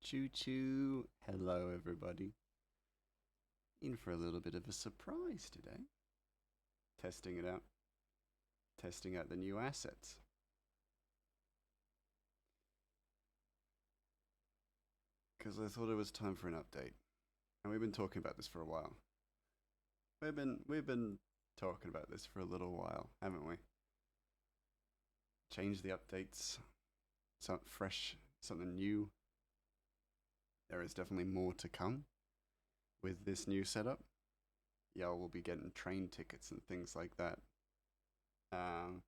Choo choo. Hello, everybody. In for a little bit of a surprise today. Testing it out. Testing out the new assets. Because I thought it was time for an update. And we've been talking about this for a while. We've been talking about this for a little while, haven't we? Change the updates. Something fresh, something new. There is definitely more to come with this new setup. Y'all will be getting train tickets and things like that. Um,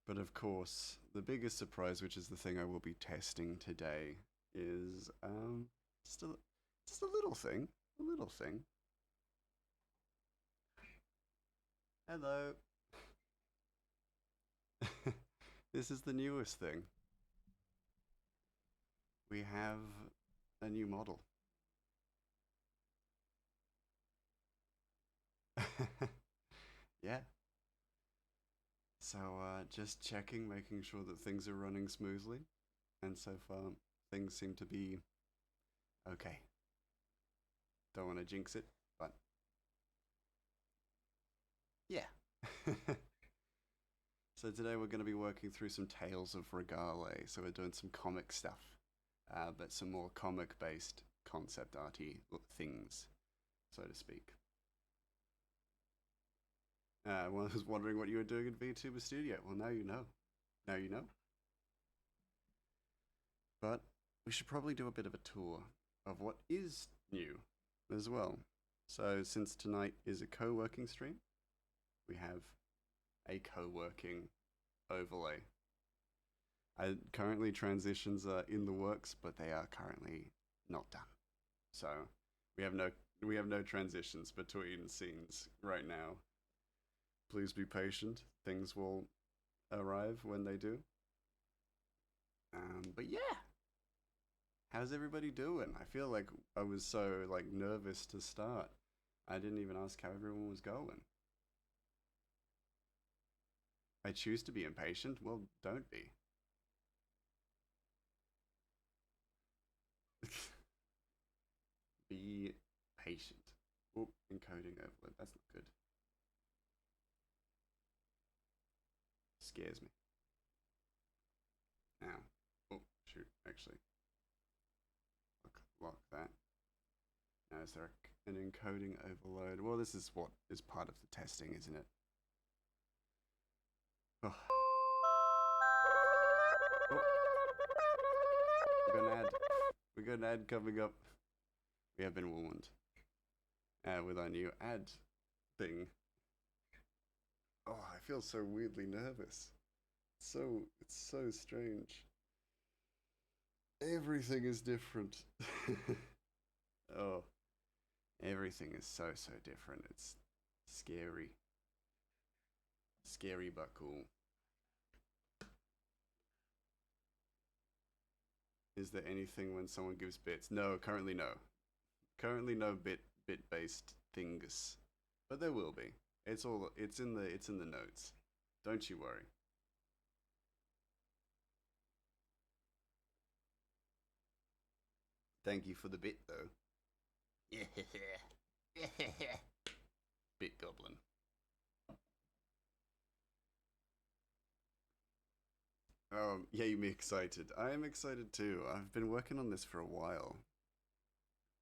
but of course, the biggest surprise, which is the thing I will be testing today, is just a just a little thing, a little thing. Hello. This is the newest thing. We have a new model. Yeah. So just checking, making sure that things are running smoothly, and so far things seem to be okay. Don't want to jinx it, but yeah. So today we're going to be working through some Tales of Regale. So we're doing some comic stuff, but some more comic-based concept arty things, so to speak. I was wondering what you were doing in VTuber Studio. Well, now you know. Now you know. But we should probably do a bit of a tour of what is new as well. So since tonight is a co-working stream, we have a co-working overlay. Currently transitions are in the works, but they are currently not done. So we have no transitions between scenes right now. Please be patient. Things will arrive when they do. But yeah, how's everybody doing? I feel like I was so nervous to start. I didn't even ask how everyone was going. I choose to be impatient. Well, don't be. Be patient. Oh, encoding overload. That's not good. Scares me. Now. Oh, shoot. Actually. Lock that. Now, is there an encoding overload? Well, this is what is part of the testing, isn't it? Oh. Oh. We got an ad. We got an ad coming up. We have been warned. With our new ad thing. Oh, I feel so weirdly nervous. It's so strange. Everything is different. Oh, everything is so different. It's scary. Scary but cool. Is there anything when someone gives bits? No, currently no. Currently no bit based things. But there will be. It's in the notes. Don't you worry. Thank you for the bit though. Yeah. Bit goblin. Yeah, you me excited. I am excited too. I've been working on this for a while,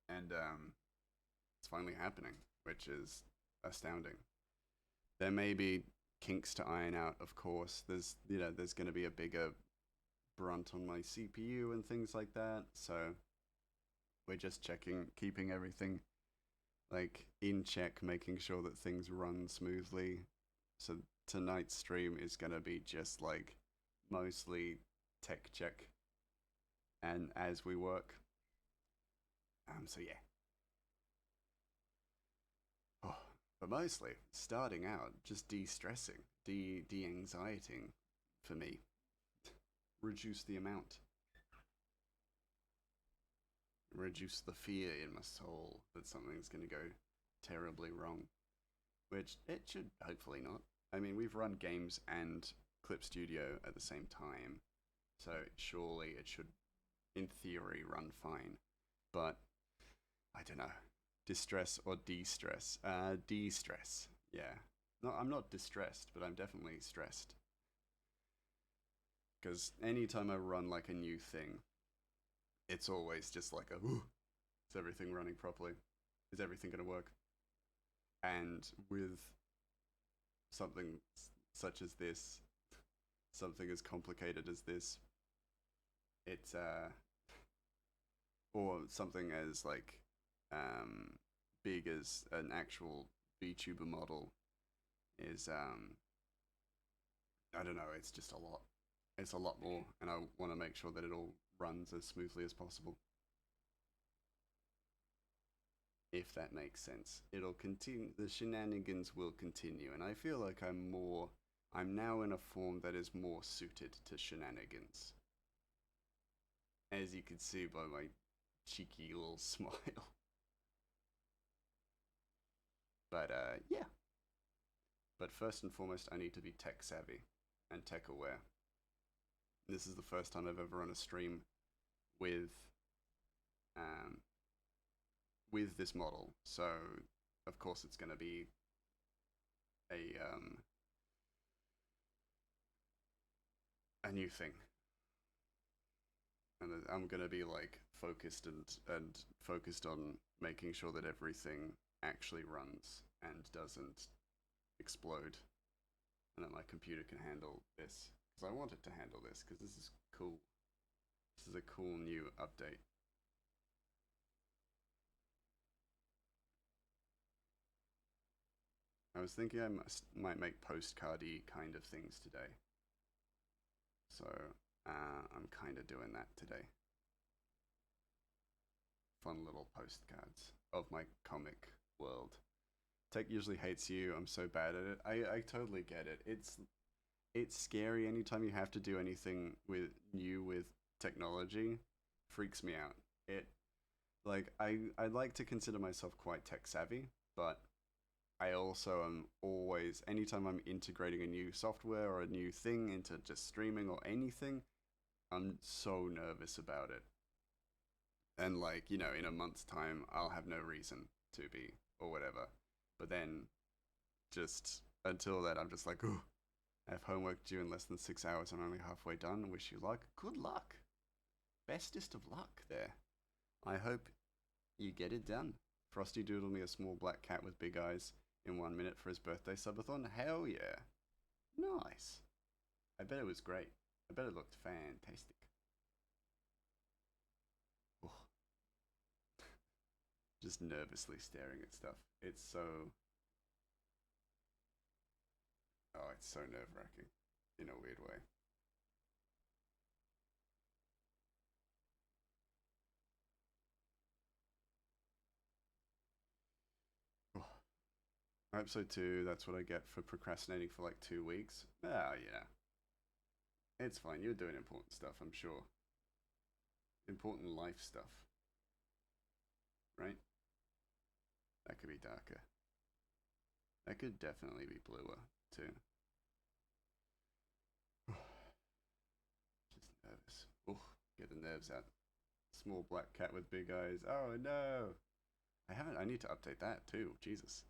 and it's finally happening, which is astounding. There may be kinks to iron out, of course. There's going to be a bigger brunt on my CPU and things like that. So we're just checking, keeping everything in check, making sure that things run smoothly. So tonight's stream is going to be just mostly tech check and as we work. So yeah. Oh, but mostly starting out just de-stressing, de-anxieting for me. Reduce the amount. Reduce the fear in my soul that something's going to go terribly wrong, which it should hopefully not. I mean, we've run games and Clip Studio at the same time, so surely it should, in theory, run fine. But I don't know. Distress or de-stress? De-stress. Yeah. No, I'm not distressed, but I'm definitely stressed. Because anytime I run like a new thing, it's always just like a, ooh, is everything running properly? Is everything going to work? And with something such as this, something as complicated as this, it's or something as like um big as an actual VTuber model is I don't know, it's just a lot. It's a lot more, and I want to make sure that it all runs as smoothly as possible. If that makes sense, it'll continue. The shenanigans will continue, and I feel like I'm now in a form that is more suited to shenanigans, as you can see by my cheeky little smile. But yeah. But first and foremost, I need to be tech savvy and tech aware. This is the first time I've ever run a stream with um, with this model, so of course it's going to be a a new thing, and I'm going to be like focused and focused on making sure that everything actually runs and doesn't explode, and that my computer can handle this because I want it to handle this because this is cool. This is a cool new update. I was thinking might make postcardy kind of things today. So I'm kind of doing that today. Fun little postcards of my comic world. Tech usually hates you. I'm so bad at it. I totally get it. It's scary anytime you have to do anything with technology. Freaks me out. It like I like to consider myself quite tech savvy, but I also am always, anytime I'm integrating a new software or a new thing into just streaming or anything, I'm so nervous about it. And like, in a month's time, I'll have no reason to be or whatever. But then just until then, I'm just like, oh, I have homework due in less than 6 hours. I'm only halfway done. Wish you luck. Good luck. Bestest of luck there. I hope you get it done. Frosty doodled me a small black cat with big eyes in 1 minute for his birthday subathon. Hell yeah. Nice. I bet it was great. I bet it looked fantastic. Oh, just nervously staring at stuff. It's so. Oh, it's so nerve wracking in a weird way. Oh, I hope so too. That's what I get for procrastinating for like 2 weeks. Ah, yeah. It's fine. You're doing important stuff, I'm sure. Important life stuff, right? That could be darker. That could definitely be bluer, too. Just nervous. Oh, get the nerves out. Small black cat with big eyes. Oh no! I need to update that too. Jesus.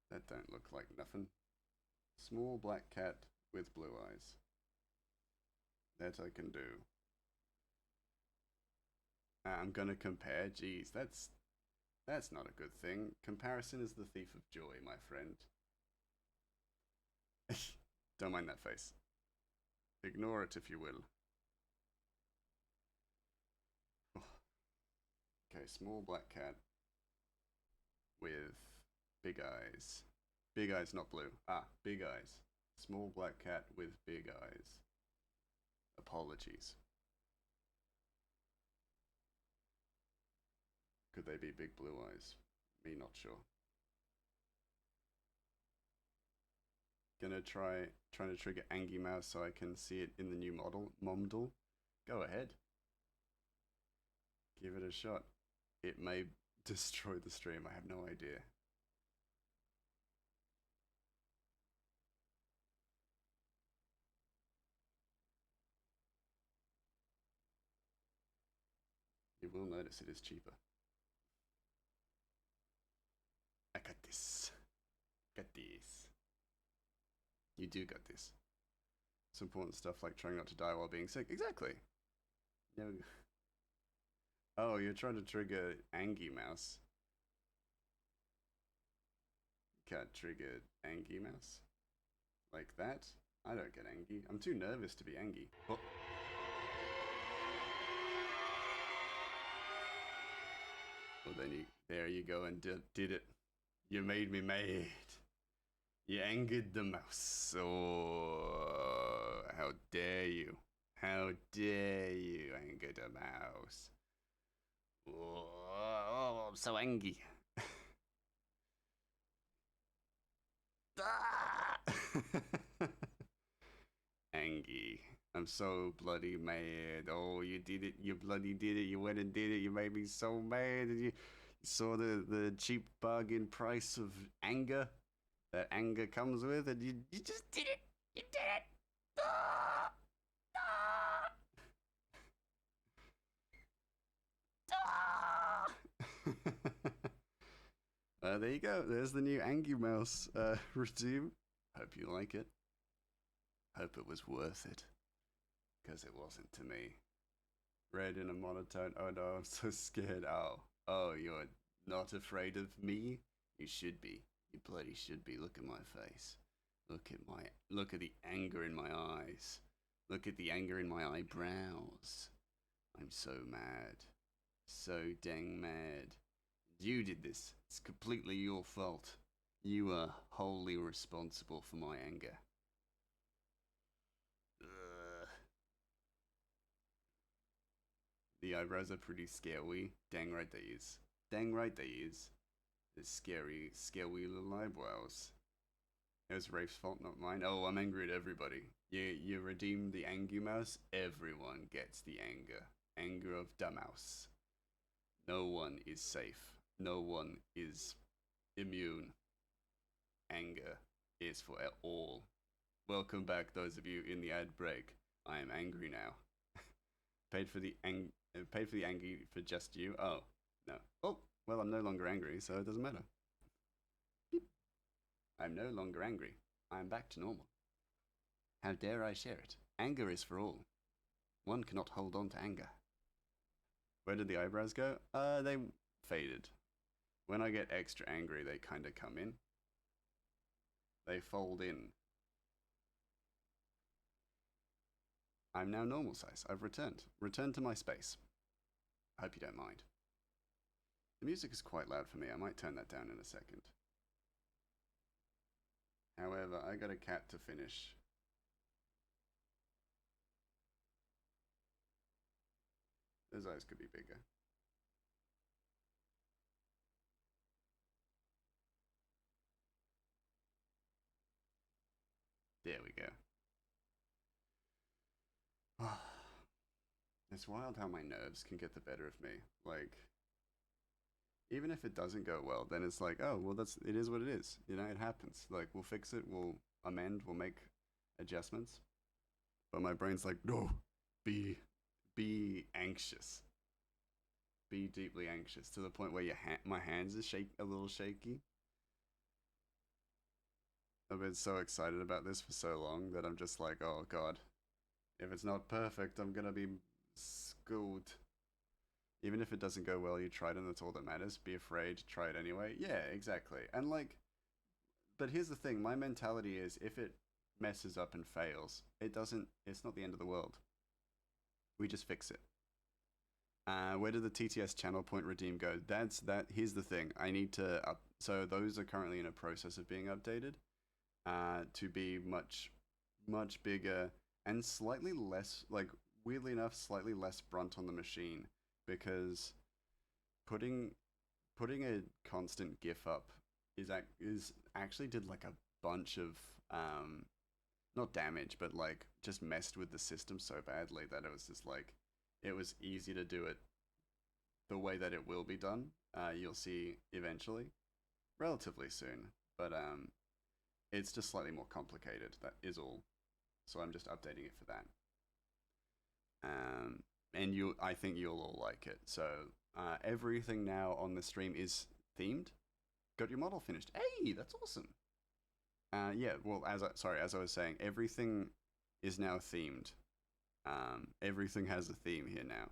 That don't look like nothing. Small black cat with blue eyes. That I can do. I'm gonna compare. Jeez, that's not a good thing. Comparison is the thief of joy, my friend. Don't mind that face. Ignore it if you will. Oh. Okay, small black cat with big eyes. Big eyes, not blue. Ah, big eyes. Small black cat with big eyes. Apologies. Could they be big blue eyes? Me not sure. Gonna trying to trigger Angie Mouse so I can see it in the new model. Momdle. Go ahead. Give it a shot. It may destroy the stream, I have no idea. You will notice it is cheaper. I got this. Got this. You do got this. It's important stuff like trying not to die while being sick. Exactly. Never... Oh, you're trying to trigger Angie Mouse. Can't trigger Angie Mouse. Like that? I don't get Angie. I'm too nervous to be Angie. Oh. Well, then there you go and did it. You made me mad. You angered the mouse. Oh, how dare you. How dare you anger the mouse. Oh, I'm so angry. Angry. I'm so bloody mad. Oh, you did it. You bloody did it. You went and did it. You made me so mad. You saw the cheap bargain price of anger that anger comes with, and you just did it. You did it. Ah! Ah! Ah! There you go. There's the new Angie Mouse resume. Hope you like it. Hope it was worth it. Because it wasn't to me. Read in a monotone. Oh no, I'm so scared. Oh, you're not afraid of me? You should be. You bloody should be. Look at my face. Look at the anger in my eyes. Look at the anger in my eyebrows. I'm so mad. So dang mad. You did this. It's completely your fault. You are wholly responsible for my anger. The eyebrows are pretty scary. Dang right they is. Dang right they is. The scary little eyebrows. It was Rafe's fault, not mine. Oh, I'm angry at everybody. You redeemed the Angie Mouse. Everyone gets the anger. Anger of the mouse. No one is safe. No one is immune. Anger is for all. Welcome back, those of you in the ad break. I am angry now. Paid for the Angie for just you. Oh no. Oh well, I'm no longer angry, so it doesn't matter. Beep. I'm no longer angry. I am back to normal. How dare I share it? Anger is for all. One cannot hold on to anger. Where did the eyebrows go? They faded. When I get extra angry, they kind of come in. They fold in. I'm now normal size. I've returned. Returned to my space. I hope you don't mind. The music is quite loud for me. I might turn that down in a second. However, I got a cat to finish. Those eyes could be bigger. There we go. It's wild how my nerves can get the better of me. Like, even if it doesn't go well, then it's like, oh, well, it is what it is. You know, it happens. Like, we'll fix it, we'll amend, we'll make adjustments. But my brain's like, no, be anxious. Be deeply anxious to the point where my hands are a little shaky. I've been so excited about this for so long that I'm just like, oh god, if it's not perfect, I'm gonna be schooled. Even if it doesn't go well, you tried and that's all that matters. Be afraid, try it anyway. Yeah, exactly. And like, but here's the thing, my mentality is if it messes up and fails, it's not the end of the world. We just fix it. Where did the TTS channel point redeem go? Here's the thing. I need to so those are currently in a process of being updated to be much bigger and slightly less, like, weirdly enough, slightly less brunt on the machine, because putting a constant GIF up is actually did like a bunch of not damage, but like just messed with the system so badly that it was just like, it was easy to do it the way that it will be done. You'll see eventually, relatively soon, but it's just slightly more complicated. That is all. So I'm just updating it for that. and I think you'll all like it. So everything now on the stream is themed. Got your model finished. Hey, that's awesome. Yeah, well, as I was saying, everything is now themed. Everything has a theme here now.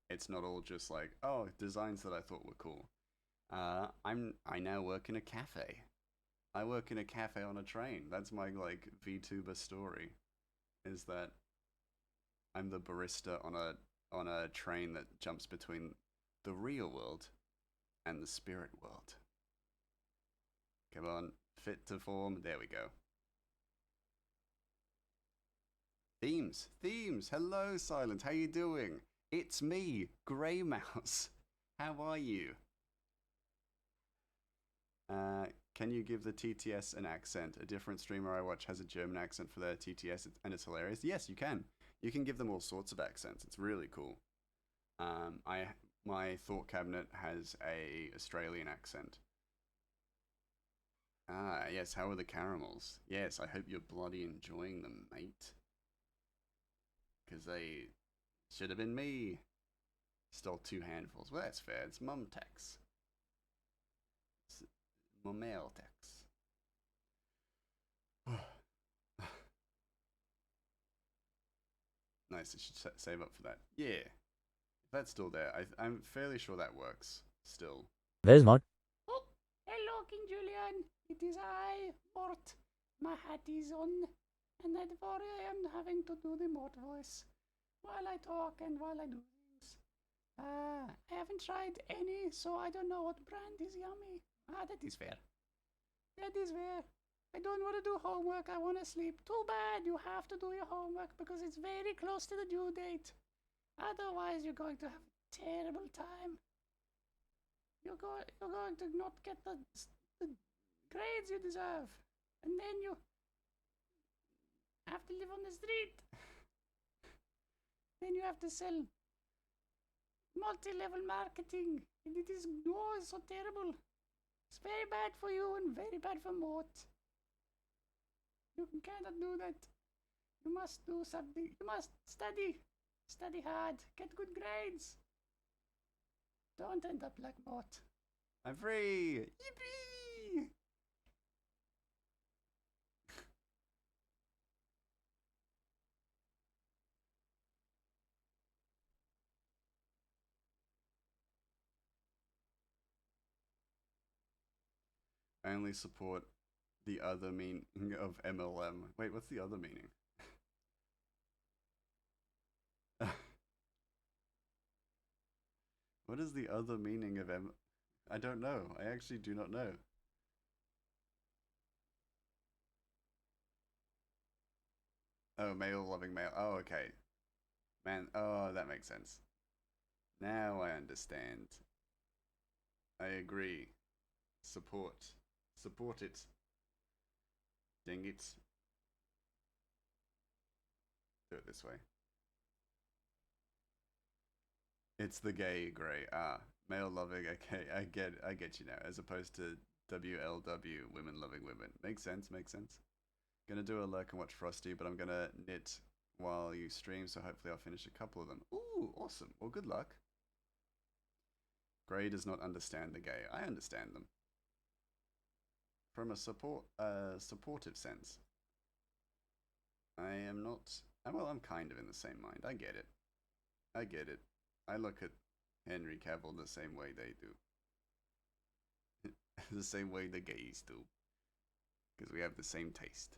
It's not all just like, oh, designs that I thought were cool. I now work in a cafe. I work in a cafe on a train. That's my like VTuber story. Is that I'm the barista on a train that jumps between the real world and the spirit world. Come on, fit to form. There we go. Themes. Hello, Silent. How you doing? It's me, Grey Mouse. How are you? Can you give the TTS an accent? A different streamer I watch has a German accent for their TTS, and it's hilarious. Yes, you can. You can give them all sorts of accents. It's really cool. I my thought cabinet has a Australian accent. Ah, yes. How are the caramels? Yes, I hope you're bloody enjoying them, mate. Because they should have been me. Stole two handfuls. Well, that's fair. It's mum tax. It's mummail tax. Nice. I should save up for that. Yeah. If that's still there, I'm fairly sure that works. Still. Where's Mort? Oh, hello, King Julian. It is I, Mort. My hat is on, and therefore I am having to do the Mort voice while I talk and while I do things. I haven't tried any, so I don't know what brand is yummy. That is fair. That is fair. I don't want to do homework. I want to sleep. Too bad you have to do your homework because it's very close to the due date. Otherwise, you're going to have a terrible time. You're going to not get the grades you deserve. And then you have to live on the street. Then you have to sell multi-level marketing. And it is, oh, it's so terrible. It's very bad for you and very bad for Mort. You cannot do that. You must do something. You must study. Study hard. Get good grades. Don't end up like Mort. I'm free! Yippee! I only support the other meaning of MLM. Wait, what's the other meaning? What is the other meaning of I don't know. I actually do not know. Oh, male loving male. Oh, okay. Man, oh, that makes sense. Now I understand. I agree. Support. Support it. Ding it. Do it this way. It's the gay grey. Ah, male loving. Okay, I get you now. As opposed to WLW, women loving women. Makes sense. Makes sense. Gonna do a lurk and watch Frosty, but I'm gonna knit while you stream, so hopefully I'll finish a couple of them. Ooh, awesome. Well, good luck. Grey does not understand the gay. I understand them. From a supportive sense. I am not. Well, I'm kind of in the same mind. I get it. I get it. I look at Henry Cavill the same way they do. The same way the gays do. Because we have the same taste.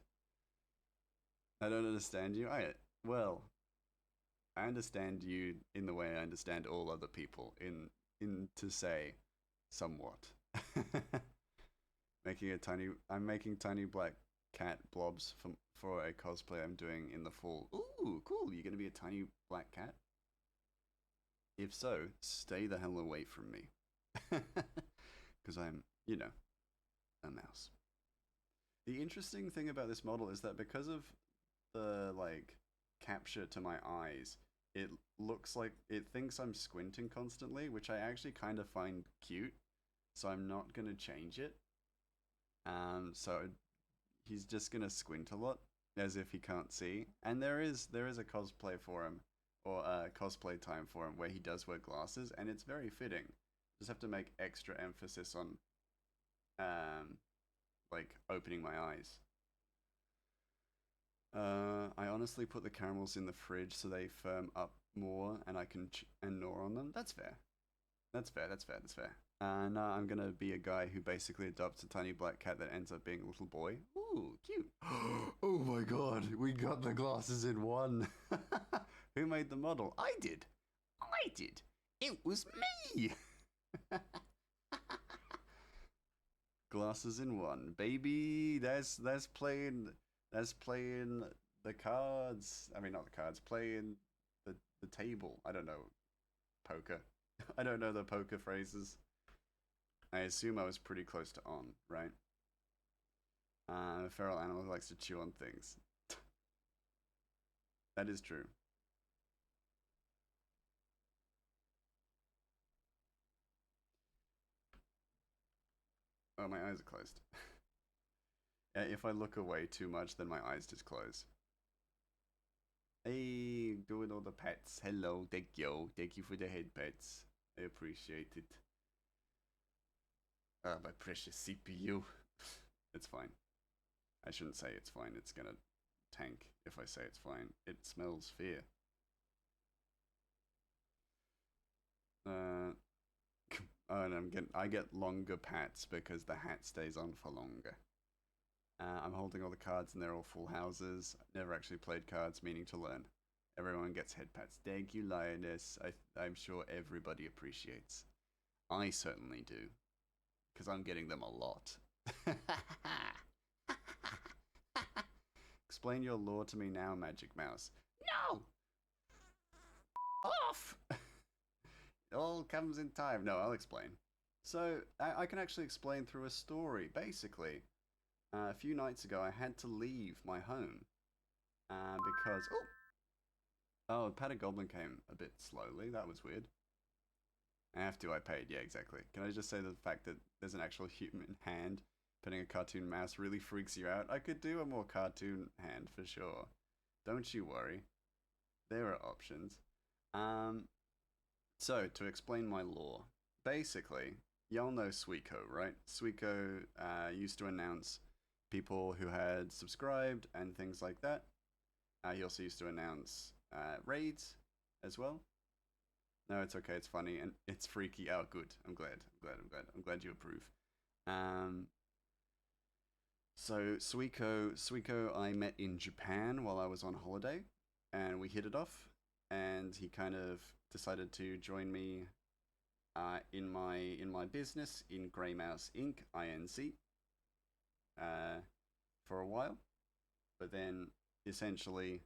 I don't understand you. Well, I understand you in the way I understand all other people. In to say, somewhat. I'm making tiny black cat blobs for a cosplay I'm doing in the fall. Ooh, cool! You're gonna be a tiny black cat. If so, stay the hell away from me. Because I'm, a mouse. The interesting thing about this model is that because of the, capture to my eyes, it looks like it thinks I'm squinting constantly, which I actually kind of find cute. So I'm not going to change it. So he's just going to squint a lot, as if he can't see. And there is a cosplay for him, or cosplay time for him where he does wear glasses, and it's very fitting. Just have to make extra emphasis on like opening my eyes. I honestly put the caramels in the fridge so they firm up more and I can and gnaw on them. That's fair. That's fair. That's fair. That's fair. And I'm gonna be a guy who basically adopts a tiny black cat that ends up being a little boy. Ooh, cute. Oh my god, we got the glasses in one. Who made the model? I did. I did. It was me. Glasses in one, baby. That's playing the cards. I mean, not the cards. Playing the table. I don't know poker. I don't know the poker phrases. I assume I was pretty close to on, right? A feral animal who likes to chew on things. That is true. Oh, my eyes are closed. Yeah, if I look away too much, then my eyes just close. Hey, doing all the pets. Hello, thank you. Thank you for the head pets. I appreciate it. Ah, my precious CPU. It's fine. I shouldn't say it's fine. It's gonna tank if I say it's fine. It smells fear. Uh, oh, and I get longer pats because the hat stays on for longer. I'm holding all the cards and they're all full houses. Never actually played cards, meaning to learn. Everyone gets head pats. Thank you, Lioness. I'm sure everybody appreciates. I certainly do, because I'm getting them a lot. Explain your lore to me now, Magic Mouse. No! Off! It all comes in time. No, I'll explain. So, I can actually explain through a story. Basically, a few nights ago, I had to leave my home because... Oh, Patter Goblin came a bit slowly. That was weird. I paid. Yeah, exactly. Can I just say the fact that there's an actual human hand putting a cartoon mouse really freaks you out? I could do a more cartoon hand for sure. Don't you worry. There are options. So, to explain my lore. Basically, y'all know Suiko, right? Suiko used to announce people who had subscribed and things like that. He also used to announce raids as well. No, it's okay. It's funny and it's freaky. Oh, good. I'm glad. I'm glad you approve. Um, so Suiko, I met in Japan while I was on holiday, and we hit it off. And he kind of decided to join me in my business in Grey Mouse Inc. Inc. For a while, but then essentially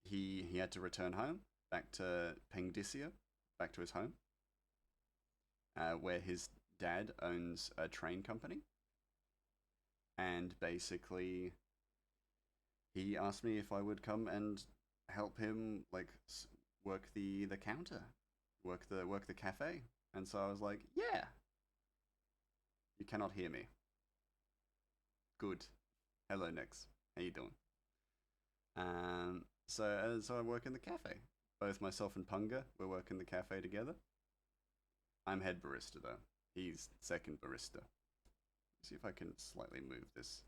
he had to return home back to Pengdisia, back to his home, where his dad owns a train company, and basically he asked me if I would come and help him like work the counter, work the cafe, and so I was like, yeah. You cannot hear me. Good. Hello, Nix. How you doing? So I work in the cafe. Both myself and Punga, we're working the cafe together. I'm head barista though. He's second barista. See if I can slightly move this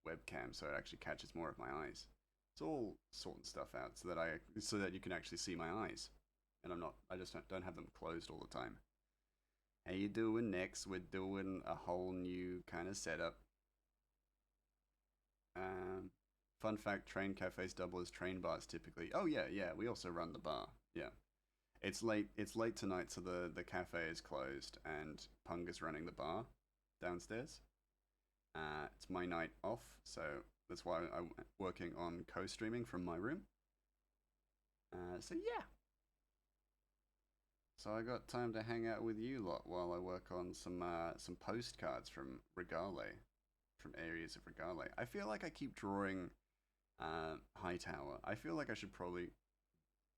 webcam so it actually catches more of my eyes. It's all sorting stuff out so that you can actually see my eyes, and I just don't have them closed all the time. How you doing? Next, we're doing a whole new kind of setup. Fun fact: train cafes double as train bars typically. Oh yeah, yeah. We also run the bar. Yeah. It's late. It's late tonight, so the cafe is closed, and Punga's running the bar downstairs. It's my night off, so that's why I'm working on co-streaming from my room. So yeah. So I got time to hang out with you lot while I work on some postcards from Regale, from areas of Regale. I feel like I keep drawing Hightower. I feel like I should probably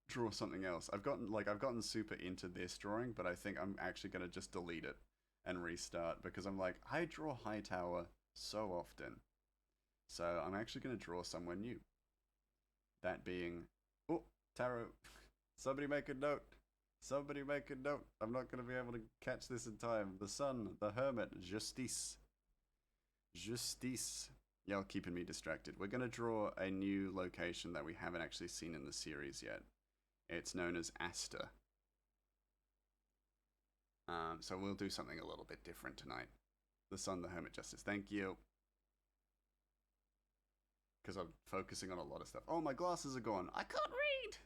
draw something else. I've gotten super into this drawing, but I think I'm actually gonna just delete it and restart because I'm like, I draw Hightower so often. So I'm actually gonna draw somewhere new. That being, oh, tarot. Somebody make a note. Somebody make a note. I'm not going to be able to catch this in time. The sun, the hermit, justice. Justice. Y'all keeping me distracted. We're going to draw a new location that we haven't actually seen in the series yet. It's known as Asta. So we'll do something a little bit different tonight. The sun, the hermit, justice. Thank you. Because I'm focusing on a lot of stuff. Oh, my glasses are gone. I can't read.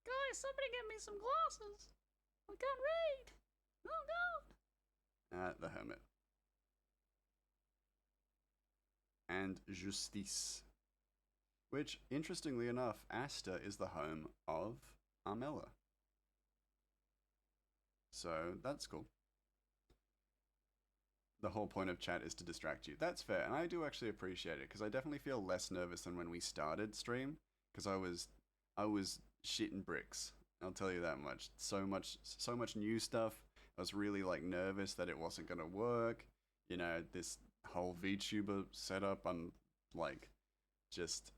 Guys, somebody get me some glasses. I can't read. Oh God. The hermit. And justice. Which, interestingly enough, Asta is the home of Armella. So, that's cool. The whole point of chat is to distract you. That's fair, and I do actually appreciate it, because I definitely feel less nervous than when we started stream, because I was shitting bricks. I'll tell you that much. So much new stuff. I was really like nervous that it wasn't gonna work. You know, this whole VTuber setup. I'm like, just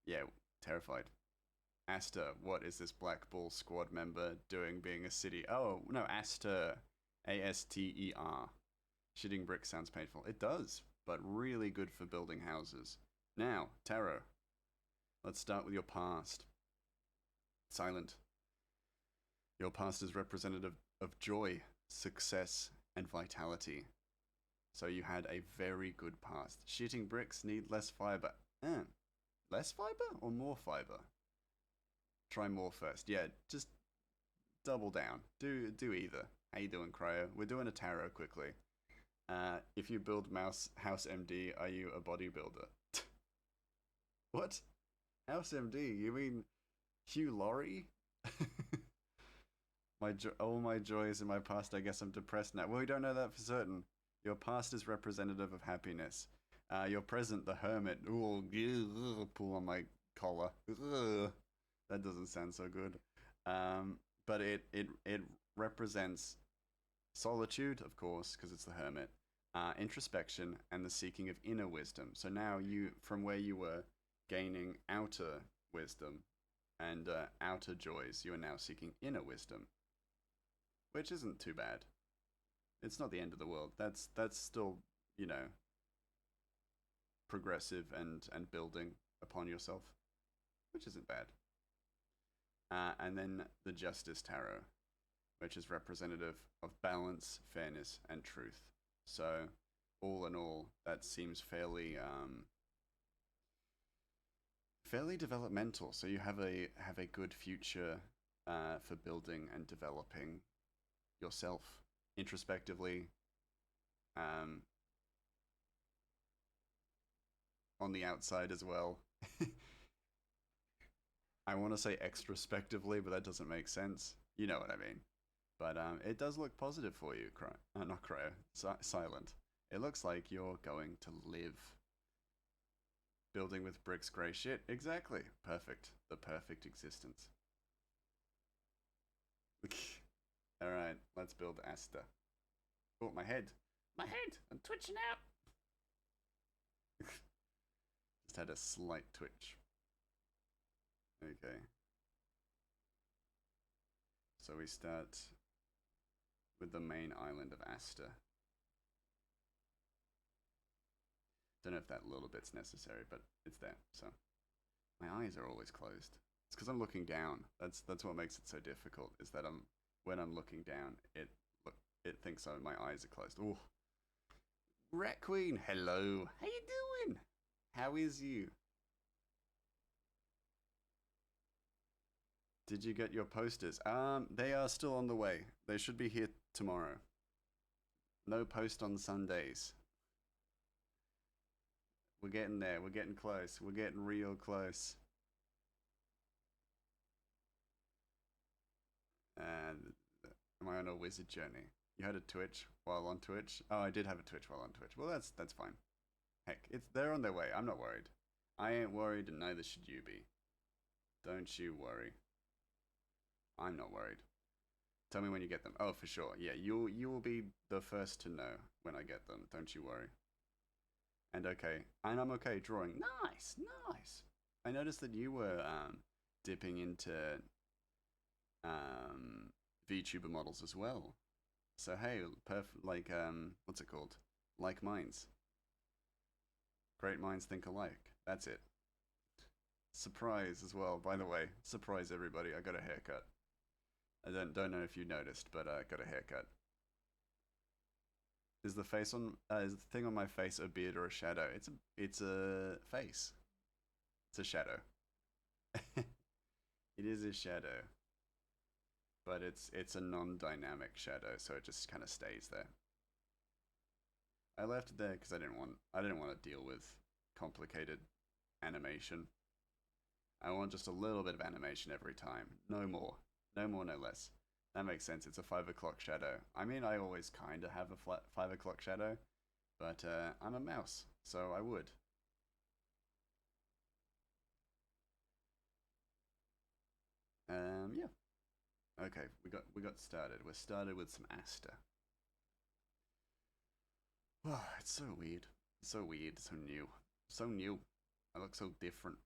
yeah, terrified. Asta, what is this Black Bull squad member doing being a city? Oh no, Aster, Aster. Shitting bricks sounds painful. It does, but really good for building houses. Now, tarot. Let's start with your past. Silent. Your past is representative of joy, success, and vitality. So you had a very good past. Shitting bricks need less fiber. Less fiber or more fiber? Try more first. Yeah, just double down. Do either. How you doing, Cryo? We're doing a tarot quickly. If you build House MD, are you a bodybuilder? What? House MD? You mean Hugh Laurie? All my joys in my past, I guess I'm depressed now. Well, we don't know that for certain. Your past is representative of happiness. Your present, the hermit. Ooh, pull on my collar. That doesn't sound so good. But it represents solitude, of course, because it's the hermit. Introspection and the seeking of inner wisdom. So now you, from where you were gaining outer wisdom and outer joys, you are now seeking inner wisdom, which isn't too bad. It's not the end of the world. That's still, you know, progressive and building upon yourself, which isn't bad. And then the Justice Tarot, which is representative of balance, fairness, and truth. So, all in all, that seems fairly developmental. So you have a good future for building and developing yourself introspectively, on the outside as well. I want to say extrospectively, but that doesn't make sense. You know what I mean. But it does look positive for you, not Cryo, Silent. It looks like you're going to live. Building with bricks, grey shit. Exactly. Perfect. The perfect existence. Alright, let's build Asta. Oh, my head. My head! I'm twitching out! Just had a slight twitch. Okay. So we start with the main island of Asta. Don't know if that little bit's necessary, but it's there. So my eyes are always closed. It's because I'm looking down. That's what makes it so difficult. Is that when I'm looking down, it thinks my eyes are closed. Oh, Rat Queen, hello. How you doing? How is you? Did you get your posters? They are still on the way. They should be here tomorrow. No post on Sundays. We're getting there. We're getting close. We're getting real close. And am I on a wizard journey? You had a Twitch while on Twitch? Oh, I did have a Twitch while on Twitch. Well, that's fine. Heck, they're on their way. I'm not worried. I ain't worried, and neither should you be. Don't you worry. I'm not worried. Tell me when you get them. Oh, for sure. Yeah, you will be the first to know when I get them. Don't you worry. And I'm okay drawing. Nice. I noticed that you were dipping into um, VTuber models as well. So hey, like what's it called? Like minds. Great minds think alike. That's it. Surprise as well. By the way, surprise everybody. I got a haircut. I don't know if you noticed, but I got a haircut. Is the thing on my face a beard or a shadow? It's a face. It's a shadow. It is a shadow, but it's a non-dynamic shadow, so it just kind of stays there. I left it there because I didn't want to deal with complicated animation. I want just a little bit of animation every time. No more. No more, no less. That makes sense. It's a 5 o'clock shadow. I mean, I always kind of have a flat 5 o'clock shadow, but I'm a mouse, so I would. Yeah. Okay, we got started. We're started with some Asta. Oh, it's so weird. So weird. So new. So new. I look so different.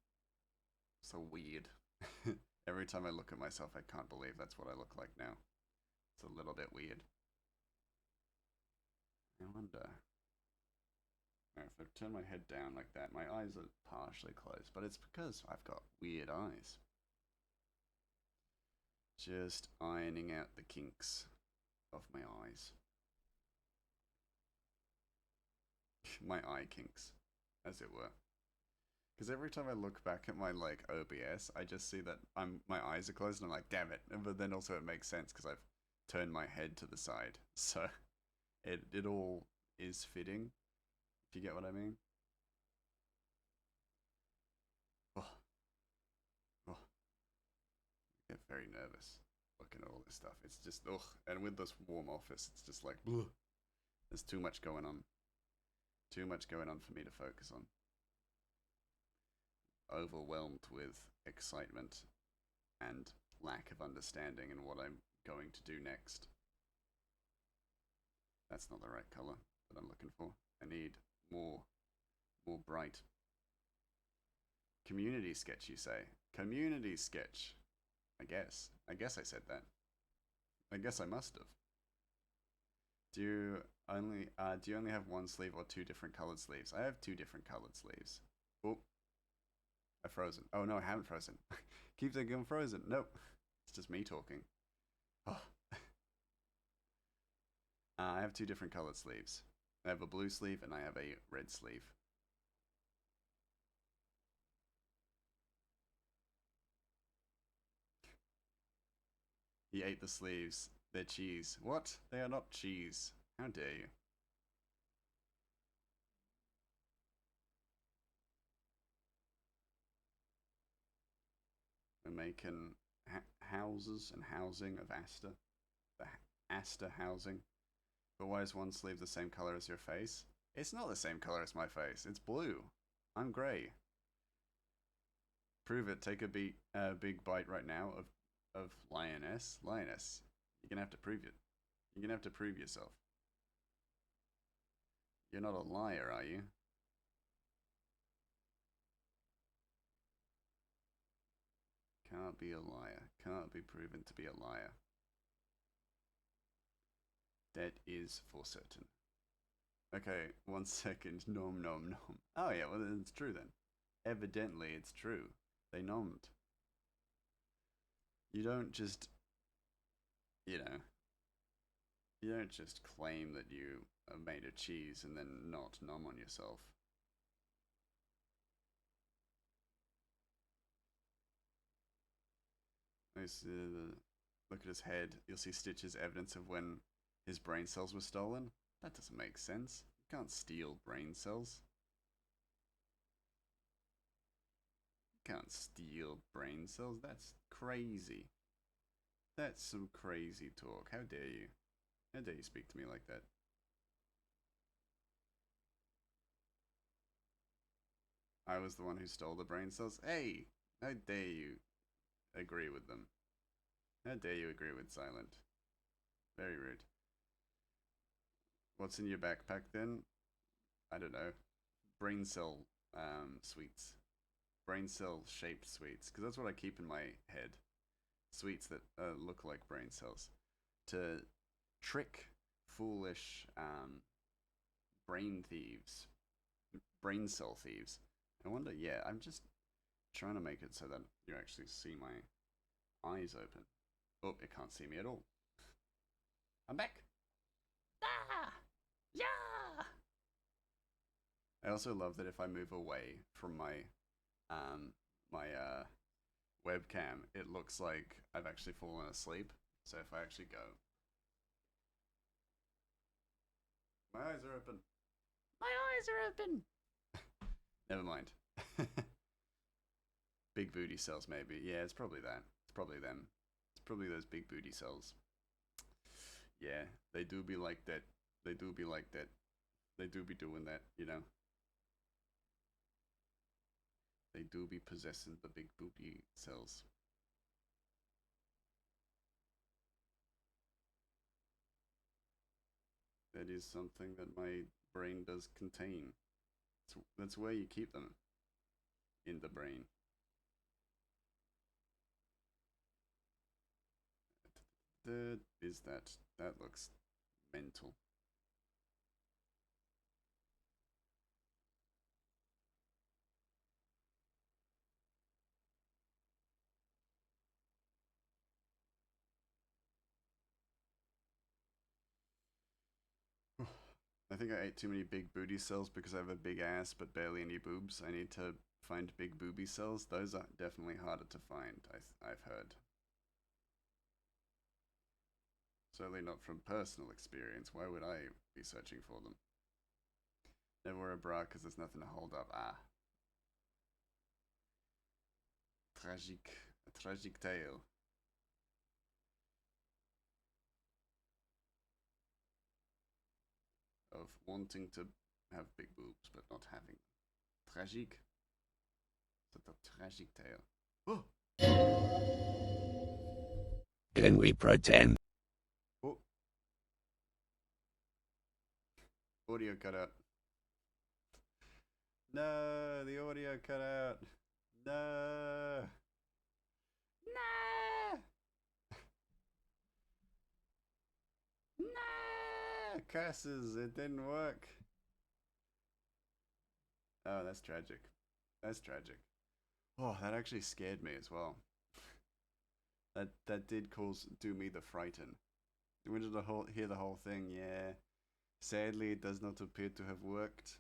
So weird. Every time I look at myself, I can't believe that's what I look like now. It's a little bit weird. I wonder. If I turn my head down like that, my eyes are partially closed, but it's because I've got weird eyes. Just ironing out the kinks of my eyes. My eye kinks, as it were. Because every time I look back at my like OBS, I just see that my eyes are closed and I'm like, damn it. But then also it makes sense because I've turned my head to the side, so it all is fitting. If you get what I mean. Oh, oh, I get very nervous looking at all this stuff. It's just ugh. And with this warm office, it's just like, bleh. There's too much going on. Too much going on for me to focus on. Overwhelmed with excitement and lack of understanding in what I'm going to do next. That's not the right color that I'm looking for. I need more bright. Community sketch, you say? Community sketch. I guess. I said that. I guess I must have. Do you only have one sleeve or two different colored sleeves? I have two different colored sleeves. Oh, I've frozen. Oh no, I haven't frozen. Keep thinking I'm frozen. Nope. It's just me talking. Oh. I have two different colored sleeves. I have a blue sleeve and I have a red sleeve. He ate the sleeves. They're cheese. What? They are not cheese. How dare you? We're making houses and housing of Asta. The Asta housing. But why is one sleeve the same color as your face? It's not the same color as my face. It's blue. I'm grey. Prove it. Take a big bite right now of lioness. Lioness. You're gonna have to prove it. You're gonna have to prove yourself. You're not a liar, are you? Can't be a liar. Can't be proven to be a liar. That is for certain. Okay, 1 second. Nom nom nom. Oh yeah, well it's true then. Evidently it's true. They nommed. You don't just, you know, you don't just claim that you are made of cheese and then not nom on yourself. Look at his head. You'll see Stitch's evidence of when his brain cells were stolen. That doesn't make sense. You can't steal brain cells. You can't steal brain cells. That's crazy. That's some crazy talk. How dare you? How dare you speak to me like that? I was the one who stole the brain cells. Hey! How dare you agree with them? How dare you agree with Silent? Very rude. What's in your backpack then? I don't know. Brain cell sweets. brain cell shaped sweets, because that's what I keep in my head. Sweets that look like brain cells to trick foolish brain thieves, brain cell thieves. I wonder, yeah, I'm just trying to make it so that you actually see my eyes open. Oh, it can't see me at all. I'm back. Ah! Yeah! I also love that if I move away from um my webcam, it looks like I've actually fallen asleep. So if I actually go, my eyes are open. My eyes are open. Never mind. Big booty cells, maybe. Yeah, it's probably that. It's probably them. It's probably those big booty cells. Yeah, they do be like that. They do be like that. They do be doing that, you know. They do be possessing the big booty cells. That is something that my brain does contain. That's where you keep them, in the brain. That is that. That looks mental. I think I ate too many big booty cells because I have a big ass but barely any boobs. I need to find big booby cells. Those are definitely harder to find, I've heard. Certainly not from personal experience. Why would I be searching for them? Never wear a bra because there's nothing to hold up. Ah. Tragic. A tragic tale. Of wanting to have big boobs but not having them. Tragic. It's a tragic tale. Oh! Can we pretend? Oh! Audio cut out. No! The audio cut out. No! Nah! Nah! Curses! It didn't work. Oh, that's tragic. That's tragic. Oh, that actually scared me as well. That did cause do me the frighten. You wanted to hear the whole thing, yeah. Sadly, it does not appear to have worked.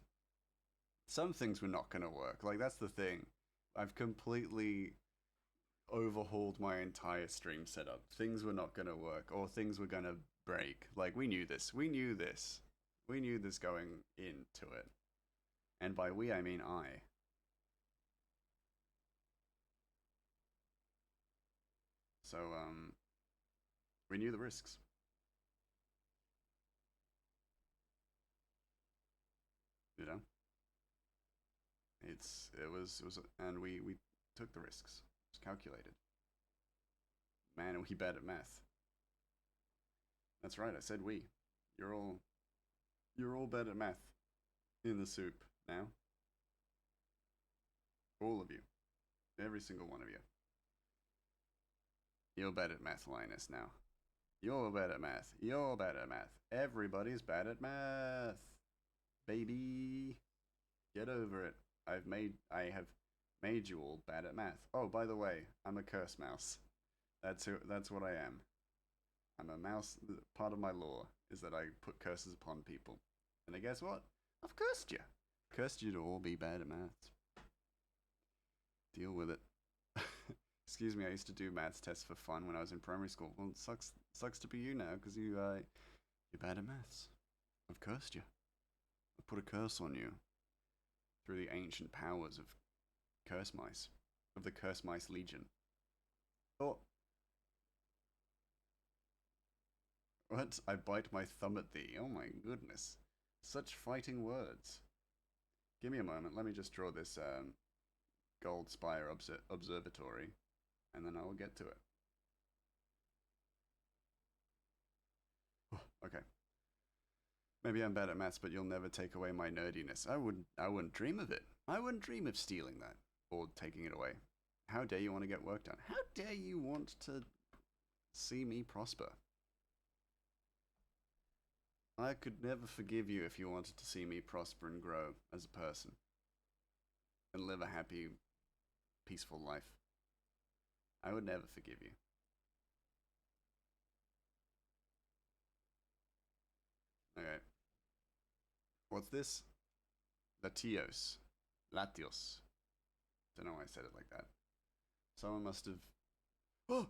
Some things were not going to work. Like, that's the thing. I've completely overhauled my entire stream setup. Things were not going to work, or things were going to break. Like, we knew this. We knew this. We knew this going into it. And by we, I mean I. So, we knew the risks. You know? It was, and we took the risks. It was calculated. Man, are we bad at math? That's right. I said we. You're all, you're all bad at math in the soup now. All of you, every single one of you. You're bad at math, Linus. Now, you're bad at math. You're bad at math. Everybody's bad at math, baby. Get over it. I have made you all bad at math. Oh, by the way, I'm a curse mouse. That's what I am. I'm a mouse. Part of my law is that I put curses upon people. And I guess what? I've cursed you. Cursed you to all be bad at maths. Deal with it. Excuse me, I used to do maths tests for fun when I was in primary school. Well, it sucks to be you now because you're bad at maths. I've cursed you. I've put a curse on you through the ancient powers of curse mice, of the curse mice legion. Oh, what? I bite my thumb at thee. Oh my goodness. Such fighting words. Give me a moment. Let me just draw this gold spire observatory, and then I will get to it. Okay. Maybe I'm bad at maths, but you'll never take away my nerdiness. I wouldn't dream of it. I wouldn't dream of stealing that. or taking it away. How dare you want to get work done? How dare you want to see me prosper? I could never forgive you if you wanted to see me prosper and grow as a person and live a happy, peaceful life. I would never forgive you. Okay. What's this? Latios. Latios. Don't know why I said it like that. Someone must have... Oh!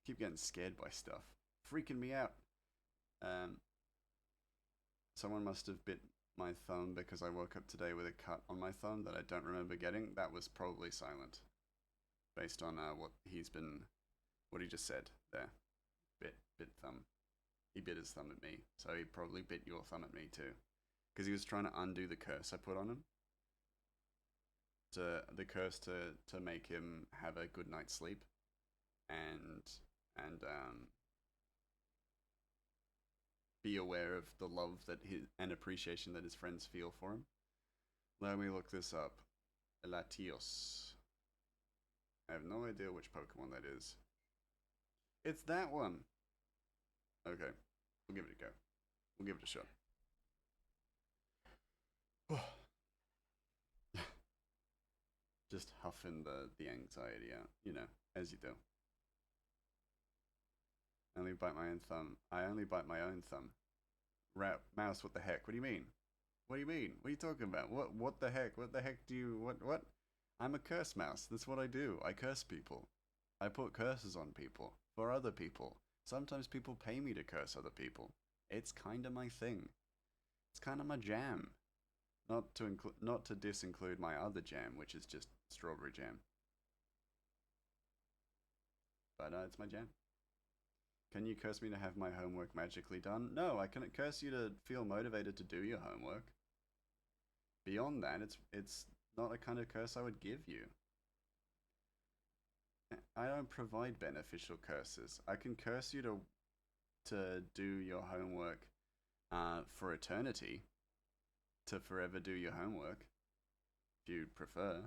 Keep getting scared by stuff. Freaking me out. Someone must have bit my thumb because I woke up today with a cut on my thumb that I don't remember getting. That was probably silent. Based on what he just said there. Bit thumb. He bit his thumb at me. So he probably bit your thumb at me too. Because he was trying to undo the curse I put on him. The curse to make him have a good night's sleep. And be aware of the love and appreciation that his friends feel for him. Let me look this up. Latios. I have no idea which Pokemon that is. It's that one. Okay, we'll give it a go. We'll give it a shot. Just huffing the anxiety out, as you do. I only bite my own thumb. I only bite my own thumb. Mouse, what the heck? What do you mean? What do you mean? What are you talking about? What the heck? What the heck do you... What? I'm a curse mouse. That's what I do. I curse people. I put curses on people. For other people. Sometimes people pay me to curse other people. It's kind of my thing. It's kind of my jam. Not to disinclude my other jam, which is just strawberry jam. But it's my jam. Can you curse me to have my homework magically done? No, I cannot curse you to feel motivated to do your homework. Beyond that, it's not a kind of curse I would give you. I don't provide beneficial curses. I can curse you to do your homework for eternity. To forever do your homework, if you prefer.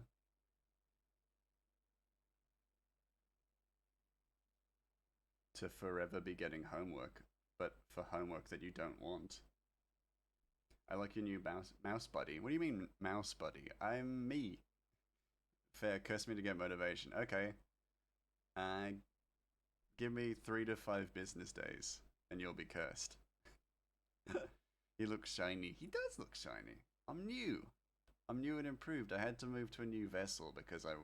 To forever be getting homework, but for homework that you don't want. I like your new mouse buddy. What do you mean, mouse buddy? I'm me. Fair, curse me to get motivation. Okay. Give me 3 to 5 business days, and you'll be cursed. He looks shiny. He does look shiny. I'm new. I'm new and improved. I had to move to a new vessel because I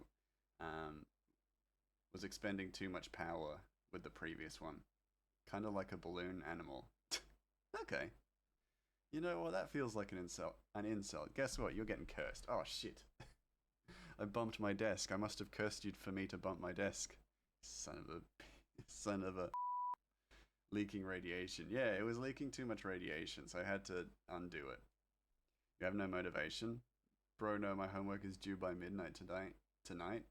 was expending too much power with the previous one. Kind of like a balloon animal. Okay. You know what? That feels like an insult. Guess what? You're getting cursed. Oh, shit. I bumped my desk. I must have cursed you for me to bump my desk. Son of a... Leaking radiation. Yeah, it was leaking too much radiation, so I had to undo it. You have no motivation? Bro, no, my homework is due by midnight tonight.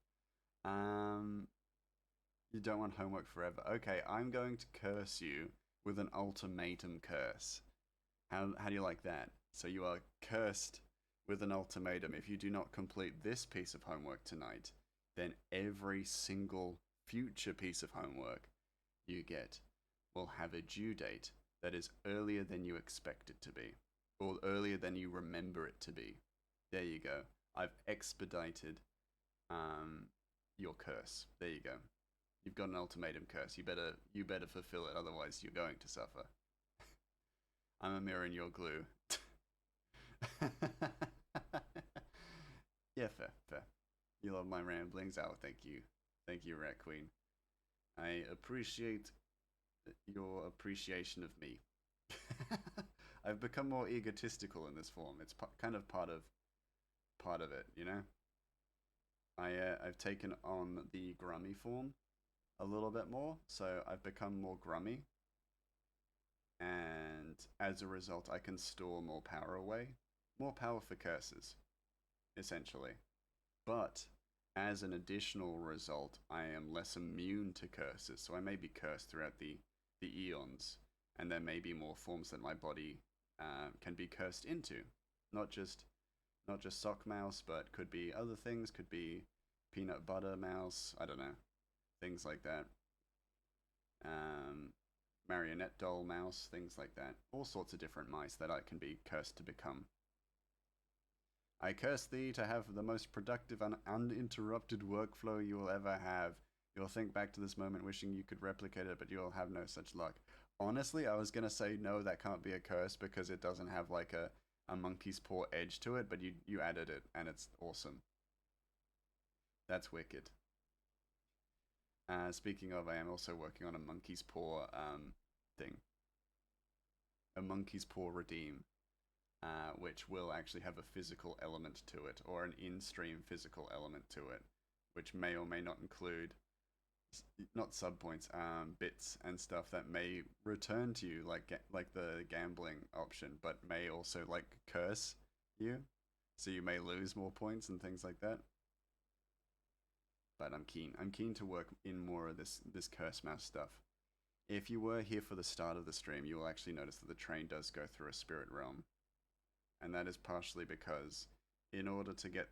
You don't want homework forever. Okay, I'm going to curse you with an ultimatum curse. How do you like that? So you are cursed with an ultimatum. If you do not complete this piece of homework tonight, then every single future piece of homework you get will have a due date that is earlier than you expect it to be, or earlier than you remember it to be. There you go. I've expedited your curse. There you go. You've got an ultimatum curse. You better fulfill it, otherwise you're going to suffer. I'm a mirror and you're glue. Yeah, fair. You love my ramblings. Oh, thank you. Thank you, Rat Queen. I appreciate your appreciation of me. I've become more egotistical in this form. It's kind of part of it, you know. I've taken on the grummy form a little bit more, so I've become more grummy, and as a result, I can store more power away, more power for curses, essentially. But as an additional result, I am less immune to curses, so I may be cursed throughout the eons, and there may be more forms that my body can be cursed into. Not just Not just sock mouse, but could be other things. Could be peanut butter mouse. I don't know, things like that. Um, Marionette doll mouse, things like that. All sorts of different mice that I can be cursed to become. I curse thee to have the most productive and uninterrupted workflow you will ever have. You'll think back to this moment wishing you could replicate it, but you'll have no such luck. Honestly, I was gonna say no, that can't be a curse because it doesn't have like a monkey's paw edge to it, but you added it and it's awesome. That's wicked. Speaking of, I am also working on a monkey's paw thing. A monkey's paw redeem. Which will actually have a physical element to it, or an in-stream physical element to it, which may or may not include not subpoints, bits and stuff that may return to you, like the gambling option, but may also like curse you, so you may lose more points and things like that. But I'm keen. I'm keen to work in more of this curse mouse stuff. If you were here for the start of the stream, you will actually notice that the train does go through a spirit realm. And that is partially because in order to get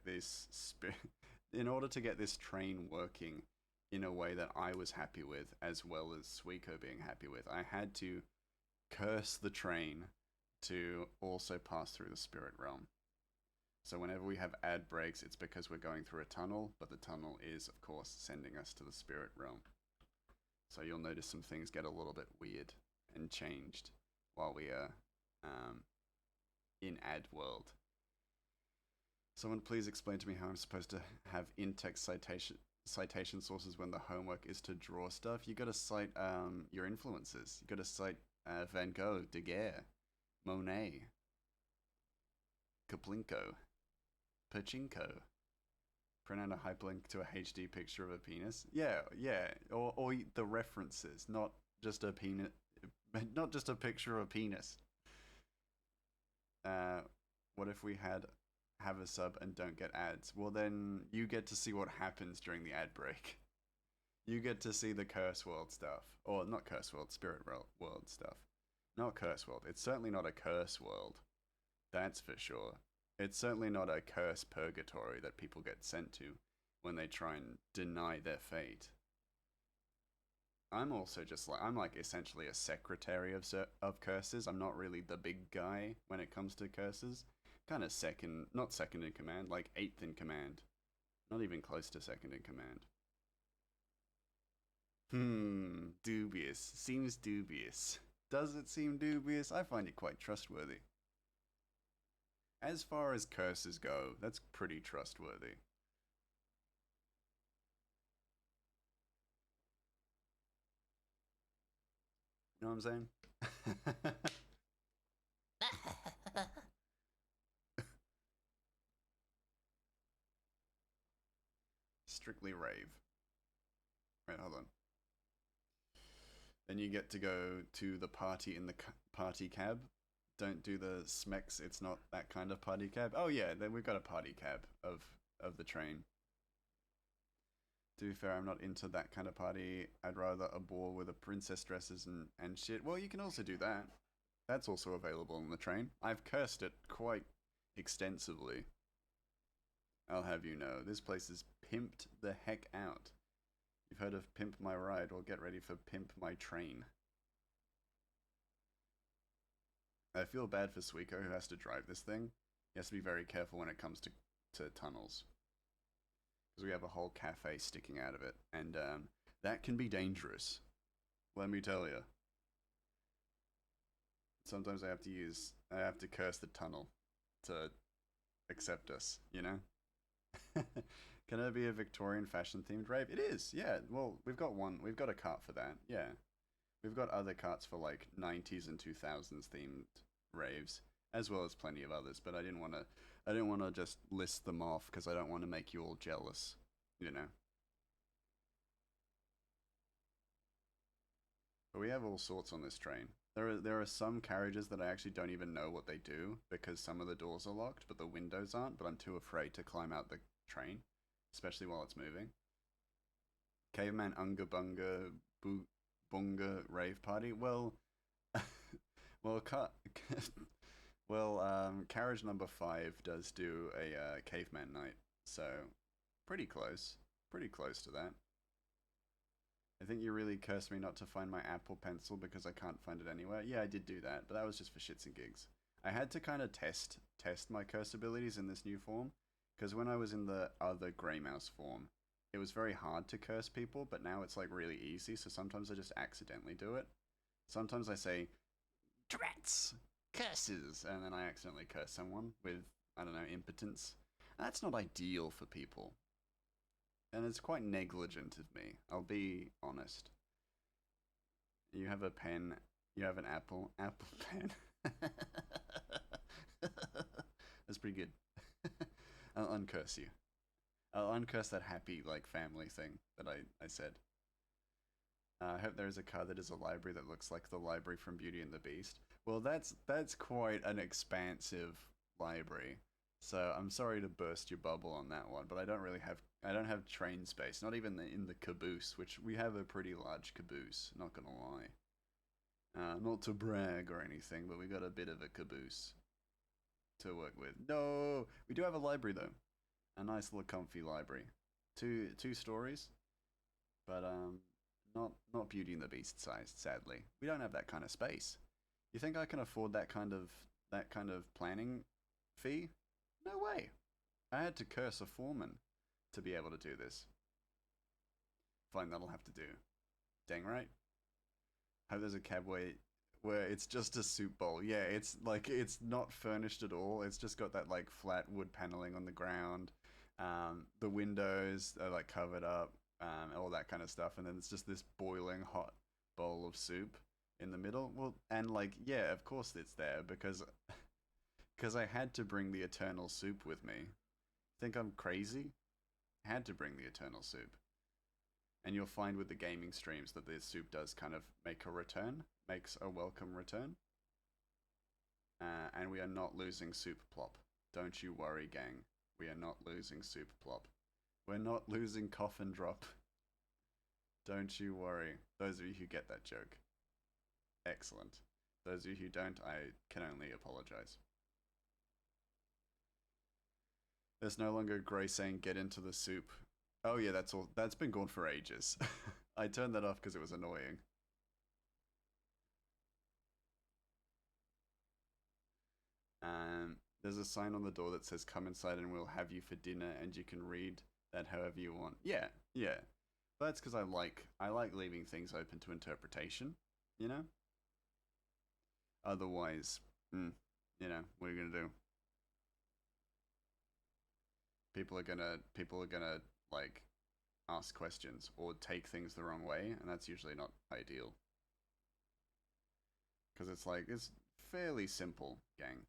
in order to get this train working in a way that I was happy with, as well as Suiko being happy with, I had to curse the train to also pass through the spirit realm. So whenever we have ad breaks, it's because we're going through a tunnel, but the tunnel is, of course, sending us to the spirit realm. So you'll notice some things get a little bit weird and changed while we are in ad world. Someone please explain to me how I'm supposed to have in-text citation sources when the homework is to draw stuff. You gotta cite your influences. You gotta cite Van Gogh, Daguerre, Monet, Kaplinko, Pachinko. Print out a hyperlink to a HD picture of a penis. Yeah, or the references, not just a penis, not just a picture of a penis. What if we have a sub and don't get ads? Well, then you get to see what happens during the ad break. You get to see the Curse World stuff. Or not Curse World, Spirit World stuff. Not Curse World. It's certainly not a Curse World. That's for sure. It's certainly not a curse purgatory that people get sent to when they try and deny their fate. I'm also just like, I'm like essentially a secretary of curses. I'm not really the big guy when it comes to curses. Kind of not second in command, like 8th in command. Not even close to second in command. Dubious. Seems dubious. Does it seem dubious? I find it quite trustworthy. As far as curses go, that's pretty trustworthy. You know what I'm saying? Strictly rave. Wait, hold on. Then you get to go to the party in the party cab. Don't do the smex, it's not that kind of party cab. Oh yeah, then we've got a party cab of the train. To be fair, I'm not into that kind of party. I'd rather a ball with a princess dresses and shit. Well, you can also do that. That's also available on the train. I've cursed it quite extensively. I'll have you know, this place is pimped the heck out. You've heard of Pimp My Ride, well get ready for Pimp My Train. I feel bad for Suiko who has to drive this thing. He has to be very careful when it comes to tunnels. Because we have a whole cafe sticking out of it. And that can be dangerous. Let me tell you. Sometimes I have to curse the tunnel to accept us, you know? Can it be a Victorian fashion themed rave? It is, yeah. Well, we've got a cart for that, yeah. We've got other carts for like 90s and 2000s themed raves, as well as plenty of others, but I didn't want to just list them off because I don't want to make you all jealous, you know. But we have all sorts on this train. There are some carriages that I actually don't even know what they do because some of the doors are locked, but the windows aren't, but I'm too afraid to climb out the train, especially while it's moving. Caveman Unga Bunga Bunga rave party? Well, well, Well, carriage number 5 does do a caveman night, so pretty close. Pretty close to that. I think you really cursed me not to find my Apple Pencil because I can't find it anywhere. Yeah, I did do that, but that was just for shits and gigs. I had to kind of test my curse abilities in this new form, because when I was in the other Grey Mouse form, it was very hard to curse people, but now it's like really easy, so sometimes I just accidentally do it. Sometimes I say, Drats! Curses! And then I accidentally curse someone with, I don't know, impotence. That's not ideal for people. And it's quite negligent of me, I'll be honest. You have a pen, you have an apple pen. That's pretty good. I'll uncurse you. I'll uncurse that happy, like, family thing that I said. I hope there is a car that is a library that looks like the library from Beauty and the Beast. Well, that's quite an expansive library. So I'm sorry to burst your bubble on that one, but I don't have train space. Not even in the caboose, which we have a pretty large caboose. Not gonna lie. Not to brag or anything, but we got a bit of a caboose to work with. No, we do have a library though, a nice little comfy library. Two stories, but not Beauty and the Beast sized. Sadly, we don't have that kind of space. You think I can afford that kind of planning fee? No way. I had to curse a foreman to be able to do this. Fine, that'll have to do. Dang right. Hope there's a cab where it's just a soup bowl. Yeah, it's like it's not furnished at all. It's just got that like flat wood paneling on the ground. The windows are like covered up, all that kind of stuff, and then it's just this boiling hot bowl of soup in the middle. Well, and like yeah, of course it's there because I had to bring the eternal soup with me. Think I'm crazy? Had to bring the eternal soup. And you'll find with the gaming streams that the soup does kind of make a return, makes a welcome return. And we are not losing Soup Plop. Don't you worry, gang. We are not losing Soup Plop. We're not losing Coffin Drop. Don't you worry. Those of you who get that joke. Excellent. Those of you who don't, I can only apologize. There's no longer Grey saying get into the soup. Oh yeah, that's all. That's been gone for ages. I turned that off because it was annoying. There's a sign on the door that says come inside and we'll have you for dinner, and you can read that however you want. Yeah, yeah. But that's because I like leaving things open to interpretation, you know? Otherwise, you know, what are you gonna do? People are gonna like ask questions or take things the wrong way, and that's usually not ideal. Because it's like, it's fairly simple, gang.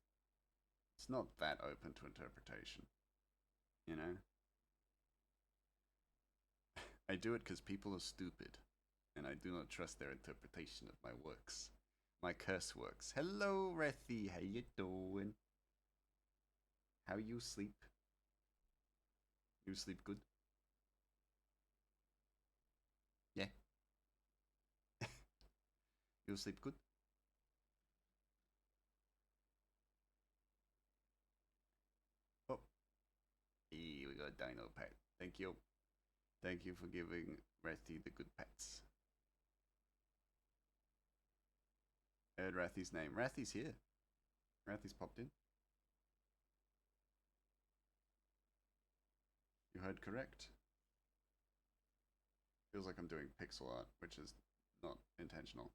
It's not that open to interpretation, you know? I do it because people are stupid, and I do not trust their interpretation of my works. My curse works. Hello, Rethy, how you doing? How you sleep? You sleep good? Yeah. You sleep good? Oh. Hey, we got a dino pet. Thank you. Thank you for giving Rethy the good pets. I heard Rathy's name. Rathy's here. Rathy's popped in. You heard correct. Feels like I'm doing pixel art, which is not intentional.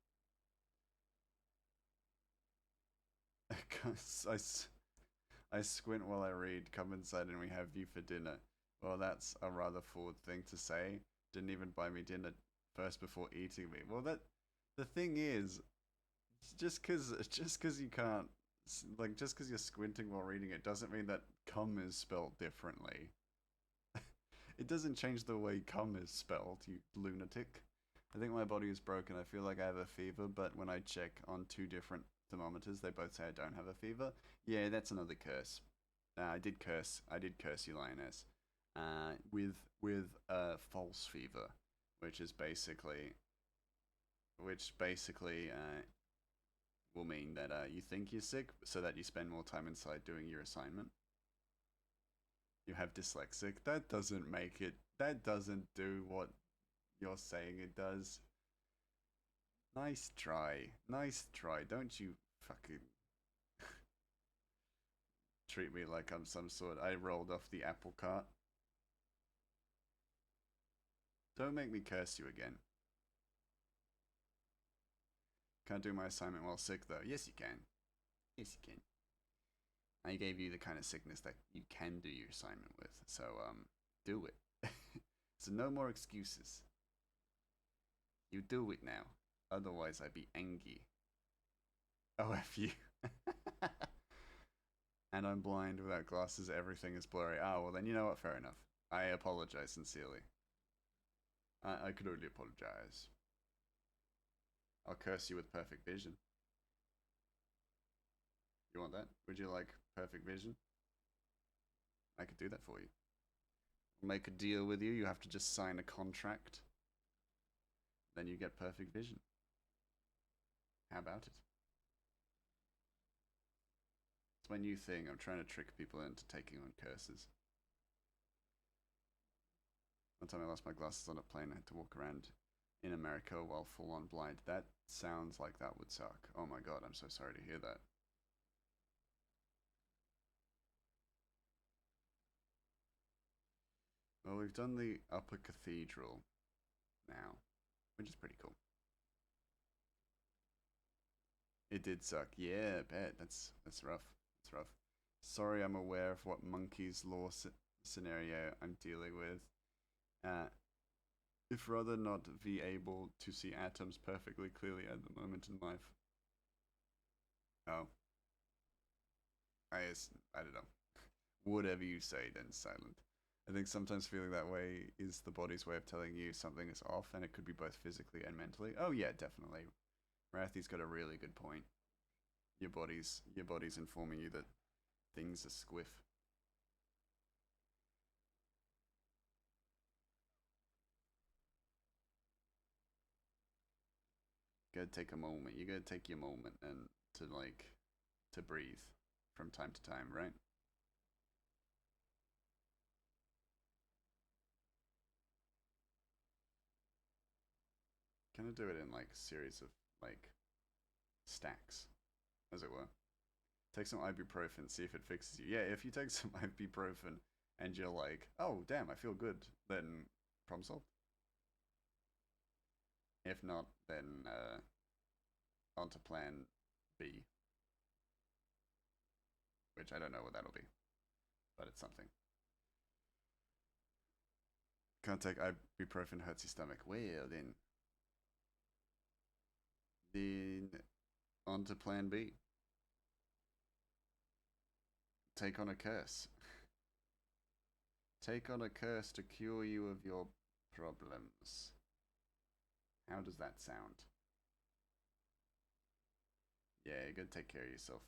I squint while I read. Come inside and we have you for dinner. Well, that's a rather forward thing to say. Didn't even buy me dinner first before eating me. Well, the thing is, just cause you can't, like, just cause you're squinting while reading it doesn't mean that cum is spelled differently. It doesn't change the way cum is spelled, you lunatic. I think my body is broken. I feel like I have a fever, but when I check on 2 different thermometers, they both say I don't have a fever. Yeah, that's another curse. I did curse you, Lioness. With false fever, which basically will mean that you think you're sick so that you spend more time inside doing your assignment. You have dyslexic. That doesn't make it. That doesn't do what you're saying it does. Nice try. Nice try. Don't you fucking treat me like I'm some sort. I rolled off the apple cart. Don't make me curse you again. Can't do my assignment while sick though. Yes, you can. Yes, you can. I gave you the kind of sickness that you can do your assignment with. So, do it. So no more excuses. You do it now. Otherwise, I'd be angry. Oh, F you. And I'm blind without glasses. Everything is blurry. Oh, well then, you know what? Fair enough. I apologize sincerely. I could only apologize. I'll curse you with perfect vision. You want that? Would you like perfect vision? I could do that for you. I'll make a deal with you. You have to just sign a contract. Then you get perfect vision. How about it? It's my new thing. I'm trying to trick people into taking on curses. One time I lost my glasses on a plane. I had to walk around in America while full on blind. That sounds like that would suck. Oh my god, I'm so sorry to hear that. Well, we've done the upper cathedral now, which is pretty cool. It did suck. Yeah, I bet. That's rough. That's rough. Sorry, I'm aware of what monkey's law scenario I'm dealing with. If rather not be able to see atoms perfectly clearly at the moment in life. Oh. I don't know. Whatever you say, then silent. I think sometimes feeling that way is the body's way of telling you something is off, and it could be both physically and mentally. Oh yeah, definitely. Rathy's got a really good point. Your body's informing you that things are squiff. You gotta take a moment. You gotta take your moment and to breathe from time to time, right? Kind of do it in like a series of like stacks, as it were. Take some ibuprofen, see if it fixes you. Yeah, if you take some ibuprofen and you're like, oh damn, I feel good, then problem solved. If not, then on to plan B, which I don't know what that'll be, but it's something. Can't take ibuprofen, hurts your stomach. Well, then on to plan B. Take on a curse. Take on a curse to cure you of your problems. How does that sound? Yeah, you gotta take care of yourself.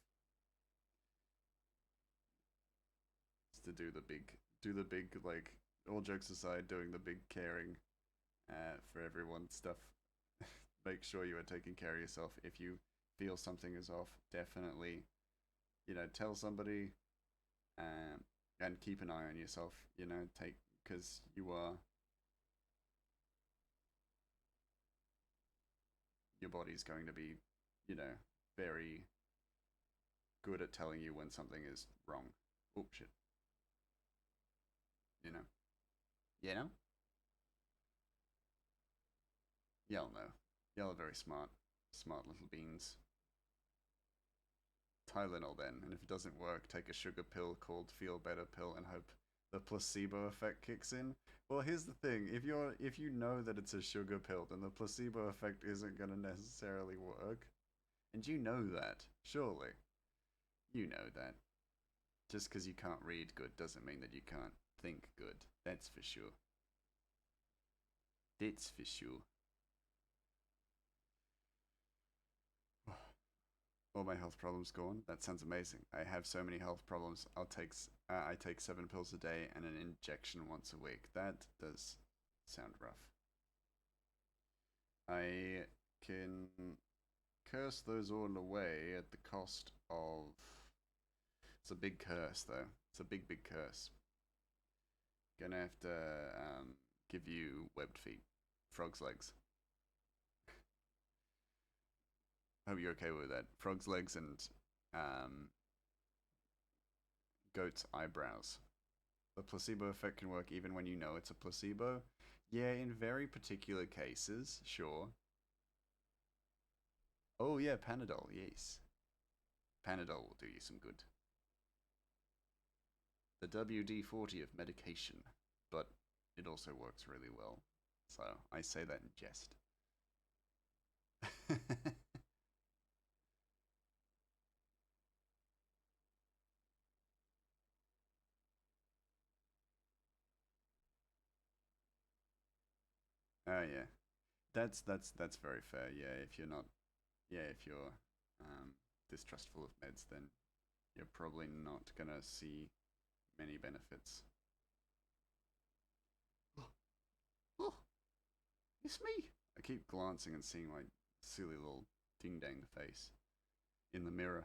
Just to do the big, like, all jokes aside, doing the big caring for everyone stuff. Make sure you are taking care of yourself. If you feel something is off, definitely, tell somebody, and keep an eye on yourself. Because your body's going to be, very good at telling you when something is wrong. Oh shit. You know. You know. Y'all know. Y'all are very smart. Smart little beans. Tylenol then, and if it doesn't work, take a sugar pill called Feel Better Pill and hope the placebo effect kicks in. Well, here's the thing: if you know that it's a sugar pill, then the placebo effect isn't gonna necessarily work, and you know that, surely. You know that. Just because you can't read good doesn't mean that you can't think good. That's for sure. That's for sure. All my health problems gone. That sounds amazing. I have so many health problems. I take 7 pills a day and an injection once a week. That does sound rough. I can curse those all away at the cost of... It's a big curse, though. It's a big, big curse. Gonna have to give you webbed feet. Frog's legs. Hope you're okay with that. Frog's legs and goat's eyebrows. The placebo effect can work even when you know it's a placebo. Yeah, in very particular cases, sure. Oh yeah, Panadol, yes. Panadol will do you some good. The WD-40 of medication, but it also works really well. So I say that in jest. Oh yeah, that's very fair. Yeah, if you're not, yeah, if you're distrustful of meds, then you're probably not gonna see many benefits. Oh, it's me. I keep glancing and seeing my silly little ding dang face in the mirror.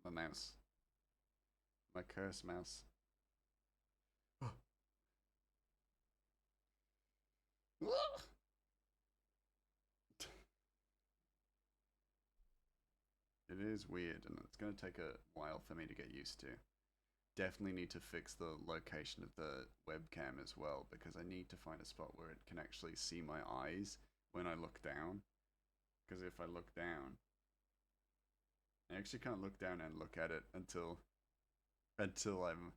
My mouse, my cursed mouse. It is weird, and it's going to take a while for me to get used to. Definitely need to fix the location of the webcam as well, because I need to find a spot where it can actually see my eyes when I look down. Because if I look down, I actually can't look down and look at it until I'm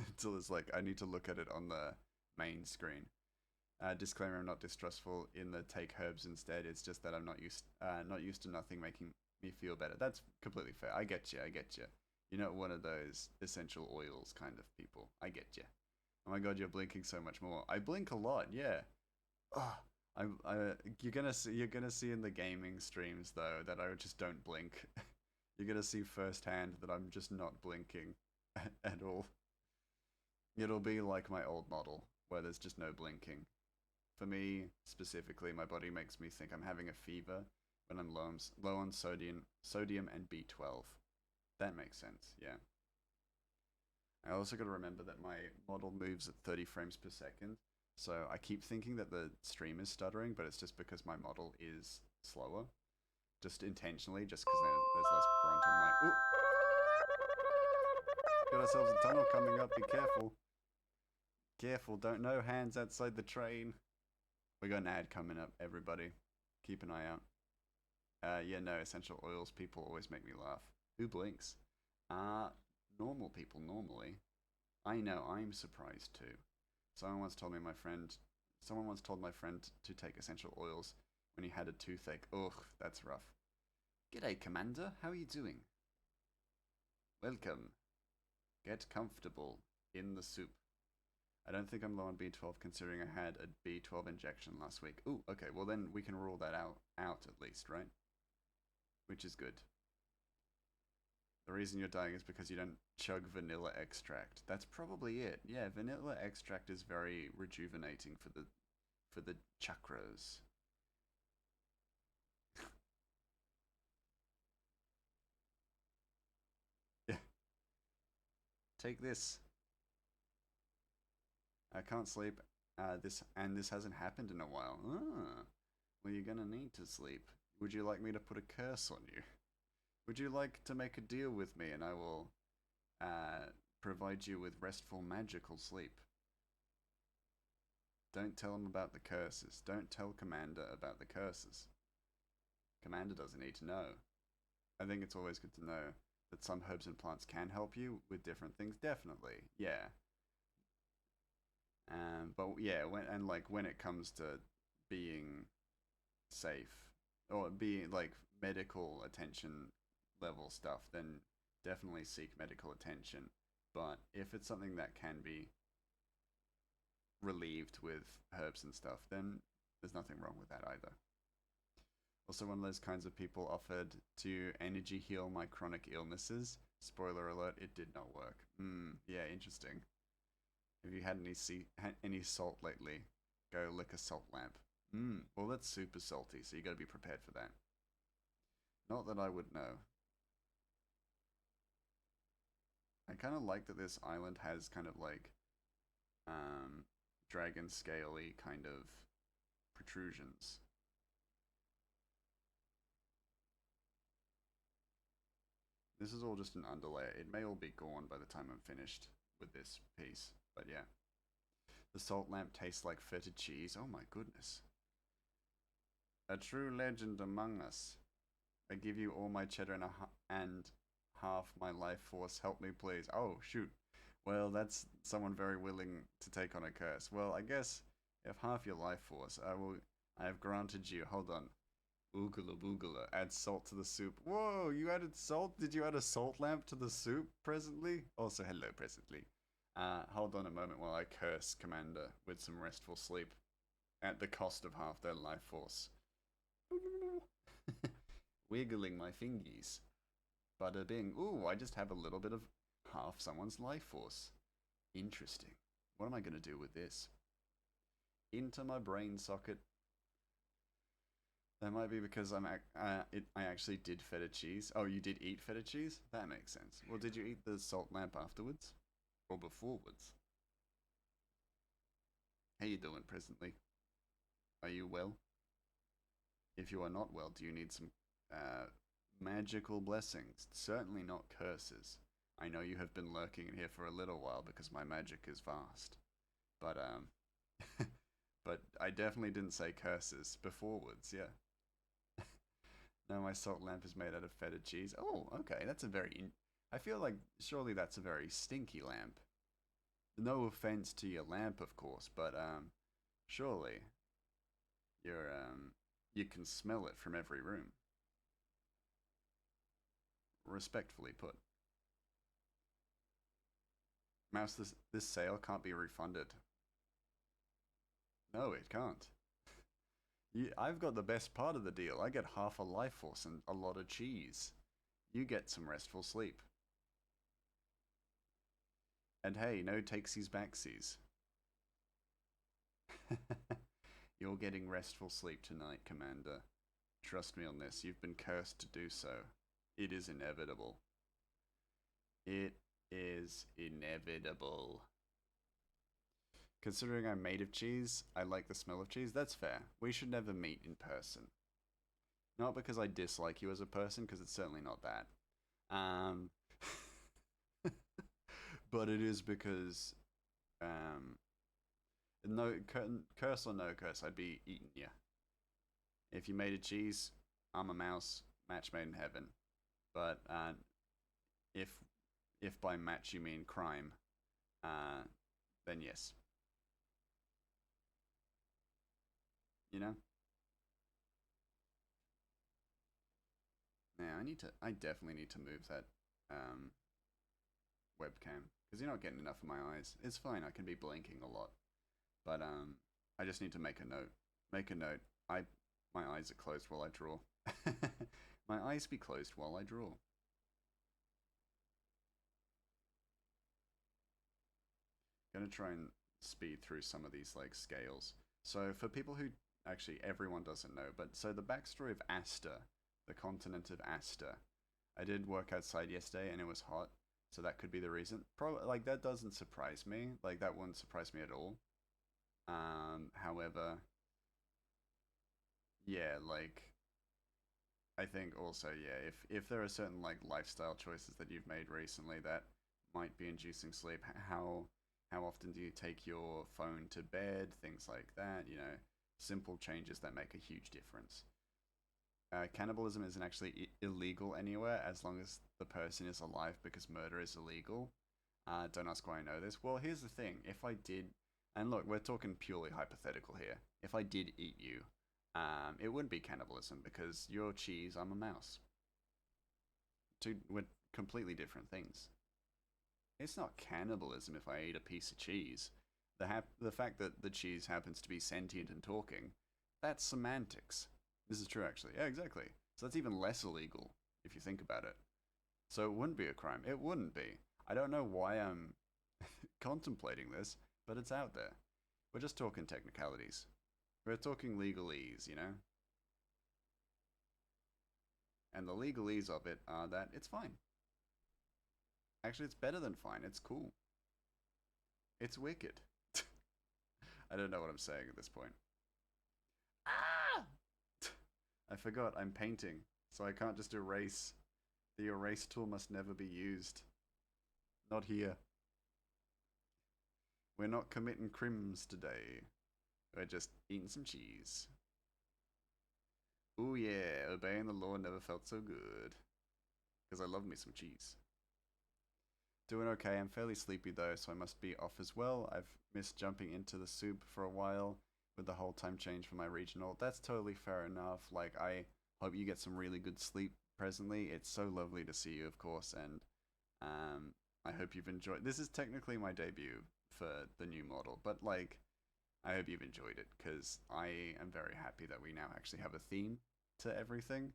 until it's like I need to look at it on the main screen. Disclaimer: I'm not distrustful in the take herbs instead. It's just that I'm not used to nothing making me feel better. That's completely fair. I get you. I get you. You're not one of those essential oils kind of people. I get you. Oh my god, you're blinking so much more. I blink a lot. Yeah. Oh, you're gonna see in the gaming streams though that I just don't blink. You're gonna see firsthand that I'm just not blinking at all. It'll be like my old model where there's just no blinking. For me, specifically, my body makes me think I'm having a fever when I'm low on sodium and B12. That makes sense, yeah. I also got to remember that my model moves at 30 frames per second, so I keep thinking that the stream is stuttering, but it's just because my model is slower. Just intentionally, just because there's less brunt on my... Ooh! Got ourselves a tunnel coming up, be careful. Careful, don't know hands outside the train. We got an ad coming up, everybody. Keep an eye out. Yeah, no, essential oils people always make me laugh. Who blinks? Normal people, normally. I know, I'm surprised too. Someone once told my friend to take essential oils when he had a toothache. Ugh, that's rough. G'day, Commander. How are you doing? Welcome. Get comfortable in the soup. I don't think I'm low on B12 considering I had a B12 injection last week. Ooh, okay, well then we can rule that out at least, right? Which is good. The reason you're dying is because you don't chug vanilla extract. That's probably it. Yeah, vanilla extract is very rejuvenating for the chakras. Yeah. Take this. I can't sleep. This hasn't happened in a while. Well, you're gonna need to sleep. Would you like me to put a curse on you? Would you like to make a deal with me and I will provide you with restful magical sleep? Don't tell him about the curses. Don't tell Commander about the curses. Commander doesn't need to know. I think it's always good to know that some herbs and plants can help you with different things. Definitely, yeah. But yeah, when it comes to being safe or being like medical attention level stuff, then definitely seek medical attention. But if it's something that can be relieved with herbs and stuff, then there's nothing wrong with that either. Also, one of those kinds of people offered to energy heal my chronic illnesses. Spoiler alert, it did not work. Yeah, interesting. Have you had any salt lately? Go lick a salt lamp. Well, that's super salty, so you gotta be prepared for that. Not that I would know. I kind of like that this island has kind of like, dragon scaly kind of protrusions. This is all just an underlayer. It may all be gone by the time I'm finished with this piece, but yeah. The salt lamp tastes like feta cheese. Oh my goodness. A true legend among us. I give you all my cheddar and half my life force. Help me, please. Oh, shoot. Well, that's someone very willing to take on a curse. Well, I guess if half your life force, I have granted you. Hold on. Oogala boogala. Add salt to the soup. Whoa, you added salt? Did you add a salt lamp to the soup presently? Also, hello, presently. Hold on a moment while I curse Commander with some restful sleep at the cost of half their life force. Wiggling my fingies. Bada bing. Ooh, I just have a little bit of half someone's life force. Interesting. What am I going to do with this? Into my brain socket. That might be because I actually did feta cheese. Oh, you did eat feta cheese? That makes sense. Well, did you eat the salt lamp afterwards? Or beforewards? How you doing presently? Are you well? If you are not well, do you need some magical blessings? Certainly not curses. I know you have been lurking in here for a little while because my magic is vast. But but I definitely didn't say curses beforewards, yeah. No, my salt lamp is made out of feta cheese. Oh, okay, that's a very... I feel like surely that's a very stinky lamp. No offense to your lamp, of course, but surely you're you can smell it from every room. Respectfully put. Mouse, this sale can't be refunded. No, it can't. I've got the best part of the deal. I get half a life force and a lot of cheese. You get some restful sleep. And hey, no takesies backsies. You're getting restful sleep tonight, Commander. Trust me on this. You've been cursed to do so. It is inevitable. It is inevitable. Considering I'm made of cheese, I like the smell of cheese. That's fair. We should never meet in person. Not because I dislike you as a person, because it's certainly not that. But it is because, no curse or no curse, I'd be eating you. If you made of cheese, I'm a mouse. Match made in heaven. But if by match you mean crime, then yes. You know? Now I definitely need to move that webcam because you're not getting enough of my eyes. It's fine. I can be blinking a lot, but I just need to make a note. Make a note. My eyes are closed while I draw. My eyes be closed while I draw. Gonna try and speed through some of these like scales. So for people who actually everyone doesn't know, but so the backstory of Aster, the continent of Aster. I did work outside yesterday and it was hot, so that could be the reason. Probably like that doesn't surprise me. Like that wouldn't surprise me at all. However, yeah, like I think also yeah, if there are certain like lifestyle choices that you've made recently that might be inducing sleep, how often do you take your phone to bed, things like that, you know, simple changes that make a huge difference. Cannibalism isn't actually illegal anywhere as long as the person is alive because murder is illegal. Don't ask why I know this. Well, here's the thing. If I did, and look, we're talking purely hypothetical here. If I did eat you, it wouldn't be cannibalism because you're cheese, I'm a mouse. We're completely different things. It's not cannibalism if I eat a piece of cheese. The fact that the cheese happens to be sentient and talking, that's semantics. This is true, actually. Yeah, exactly. So that's even less illegal, if you think about it. So it wouldn't be a crime. It wouldn't be. I don't know why I'm contemplating this, but it's out there. We're just talking technicalities. We're talking legalese, you know? And the legalese of it are that it's fine. Actually, it's better than fine. It's cool. It's wicked. I don't know what I'm saying at this point. Ah! I forgot I'm painting, so I can't just erase. The erase tool must never be used. Not here. We're not committing crimes today. We're just eating some cheese. Ooh yeah, obeying the law never felt so good. Because I love me some cheese. Doing okay, I'm fairly sleepy though, so I must be off as well. I've missed jumping into the soup for a while with the whole time change for my regional. That's totally fair enough. Like, I hope you get some really good sleep presently. It's so lovely to see you, of course, and I hope you've enjoyed. This is technically my debut for the new model, but like, I hope you've enjoyed it, because I am very happy that we now actually have a theme to everything,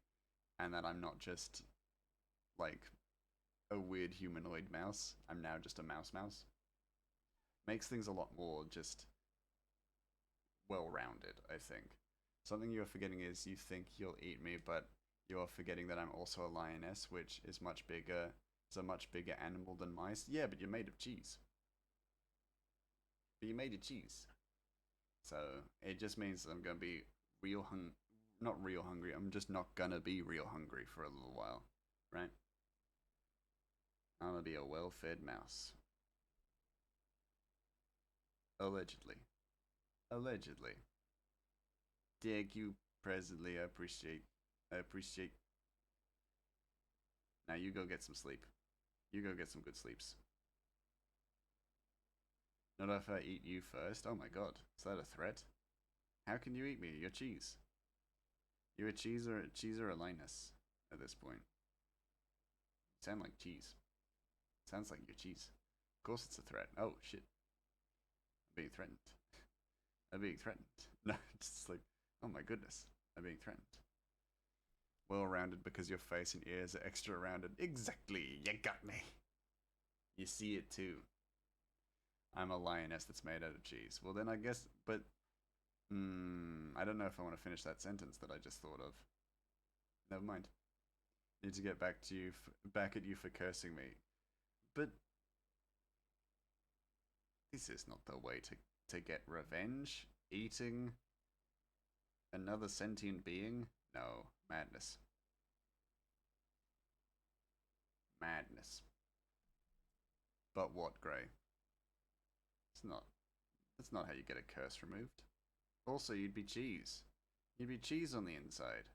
and that I'm not just, like, a weird humanoid mouse. I'm now just a mouse. Makes things a lot more just well-rounded, I think. Something you're forgetting is you think you'll eat me, but you're forgetting that I'm also a lioness, which is much bigger. It's a much bigger animal than mice. Yeah, but you're made of cheese. But you're made of cheese. So it just means that I'm gonna be not real hungry. I'm just not gonna be real hungry for a little while, right? I'm gonna be a well-fed mouse. Allegedly. Allegedly. Thank you, presently. I appreciate. Now you go get some sleep. You go get some good sleeps. Not if I eat you first. Oh my god, is that a threat? How can you eat me? You're cheese. You're a cheese or a lioness at this point. You sound like cheese. Sounds like you're cheese. Of course it's a threat. Oh shit. I'm being threatened. I'm being threatened. No, it's like, oh my goodness. I'm being threatened. Well rounded because your face and ears are extra rounded. Exactly. You got me. You see it too. I'm a lioness that's made out of cheese. Well then I guess, but I don't know if I want to finish that sentence that I just thought of. Never mind. Need to get back to you, back at you for cursing me. But this is not the way to get revenge. Eating another sentient being? No, madness. Madness. But what, Grey? It's not. That's not how you get a curse removed. Also, you'd be cheese. You'd be cheese on the inside.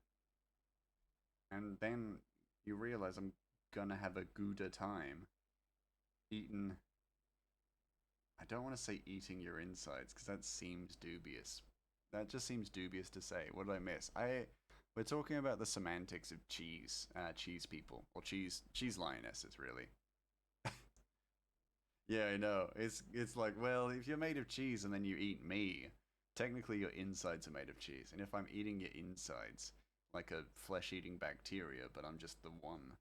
And then you realize I'm gonna have a gooder time eating. I don't want to say eating your insides because that seems dubious. That just seems dubious to say. What did I miss? We're talking about the semantics of cheese, cheese people, or cheese lionesses, really. Yeah, I know. It's like, well, if you're made of cheese and then you eat me, technically your insides are made of cheese. And if I'm eating your insides, like a flesh-eating bacteria, but I'm just the one,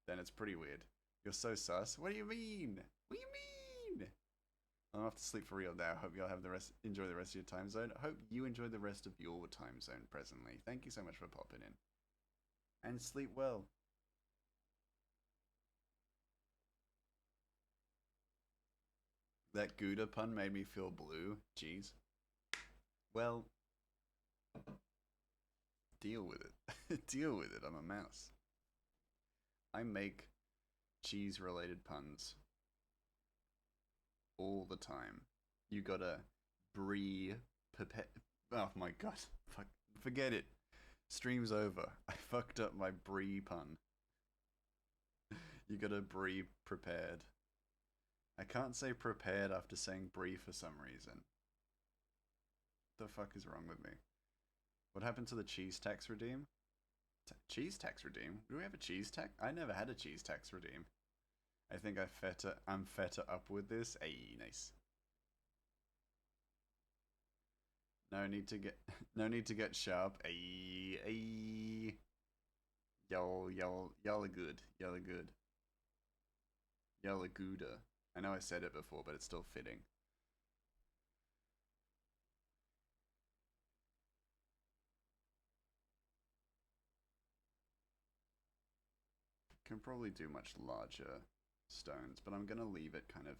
then it's pretty weird. You're so sus. What do you mean? What do you mean? I'm off to sleep for real now. Hope y'all have enjoy the rest of your time zone. Hope you enjoy the rest of your time zone presently. Thank you so much for popping in. And sleep well. That Gouda pun made me feel blue. Jeez. Well, deal with it. Deal with it. I'm a mouse. I make cheese-related puns all the time. You gotta brie pipette. Oh my god. Fuck. Forget it. Stream's over. I fucked up my brie pun. You gotta brie prepared. I can't say prepared after saying brie for some reason. What the fuck is wrong with me? What happened to the cheese tax redeem? Cheese tax redeem? Do we have a cheese tax? I never had a cheese tax redeem. I think I'm feta up with this. Ayy, nice. No need to get sharp. Ayy, ayy. Y'all are good. Y'all are good. Y'all are gooder. I know I said it before, but it's still fitting. can probably do much larger stones, but I'm gonna leave it kind of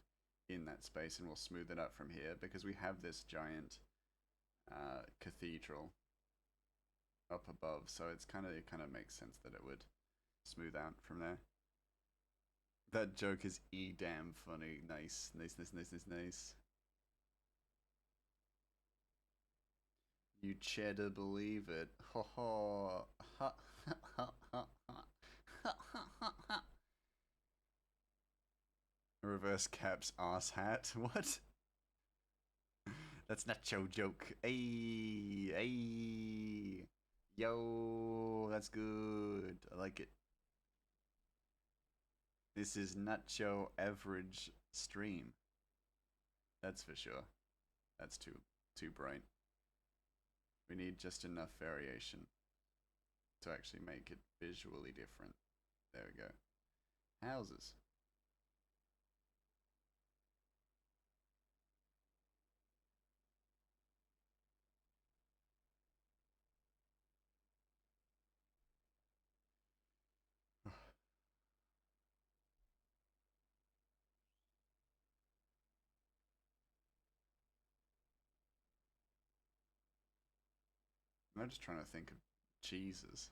in that space and we'll smooth it out from here because we have this giant cathedral up above, so it kind of makes sense that it would smooth out from there. That joke is damn funny. Nice, nice, nice, nice, nice, nice. You cheddar believe it. Ha ha ha ha ha ha ha ha. Reverse caps ass hat. What? That's not your joke. Hey, hey. Yo, that's good. I like it. This is not your average stream. That's for sure. That's too bright. We need just enough variation to actually make it visually different. There we go. Houses. I'm just trying to think of cheeses.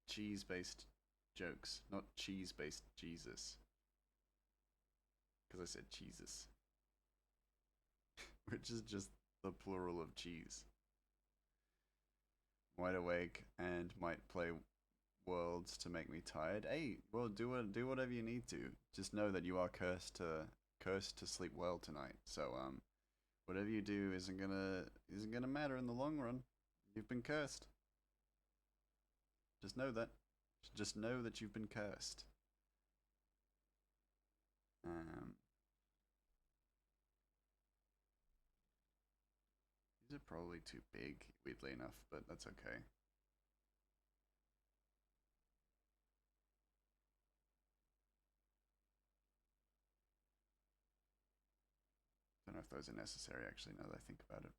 Cheese-based jokes, not cheese-based Jesus. Because I said cheeses. Which is just the plural of cheese. Wide awake and might play worlds to make me tired. Hey, well, do whatever you need to. Just know that you are cursed to sleep well tonight. So whatever you do isn't gonna matter in the long run. You've been cursed. Just know that. Just know that you've been cursed. These are probably too big, weirdly enough, but that's okay. Don't know if those are necessary, actually, now that I think about it.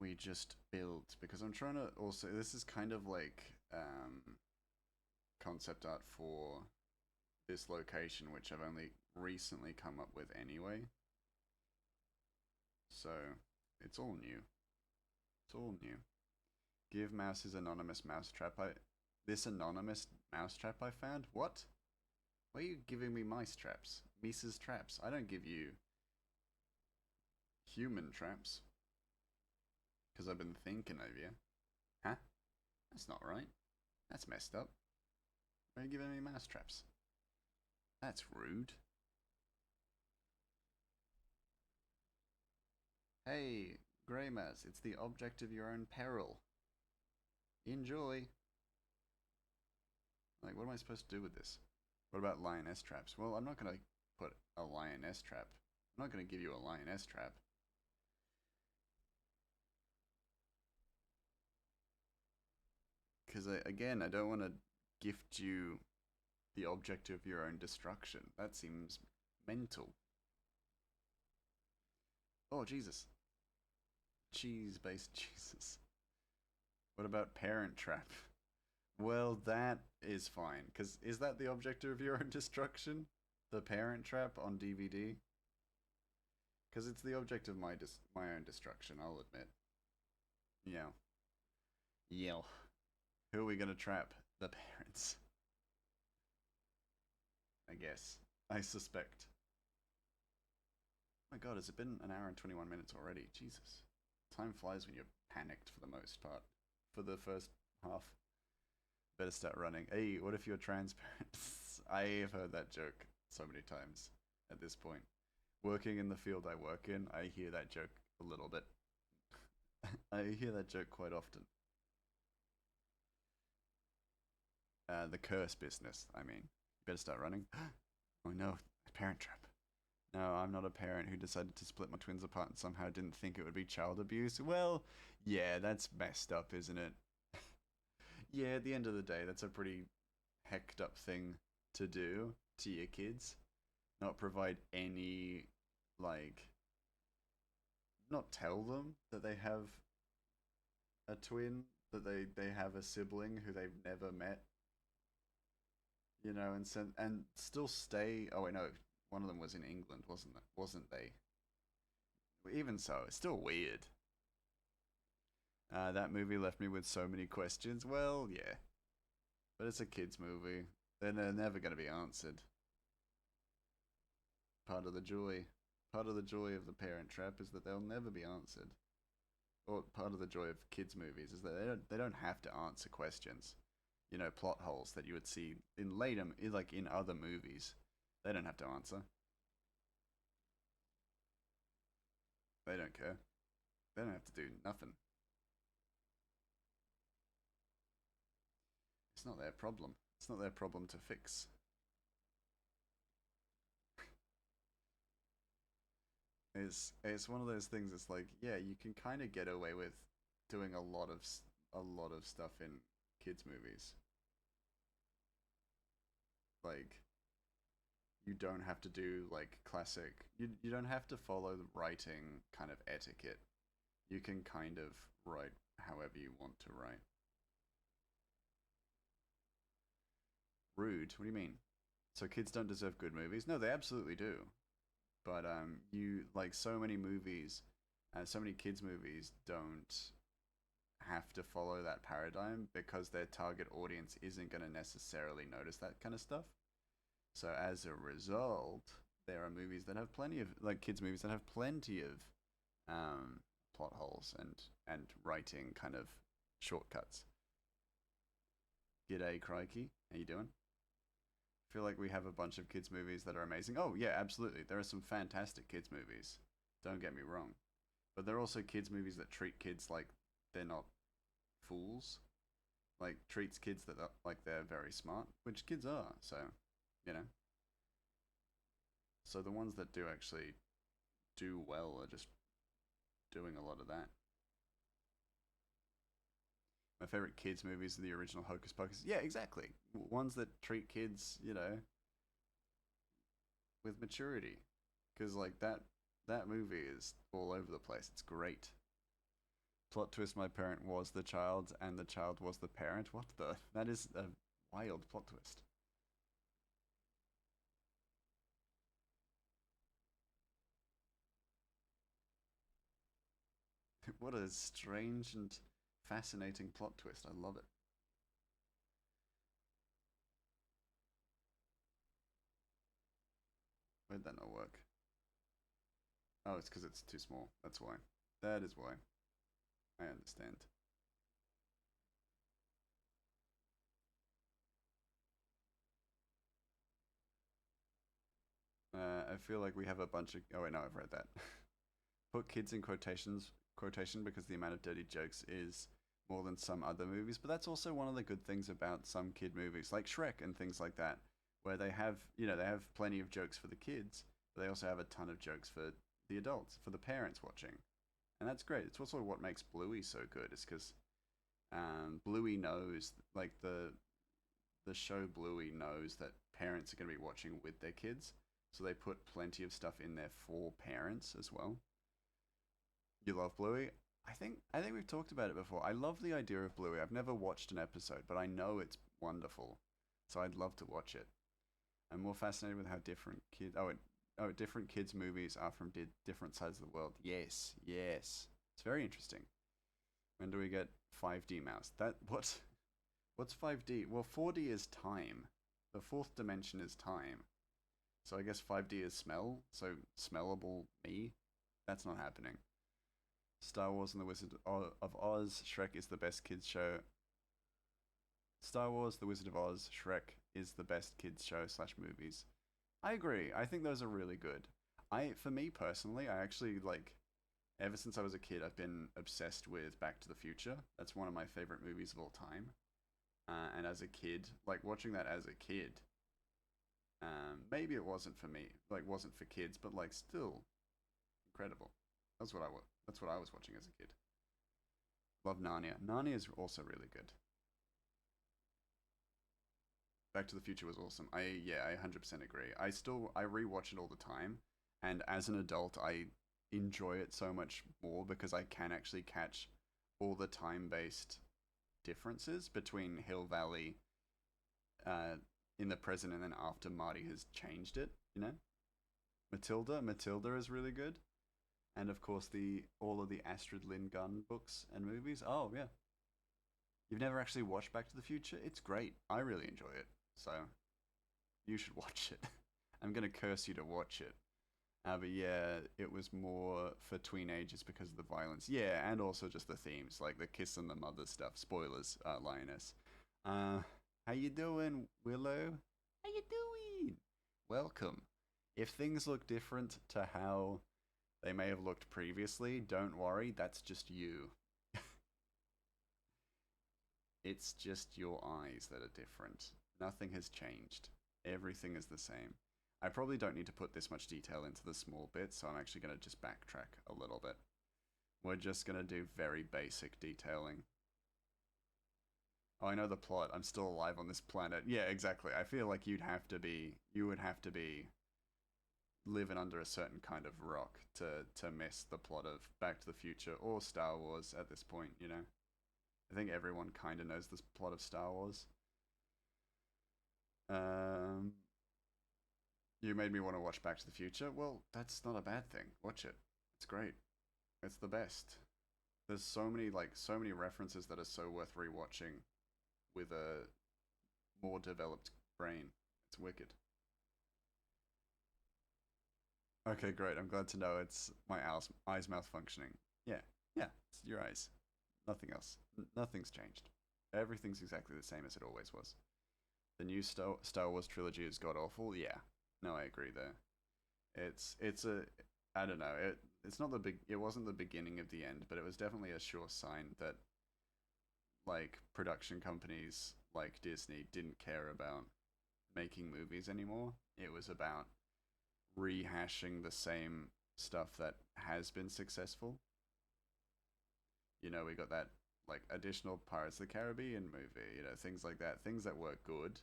We just built, because I'm trying to also, this is kind of like concept art for this location, which I've only recently come up with anyway. So, it's all new. It's all new. Give mouse his anonymous mousetrap. This anonymous mousetrap I found? What? Why are you giving me mice traps? Mises traps. I don't give you human traps. Because I've been thinking of you. Huh? That's not right. That's messed up. Why are you giving me mouse traps? That's rude. Hey, Grey Mouse, it's the object of your own peril. Enjoy. Like, what am I supposed to do with this? What about lioness traps? Well, I'm not going to put a lioness trap. I'm not going to give you a lioness trap. Because, again, I don't want to gift you the object of your own destruction. That seems mental. Oh, Jesus. Cheese-based Jesus. What about Parent Trap? Well, that is fine. Because is that the object of your own destruction? The Parent Trap on DVD? Because it's the object of my own destruction, I'll admit. Yeah. Yeah. Who are we gonna trap? The parents. I guess. I suspect. Oh my god, has it been an hour and 21 minutes already? Jesus. Time flies when you're panicked for the most part. For the first half. Better start running. Hey, what if you're transparent? I've heard that joke so many times at this point. Working in the field I work in, I hear that joke a little bit. I hear that joke quite often. The curse business, I mean. Better start running. Oh no, Parent Trap. No, I'm not a parent who decided to split my twins apart and somehow didn't think it would be child abuse. Well, yeah, that's messed up, isn't it? Yeah, at the end of the day, that's a pretty hecked up thing to do to your kids. Not provide any, like, not tell them that they have a twin that they have a sibling who they've never met, you know, and still stay. Oh wait, no, one of them was in England, wasn't it? Wasn't they? Even so, it's still weird. That movie left me with so many questions. Well, yeah, but it's a kids' movie. They're never going to be answered. Part of the joy, part of the joy of the Parent Trap is that they'll never be answered. Or part of the joy of kids' movies is that they don't have to answer questions. You know, plot holes that you would see in later, like in other movies. They don't have to answer. They don't care. They don't have to do nothing. It's not their problem. It's not their problem to fix. It's one of those things. It's like, yeah, you can kind of get away with doing a lot of stuff in kids movies. Like, you don't have to do like classic. You don't have to follow the writing kind of etiquette. You can kind of write however you want to write. Rude? What do you mean? So kids don't deserve good movies? No, they absolutely do. But you like so many movies, so many kids movies don't have to follow that paradigm because their target audience isn't going to necessarily notice that kind of stuff. So as a result, there are movies that have plenty of like kids movies that have plenty of um, plot holes and writing kind of shortcuts. G'day, crikey. How you doing? I feel like we have a bunch of kids movies that are amazing. Oh yeah, absolutely. There are some fantastic kids movies. Don't get me wrong, but there are also kids movies that treat kids like they're not fools. Like treats kids that are, like they're very smart, which kids are. So, you know. So the ones that do actually do well are just doing a lot of that. My favorite kids movies are the original Hocus Pocus. Yeah, exactly. Ones that treat kids, you know, with maturity, because like that movie is all over the place. It's great. Plot twist: my parent was the child, and the child was the parent. What the? That is a wild plot twist. What a strange and fascinating plot twist. I love it. Where'd that not work? Oh, it's because it's too small. That's why. That is why. I understand. I feel like we have a bunch of. Oh wait, no, I've read that. Put kids in quotation because the amount of dirty jokes is more than some other movies. But that's also one of the good things about some kid movies, like Shrek and things like that, where they have they have plenty of jokes for the kids, but they also have a ton of jokes for the adults, for the parents watching, and that's great. It's also what makes Bluey so good, is because Bluey knows like the show Bluey knows that parents are going to be watching with their kids, so they put plenty of stuff in there for parents as well. You love Bluey? I think we've talked about it before. I love the idea of Bluey. I've never watched an episode, but I know it's wonderful, so I'd love to watch it. I'm more fascinated with how different kids different kids movies are from different sides of the world. Yes, yes, it's very interesting. When do we get 5D mouse? What's 5D? Well, 4D is time. The fourth dimension is time. So I guess 5D is smell. So smellable me. That's not happening. Star Wars and the Wizard of Oz, Shrek is the best kids show. Star Wars, The Wizard of Oz, Shrek is the best kids show slash movies. I agree. I think those are really good. For me personally, I actually like. Ever since I was a kid, I've been obsessed with Back to the Future. That's one of my favorite movies of all time. And as a kid, like watching that as a kid, maybe it wasn't for me, like wasn't for kids, but like still incredible. That's what I was watching as a kid. Love Narnia. Narnia is also really good. Back to the Future was awesome. I 100% agree. I rewatch it all the time, and as an adult, I enjoy it so much more because I can actually catch all the time based differences between Hill Valley uh, in the present and then after Marty has changed it. You know, Matilda is really good, and of course the all of the Astrid Lindgren books and movies. Oh yeah, you've never actually watched Back to the Future? It's great. I really enjoy it. So you should watch it. I'm gonna curse you to watch it. But yeah, it was more for teenagers because of the violence. Yeah, and also just the themes, like the kiss and the mother stuff. Spoilers, Lioness. How you doing, Willow? How you doing? Welcome. If things look different to how they may have looked previously, don't worry, that's just you. It's just your eyes that are different. Nothing has changed. Everything is the same. I probably don't need to put this much detail into the small bits, so I'm actually going to just backtrack a little bit. We're just going to do very basic detailing. Oh, I know the plot. I'm still alive on this planet. Yeah, exactly. I feel like you would have to be living under a certain kind of rock to miss the plot of Back to the Future or Star Wars at this point, you know? I think everyone kind of knows the plot of Star Wars. You made me want to watch Back to the Future. Well, that's not a bad thing. Watch it. It's great. It's the best. There's so many references that are so worth rewatching with a more developed brain. It's wicked. Okay, great. I'm glad to know it's my eyes mouth functioning. Yeah, yeah, it's your eyes. Nothing else. Nothing's changed. Everything's exactly the same as it always was. The new Star Wars trilogy is god awful. Yeah, no, I agree there. It's a I don't know. It's not the big. It wasn't the beginning of the end, but it was definitely a sure sign that like production companies like Disney didn't care about making movies anymore. It was about rehashing the same stuff that has been successful. You know, we got that like additional Pirates of the Caribbean movie, you know, things like that, things that were good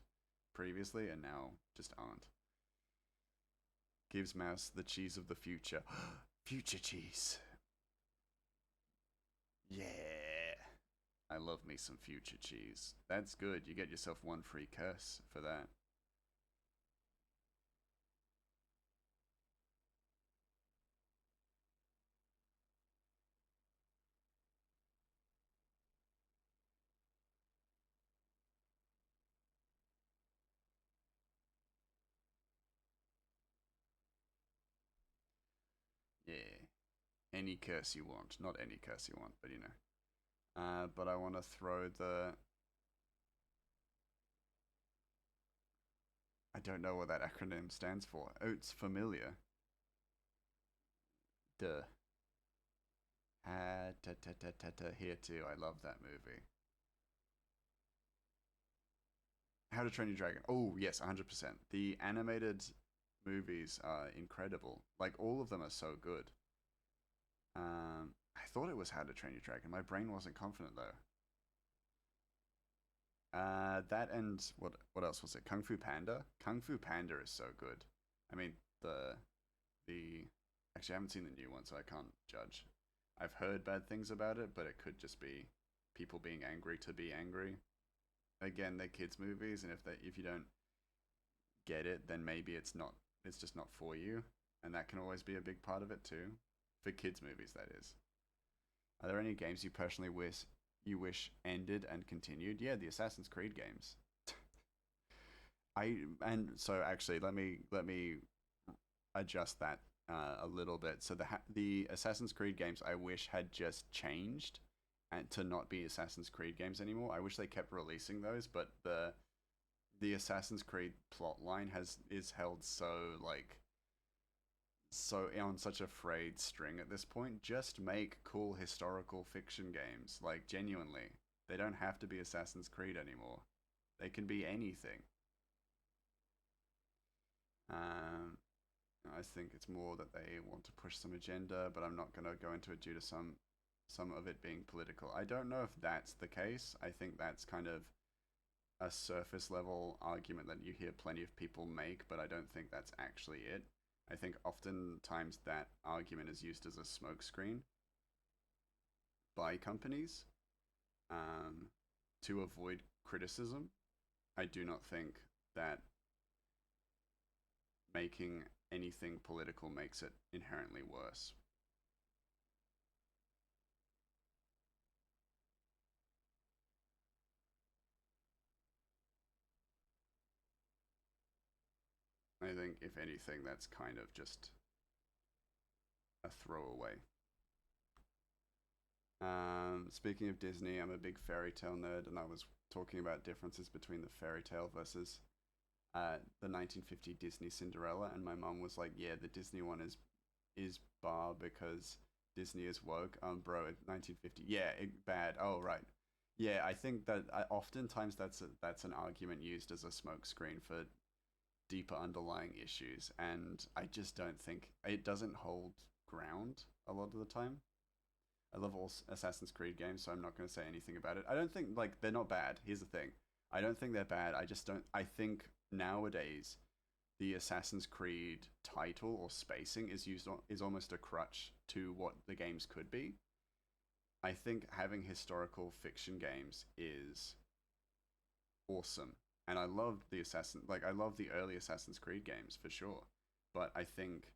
previously and now just aren't. Gives Mouse the cheese of the future. Future cheese. Yeah. I love me some future cheese. That's good. You get yourself one free curse for that. Yeah. Any curse you want. Not any curse you want, but you know. But I want to throw the. I don't know what that acronym stands for. Oh, it's familiar. Duh. Here too. I love that movie. How to Train Your Dragon. Oh yes, 100%. The animated movies are incredible. Like all of them are so good. I thought it was How to Train Your Dragon. My brain wasn't confident though. That and what else was it? Kung Fu Panda. Kung Fu Panda is so good. I mean the actually I haven't seen the new one, so I can't judge. I've heard bad things about it, but it could just be people being angry to be angry. Again, they're kids movies, and if you don't get it, then maybe it's just not for you, and that can always be a big part of it too. For kids movies, that is. Are there any games you wish ended and continued? Yeah, the Assassin's Creed games. And so actually let me adjust that a little bit. So the Assassin's Creed games I wish had just changed and to not be Assassin's Creed games anymore. I wish they kept releasing those, but the Assassin's Creed plot line is held so on such a frayed string at this point. Just make cool historical fiction games, like genuinely. They don't have to be Assassin's Creed anymore. They can be anything. Um, I think it's more that they want to push some agenda, but I'm not going to go into it due to some of it being political. I don't know if that's the case. I think that's kind of a surface level argument that you hear plenty of people make, but I don't think that's actually it. I think oftentimes that argument is used as a smokescreen by companies. Um, to avoid criticism, I do not think that making anything political makes it inherently worse. I think, if anything, that's kind of just a throwaway. Speaking of Disney, I'm a big fairy tale nerd, and I was talking about differences between the fairy tale versus the 1950 Disney Cinderella, and my mom was like, "Yeah, the Disney one is bar because Disney is woke." Bro, 1950, yeah, bad. Oh, right. Yeah, I think that oftentimes that's an argument used as a smokescreen for deeper underlying issues, and I just don't think it doesn't hold ground a lot of the time. I love all Assassin's Creed games, so I'm not going to say anything about it. I don't think like they're not bad. Here's the thing. I don't think they're bad. I just don't I think nowadays the Assassin's Creed title or spacing is almost a crutch to what the games could be. I think having historical fiction games is awesome. And I love I love the early Assassin's Creed games for sure. But I think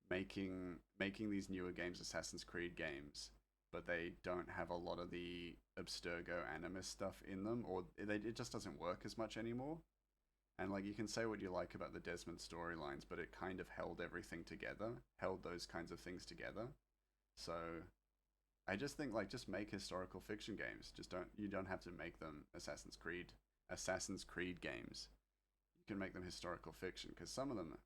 making these newer games Assassin's Creed games, but they don't have a lot of the Abstergo Animus stuff in them, or it just doesn't work as much anymore. And like you can say what you like about the Desmond storylines, but it kind of held everything together, held those kinds of things together. So I just think like just make historical fiction games. Just don't you don't have to make them Assassin's Creed games. You can make them historical fiction because some of them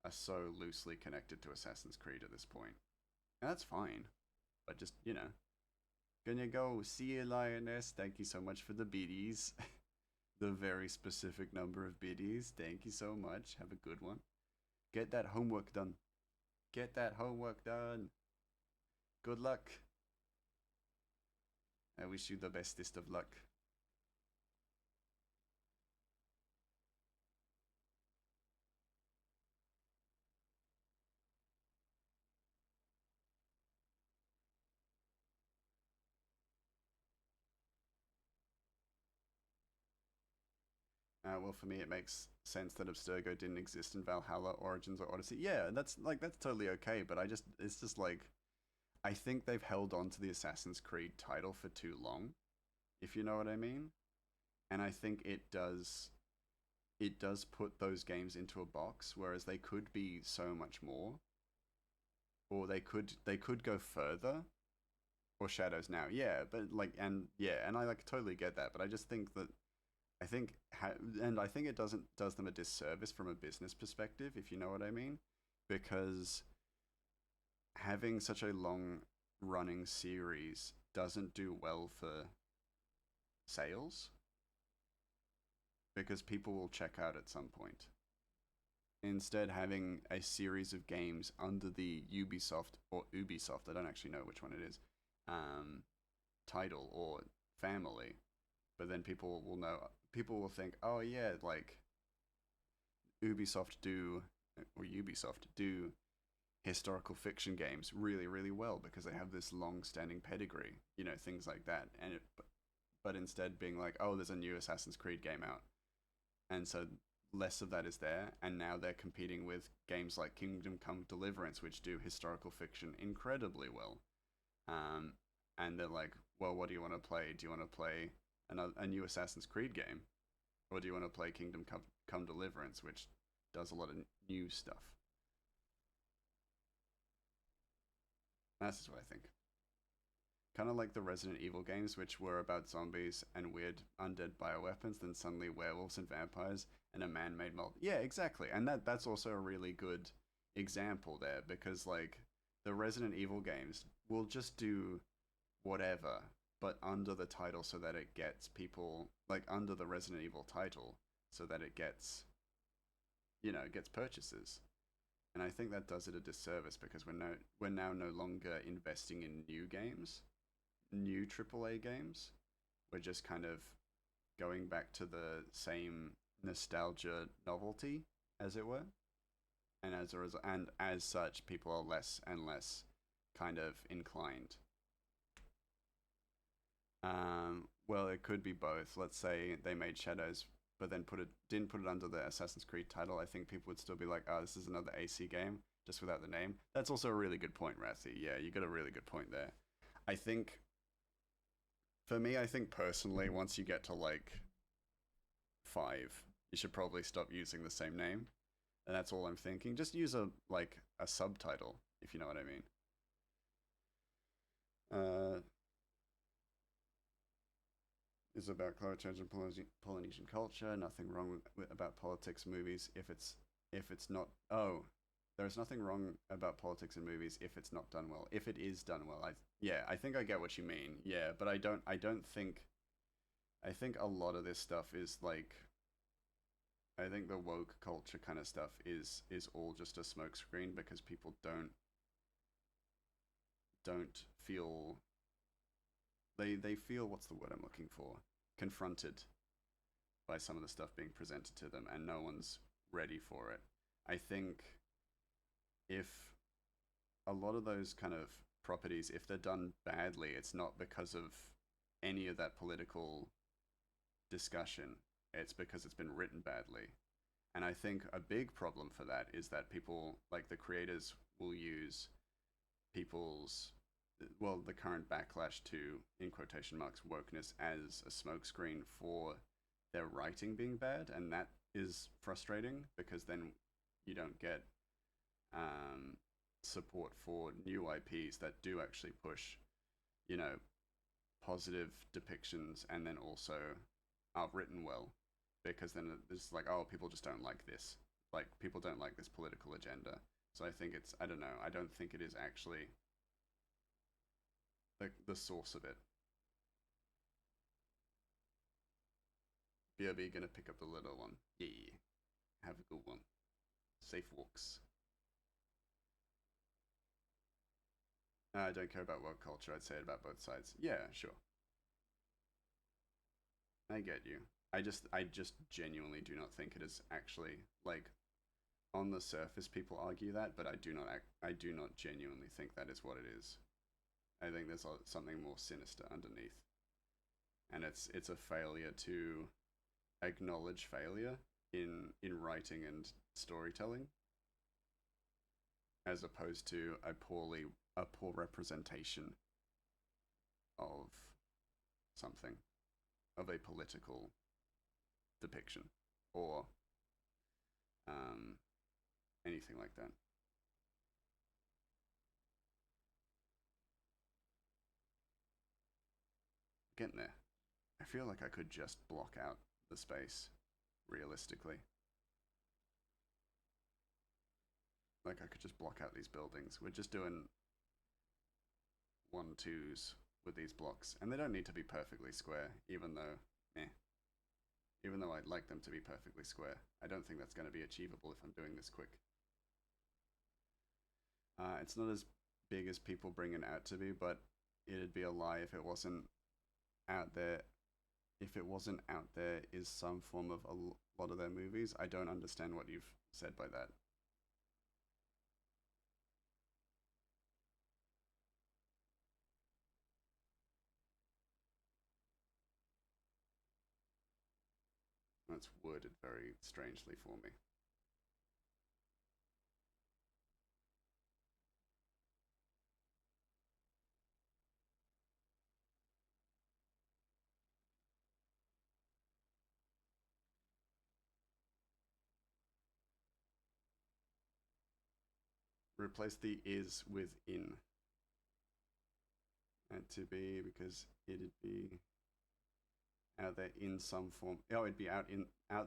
are so loosely connected to Assassin's Creed at this point. And that's fine. But just, gonna go. See you, Lioness. Thank you so much for the biddies. The very specific number of biddies. Thank you so much. Have a good one. Get that homework done. Get that homework done. Good luck. I wish you the bestest of luck. Well, for me, it makes sense that Abstergo didn't exist in Valhalla, Origins, or Odyssey. Yeah, that's totally okay. But it's just like, I think they've held on to the Assassin's Creed title for too long, if you know what I mean. And I think it does put those games into a box, whereas they could be so much more, or they could go further, or Shadows now, yeah, but like and yeah, and I like totally get that, but I just think that I think and I think it does them a disservice from a business perspective, if you know what I mean, because having such a long running series doesn't do well for sales because people will check out at some point. Instead, having a series of games under the Ubisoft or Ubisoft, I don't actually know which one it is, um, title or family, but then people will think, oh yeah, like Ubisoft do, or Ubisoft do historical fiction games really, really well because they have this long-standing pedigree, things like that. But instead being like, oh, there's a new Assassin's Creed game out, and so less of that is there, and now they're competing with games like Kingdom Come Deliverance, which do historical fiction incredibly well. Um, and they're like, well, what do you want to play? Do you want to play a new Assassin's Creed game, or do you want to play Kingdom Come Deliverance, which does a lot of new stuff? That's just what I think. Kind of like the Resident Evil games, which were about zombies and weird undead bioweapons, then suddenly werewolves and vampires and a man-made mold. Yeah, exactly. And that's also a really good example there because like the Resident Evil games will just do whatever, but under the title so that it gets people like under the Resident Evil title so that it gets gets purchases. And I think that does it a disservice because we're now no longer investing in new games, new AAA games. We're just kind of going back to the same nostalgia novelty, as it were. And as such, people are less and less kind of inclined. Well, it could be both. Let's say they made Shadows, but then didn't put it under the Assassin's Creed title. I think people would still be like, "Oh, this is another AC game, just without the name." That's also a really good point, Rathy. Yeah, you got a really good point there. I think for me, I think personally, once you get to like five, you should probably stop using the same name, and that's all I'm thinking. Just use a subtitle, if you know what I mean. Uh, is about climate change and Polynesian culture. Nothing wrong about politics movies if it's not. Oh, there's nothing wrong about politics in movies if it's not done well. If it is done well, I think I get what you mean. Yeah, but I don't think I think a lot of this stuff is like I think the woke culture kind of stuff is all just a smokescreen because people don't feel they feel what's the word I'm looking for, confronted by some of the stuff being presented to them, and no one's ready for it. I think if a lot of those kind of properties, if they're done badly, it's not because of any of that political discussion. It's because it's been written badly. And I think a big problem for that is that people, like the creators, will use people's, well, the current backlash to, in quotation marks, wokeness as a smokescreen for their writing being bad. And that is frustrating because then you don't get support for new IPs that do actually push, you know, positive depictions and then also are written well. Because then it's like, oh, people just don't like this. Like, people don't like this political agenda. So I think it's, I don't know, I don't think it is actually the source of it. BRB gonna pick up the little one. Yeah. Have a good one. Safe walks. I don't care about work culture. I'd say it about both sides. Yeah, sure. I get you. I just genuinely do not think it is actually like on the surface people argue that, but I do not genuinely think that is what it is. I think there's something more sinister underneath, and it's a failure to acknowledge failure in writing and storytelling, as opposed to a poor representation of something, of a political depiction or um, anything like that. Getting there. I feel like I could just block out the space realistically. Like I could just block out these buildings. We're just doing one twos with these blocks, and they don't need to be perfectly square, even though I'd like them to be perfectly square. I don't think that's going to be achievable if I'm doing this quick. It's not as big as people bring it out to be, but it'd be a lie if it wasn't out there. If it wasn't out there, is some form of a lot of their movies. I don't understand what you've said by that. That's worded very strangely for me. Replace the is with in. And to be because it'd be out there in some form. Oh, it'd be out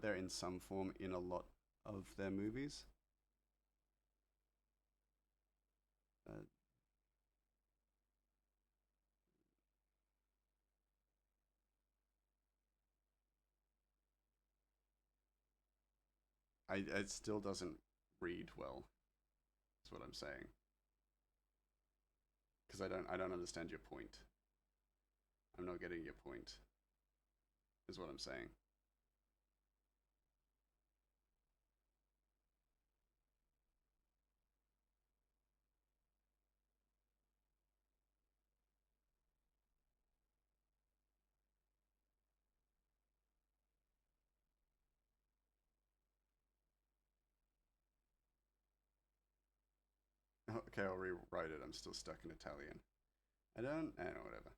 there in some form in a lot of their movies. Uh, it still doesn't read well. That's what I'm saying. Because I don't understand your point. I'm not getting your point. Is what I'm saying. Okay, I'll rewrite it. I'm still stuck in Italian. I don't. I don't know, whatever.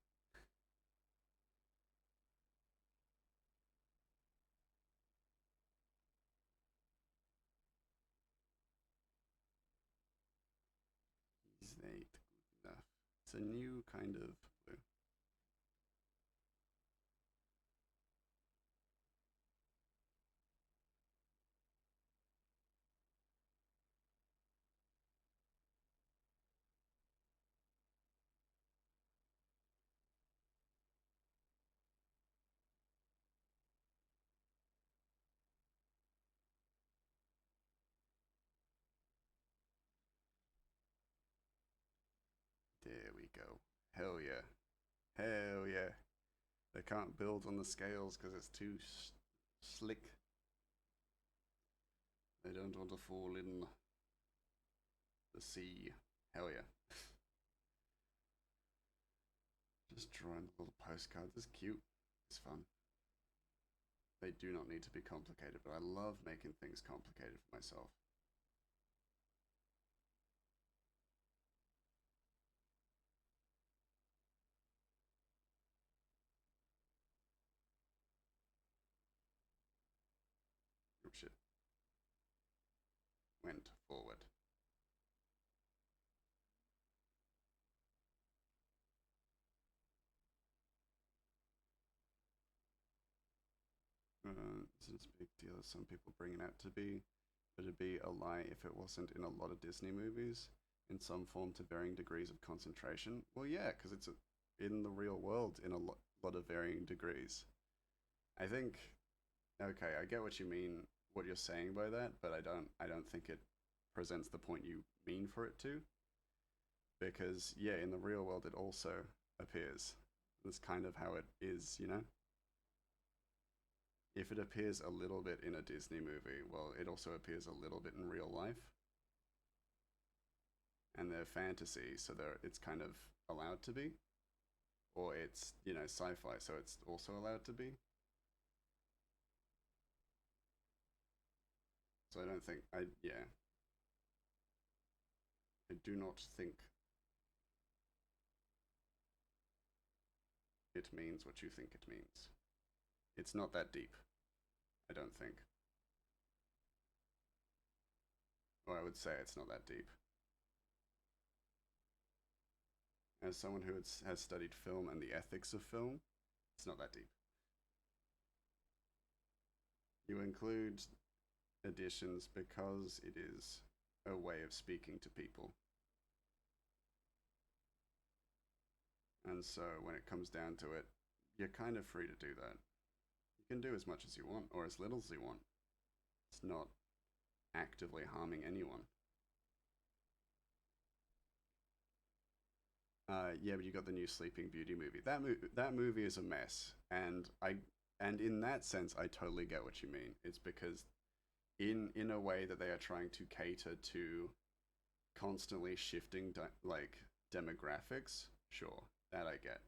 Is that good enough? It's a new kind of blue. There we go. Hell yeah. Hell yeah. They can't build on the scales because it's too slick. They don't want to fall in the sea. Hell yeah. Just drawing little postcards is cute. It's fun. They do not need to be complicated, but I love making things complicated for myself. Oh shit. Went forward. It's a big deal as some people bring it out to be, but it'd be a lie if it wasn't in a lot of Disney movies, in some form to varying degrees of concentration. Well, yeah, because it's in the real world in a lot of varying degrees. I think, okay, I get what you mean, what you're saying by that, but I don't think it presents the point you mean for it to, because yeah, in the real world it also appears. That's kind of how it is, you know? If it appears a little bit in a Disney movie, well, it also appears a little bit in real life. And they're fantasy, so it's kind of allowed to be. Or it's, sci-fi, so it's also allowed to be. So I don't think, yeah. I do not think it means what you think it means. It's not that deep, I don't think. Or I would say it's not that deep. As someone who has studied film and the ethics of film, it's not that deep. You include additions because it is a way of speaking to people. And so when it comes down to it, you're kind of free to do that. You can do as much as you want or as little as you want. It's not actively harming anyone. Yeah, but you got the new Sleeping Beauty movie. That movie is a mess, and in that sense, I totally get what you mean. It's because in a way that they are trying to cater to constantly shifting like demographics. Sure, that I get.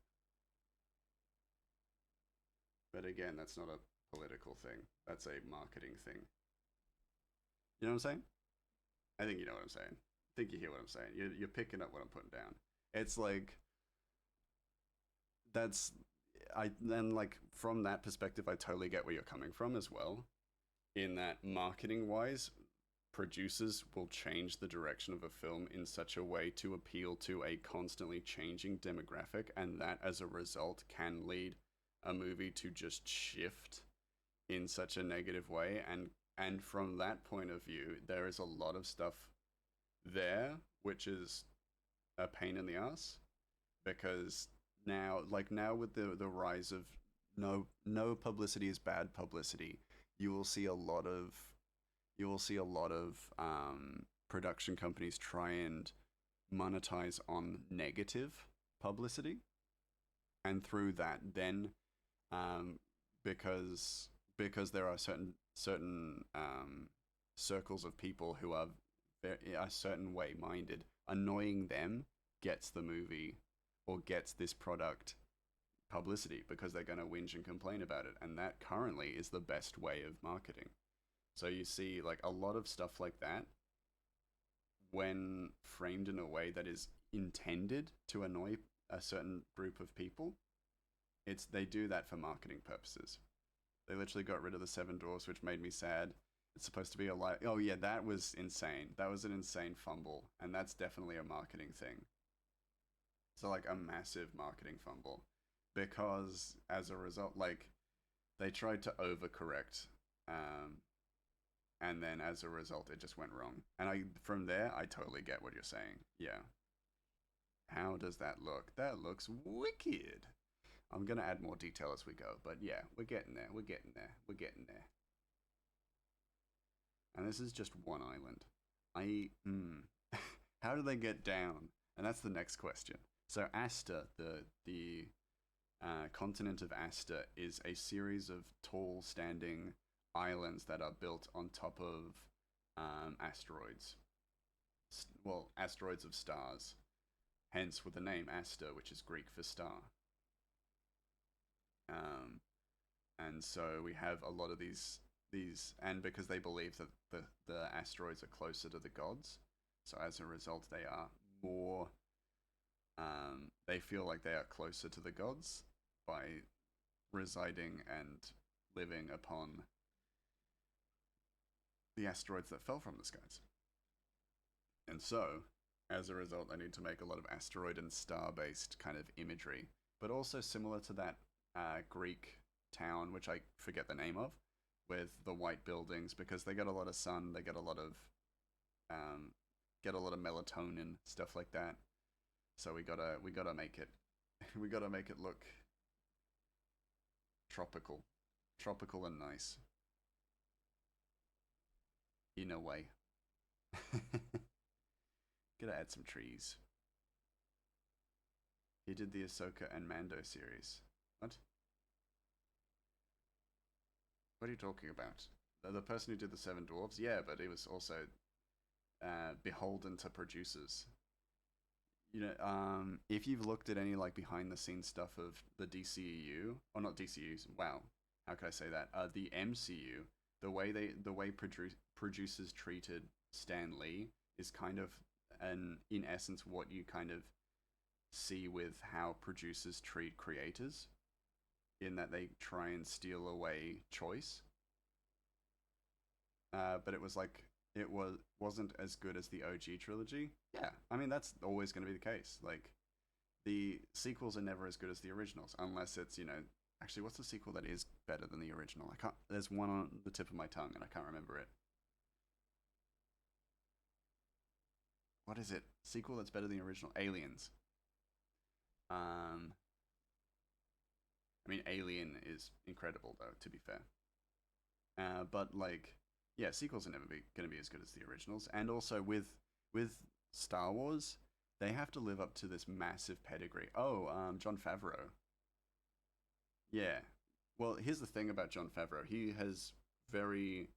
But again, that's not a political thing. That's a marketing thing. You know what I'm saying? I think you know what I'm saying. I think you hear what I'm saying. You're picking up what I'm putting down. It's like that's I then like from that perspective, I totally get where you're coming from as well. In that marketing wise, producers will change the direction of a film in such a way to appeal to a constantly changing demographic, and that as a result can lead a movie to just shift in such a negative way. And from that point of view, there is a lot of stuff there which is a pain in the ass, because now with the rise of no publicity is bad publicity, you will see a lot of production companies try and monetize on negative publicity, and through that then because there are certain circles of people who are a certain way minded, annoying them gets the movie or gets this product publicity because they're going to whinge and complain about it, and that currently is the best way of marketing. So you see like a lot of stuff like that when framed in a way that is intended to annoy a certain group of people, they do that for marketing purposes. They literally got rid of the seven dwarfs, which made me sad. It's supposed to be a light. Oh yeah, that was insane. That was an insane fumble, and that's definitely a marketing thing. So like a massive marketing fumble, because as a result, like they tried to overcorrect, um, and then as a result, it just went wrong. And from there, I totally get what you're saying. Yeah. How does that look? That looks wicked. I'm gonna add more detail as we go, but yeah, we're getting there. We're getting there. We're getting there. And this is just one island. How do they get down? And that's the next question. So Asta, the continent of Asta, is a series of tall, standing islands that are built on top of asteroids. Well, asteroids of stars. Hence, with the name Asta, which is Greek for star. And so we have a lot of these, and because they believe that the asteroids are closer to the gods, so as a result, they are more. They feel like they are closer to the gods by residing and living upon the asteroids that fell from the skies. And so, as a result, I need to make a lot of asteroid and star-based kind of imagery, but also similar to that Greek town, which I forget the name of, with the white buildings, because they get a lot of sun, they get a lot of melatonin, stuff like that. So we gotta make it we gotta make it look tropical and nice in a way. Gotta add some trees. He did the Ahsoka and Mando series. What? What are you talking about? The person who did the Seven Dwarves? Yeah, but he was also beholden to producers. You know, if you've looked at any like behind the scenes stuff of the DCEU, or not DCEUs, wow, how can I say that? The MCU, the way producers treated Stan Lee is kind of, in essence, what you kind of see with how producers treat creators, in that they try and steal away choice. But it was like wasn't as good as the OG trilogy. Yeah, I mean that's always going to be the case. Like the sequels are never as good as the originals, unless it's actually what's the sequel that is better than the original? I can't. There's one on the tip of my tongue, and I can't remember it. What is it? Sequel that's better than the original? Aliens. I mean, Alien is incredible though. To be fair, but like, yeah, sequels are never going to be as good as the originals, and also with Star Wars, they have to live up to this massive pedigree. Oh, Jon Favreau. Yeah. Well, here's the thing about Jon Favreau. He has very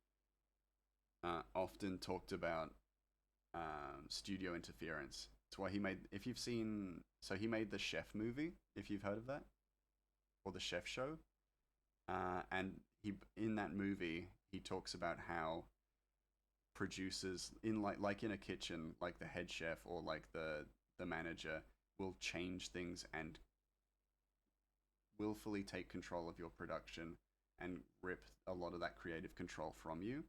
often talked about studio interference. It's why he made. If you've seen, so he made the Chef movie. If you've heard of that, or the Chef Show, and he in that movie he talks about how producers in like in a kitchen, like the head chef or like the manager will change things and willfully take control of your production and rip a lot of that creative control from you.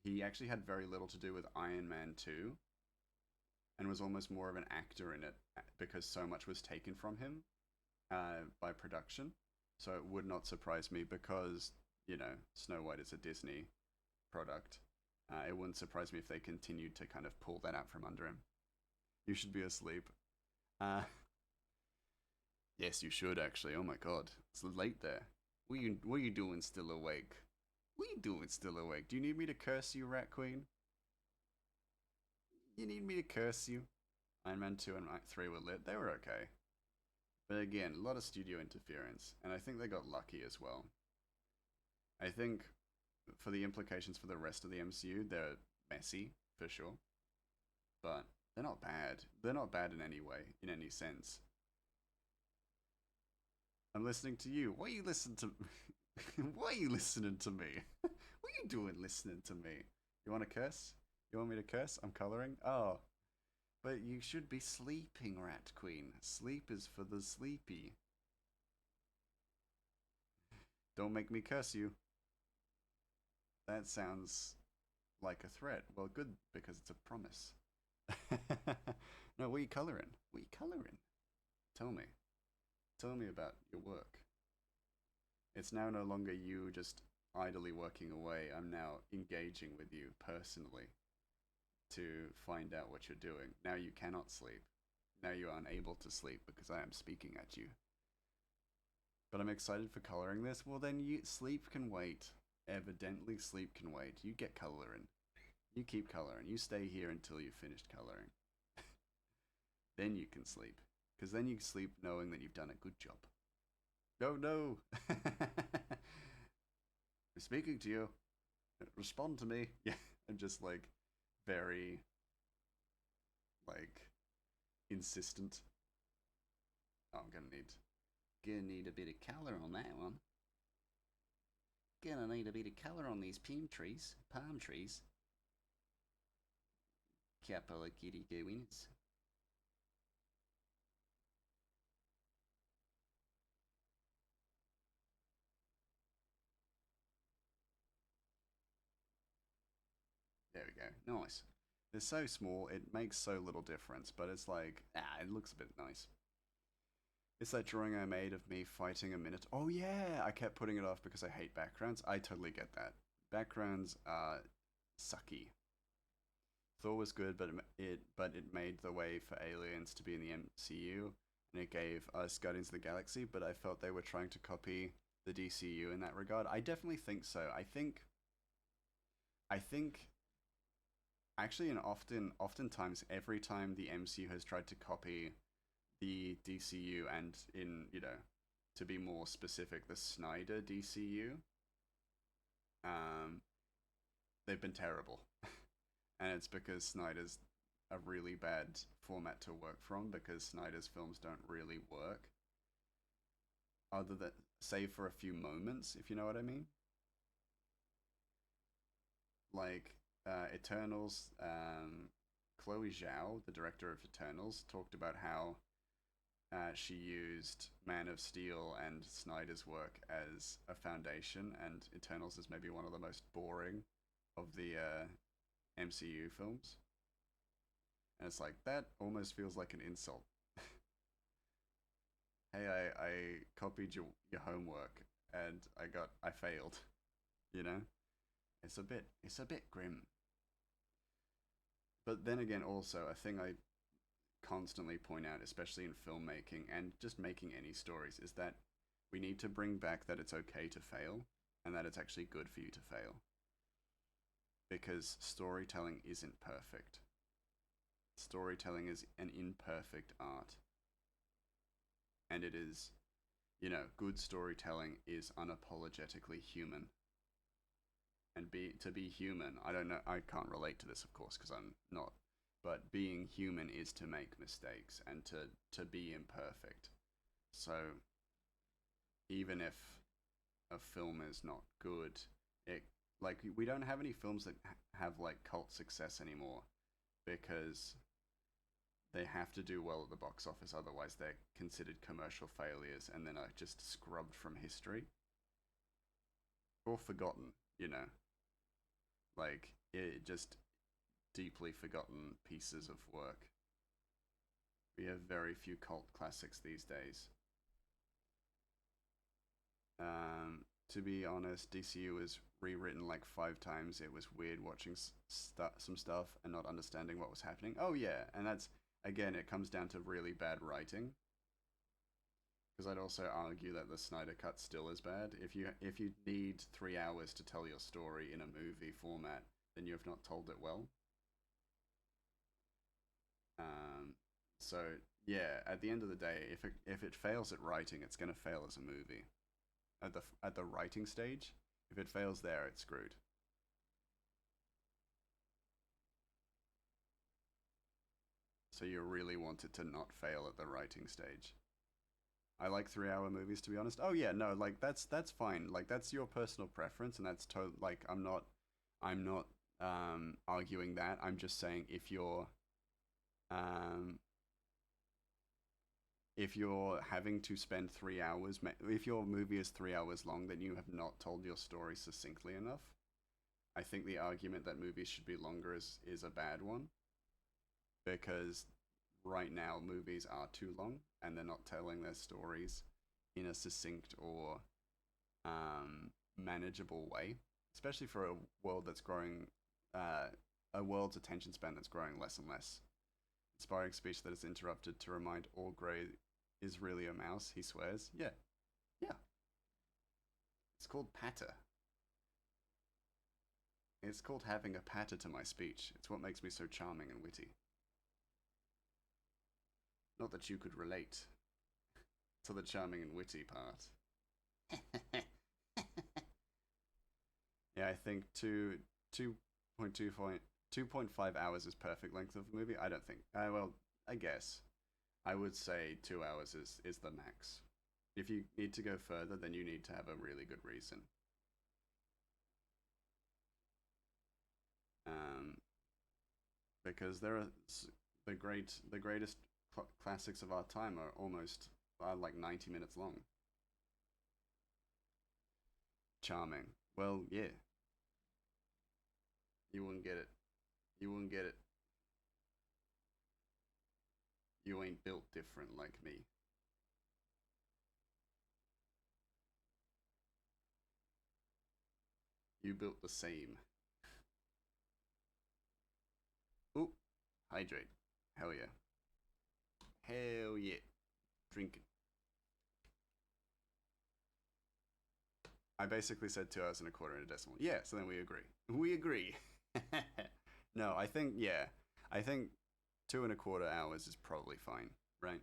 He actually had very little to do with Iron Man 2 and was almost more of an actor in it because so much was taken from him by production. So it would not surprise me because, Snow White is a Disney product. It wouldn't surprise me if they continued to kind of pull that out from under him. You should be asleep. Yes, you should actually. Oh my god, it's late there. What are you doing still awake? What are you doing still awake? Do you need me to curse you, Rat Queen? You need me to curse you? Iron Man 2 and 3 were lit. They were okay. But again, a lot of studio interference. And I think they got lucky as well. I think for the implications for the rest of the MCU, they're messy, for sure. But they're not bad. They're not bad in any way, in any sense. I'm listening to you. Why are you listening to Why are you listening to me? What are you doing listening to me? You want to curse? You want me to curse? I'm coloring? Oh, but you should be sleeping, Rat Queen. Sleep is for the sleepy. Don't make me curse you. That sounds like a threat. Well, good, because it's a promise. No, what are you coloring? What are you coloring? Tell me. Tell me about your work. It's now no longer you just idly working away. I'm now engaging with you personally to find out what you're doing. Now you cannot sleep. Now you are unable to sleep because I am speaking at you. But I'm excited for coloring this. Well, then sleep can wait. Evidently, sleep can wait. You get coloring. You keep coloring. You stay here until you've finished coloring. Then you can sleep. Because then you sleep knowing that you've done a good job. No, no. I'm speaking to you. Respond to me. Yeah, I'm just like very like insistent. Oh, I'm gonna need a bit of colour on that one. Gonna need a bit of colour on these palm trees. Couple of giddy goings. There we go. Nice. They're so small, it makes so little difference, but it's like, it looks a bit nice. It's that drawing I made of me fighting a minute. Oh yeah, I kept putting it off because I hate backgrounds. I totally get that. Backgrounds are sucky. Thor was good, but it made the way for aliens to be in the MCU, and it gave us Guardians of the Galaxy. But I felt they were trying to copy the DCU in that regard. I definitely think so. I think actually, and oftentimes, every time the MCU has tried to copy the DCU, and in, to be more specific, the Snyder DCU, um, they've been terrible. And it's because Snyder's a really bad format to work from, because Snyder's films don't really work, other than, save for a few moments, if you know what I mean. Like, Eternals, Chloe Zhao, the director of Eternals, talked about how she used Man of Steel and Snyder's work as a foundation, and Eternals is maybe one of the most boring of the MCU films. And it's like, that almost feels like an insult. Hey, I copied your homework and I failed. You know? It's a bit grim. But then again, also, a thing I constantly point out, especially in filmmaking and just making any stories, is that we need to bring back that it's okay to fail, and that it's actually good for you to fail. Because storytelling isn't perfect. Storytelling is an imperfect art. And it is, good storytelling is unapologetically human. And to be human, I don't know, I can't relate to this, of course, because I'm not. But being human is to make mistakes and to be imperfect. So even if a film is not good, it, like, we don't have any films that have like cult success anymore, because they have to do well at the box office, otherwise they're considered commercial failures and then are just scrubbed from history or forgotten, like, it just deeply forgotten pieces of work. We have very few cult classics these days. To be honest, DCU was rewritten like 5 times. It was weird watching some stuff and not understanding what was happening. Oh yeah, and that's, again, it comes down to really bad writing. Because I'd also argue that the Snyder Cut still is bad. If you need 3 hours to tell your story in a movie format, then you have not told it well. So yeah, at the end of the day, if it fails at writing, it's gonna fail as a movie. At the writing stage, if it fails there, it's screwed. So you really want it to not fail at the writing stage. I like 3 hour movies, to be honest. Oh yeah, no, like that's fine. Like, that's your personal preference, and that's like, I'm not arguing that. I'm just saying um, if you're having to spend 3 hours, if your movie is 3 hours long, then you have not told your story succinctly enough. I think the argument that movies should be longer is a bad one because right now movies are too long and they're not telling their stories in a succinct or manageable way, especially for a world that's growing, a world's attention span that's growing less and less. Inspiring speech that is interrupted to remind all grey is really a mouse, he swears. Yeah, yeah. It's called patter. It's called having a patter to my speech. It's what makes me so charming and witty. Not that you could relate to the charming and witty part. Yeah, I think 2.5 hours is perfect length of a movie. I don't think. Well, I guess I would say 2 hours is the max. If you need to go further, then you need to have a really good reason. Um, because there are the greatest classics of our time are almost like 90 minutes long. Charming. Well, yeah. You wouldn't get it. You wouldn't get it. You ain't built different like me. You built the same. Ooh, hydrate. Hell yeah. Hell yeah. Drink it. I basically said 2 hours and a quarter in a decimal. Yeah, so then we agree. We agree. No, I think, yeah. I think 2.25 hours is probably fine, right?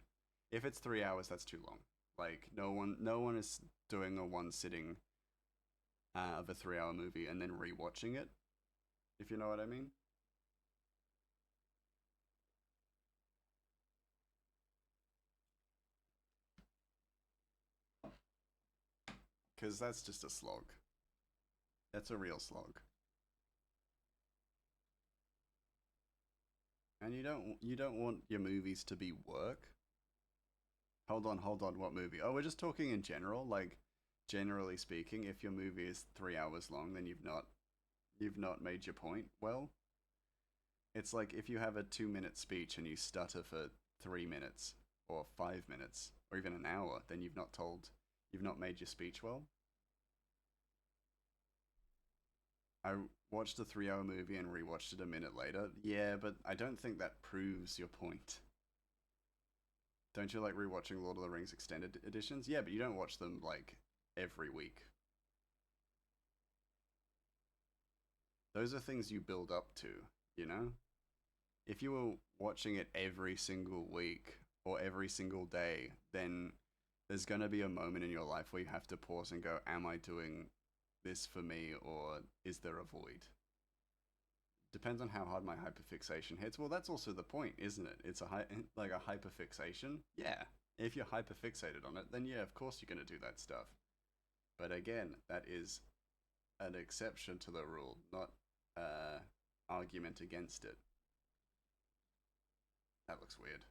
If it's 3 hours, that's too long. Like, no one is doing a one sitting of a 3 hour movie and then rewatching it, if you know what I mean. Because that's just a slog. That's a real slog. And you don't want your movies to be work. Hold on, what movie? Oh, we're just talking in general, like generally speaking, if your movie is 3 hours long, then you've not made your point. Well, it's like if you have a 2 minute speech and you stutter for 3 minutes or 5 minutes or even an hour, then you've not made your speech well. I watched a 3 hour movie and rewatched it a minute later. Yeah, but I don't think that proves your point. Don't you like rewatching Lord of the Rings extended editions? Yeah, but you don't watch them like every week. Those are things you build up to, you know? If you were watching it every single week or every single day, then there's going to be a moment in your life where you have to pause and go, am I doing this for me or is there a void? Depends on how hard my hyperfixation hits. Well, that's also the point, isn't it? It's like a hyperfixation. Yeah. If you're hyperfixated on it, then yeah, of course you're going to do that stuff. But again, that is an exception to the rule, not argument against it. That looks weird.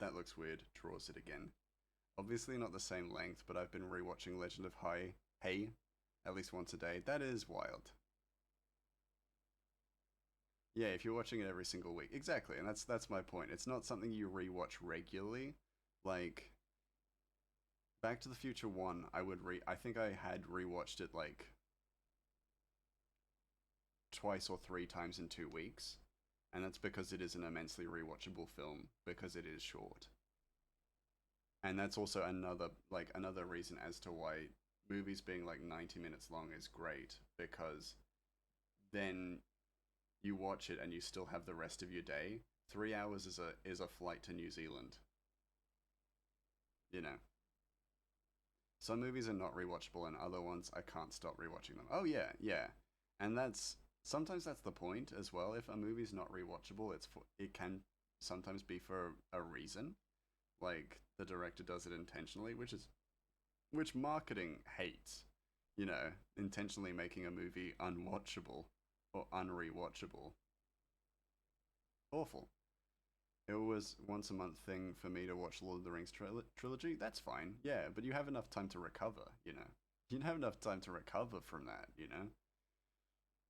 That looks weird. Draws it again. Obviously not the same length, but I've been rewatching Legend of Hay at least once a day. That is wild. Yeah, if you're watching it every single week. Exactly, and that's my point. It's not something you rewatch regularly. Like Back to the Future 1, I think I had rewatched it like twice or three times in 2 weeks. And that's because it is an immensely rewatchable film because it is short. And that's also another reason as to why movies being like 90 minutes long is great because then you watch it and you still have the rest of your day. 3 hours is a flight to New Zealand. You know. Some movies are not rewatchable and other ones I can't stop rewatching them. Oh yeah, yeah. And sometimes that's the point as well. If a movie's not rewatchable, it can sometimes be for a reason. like the director does it intentionally, which marketing hates. You know, intentionally making a movie unwatchable or unrewatchable. Awful. It was once a month thing for me to watch Lord of the Rings trilogy. That's fine, yeah, but you have enough time to recover. You know, you have enough time to recover from that. You know,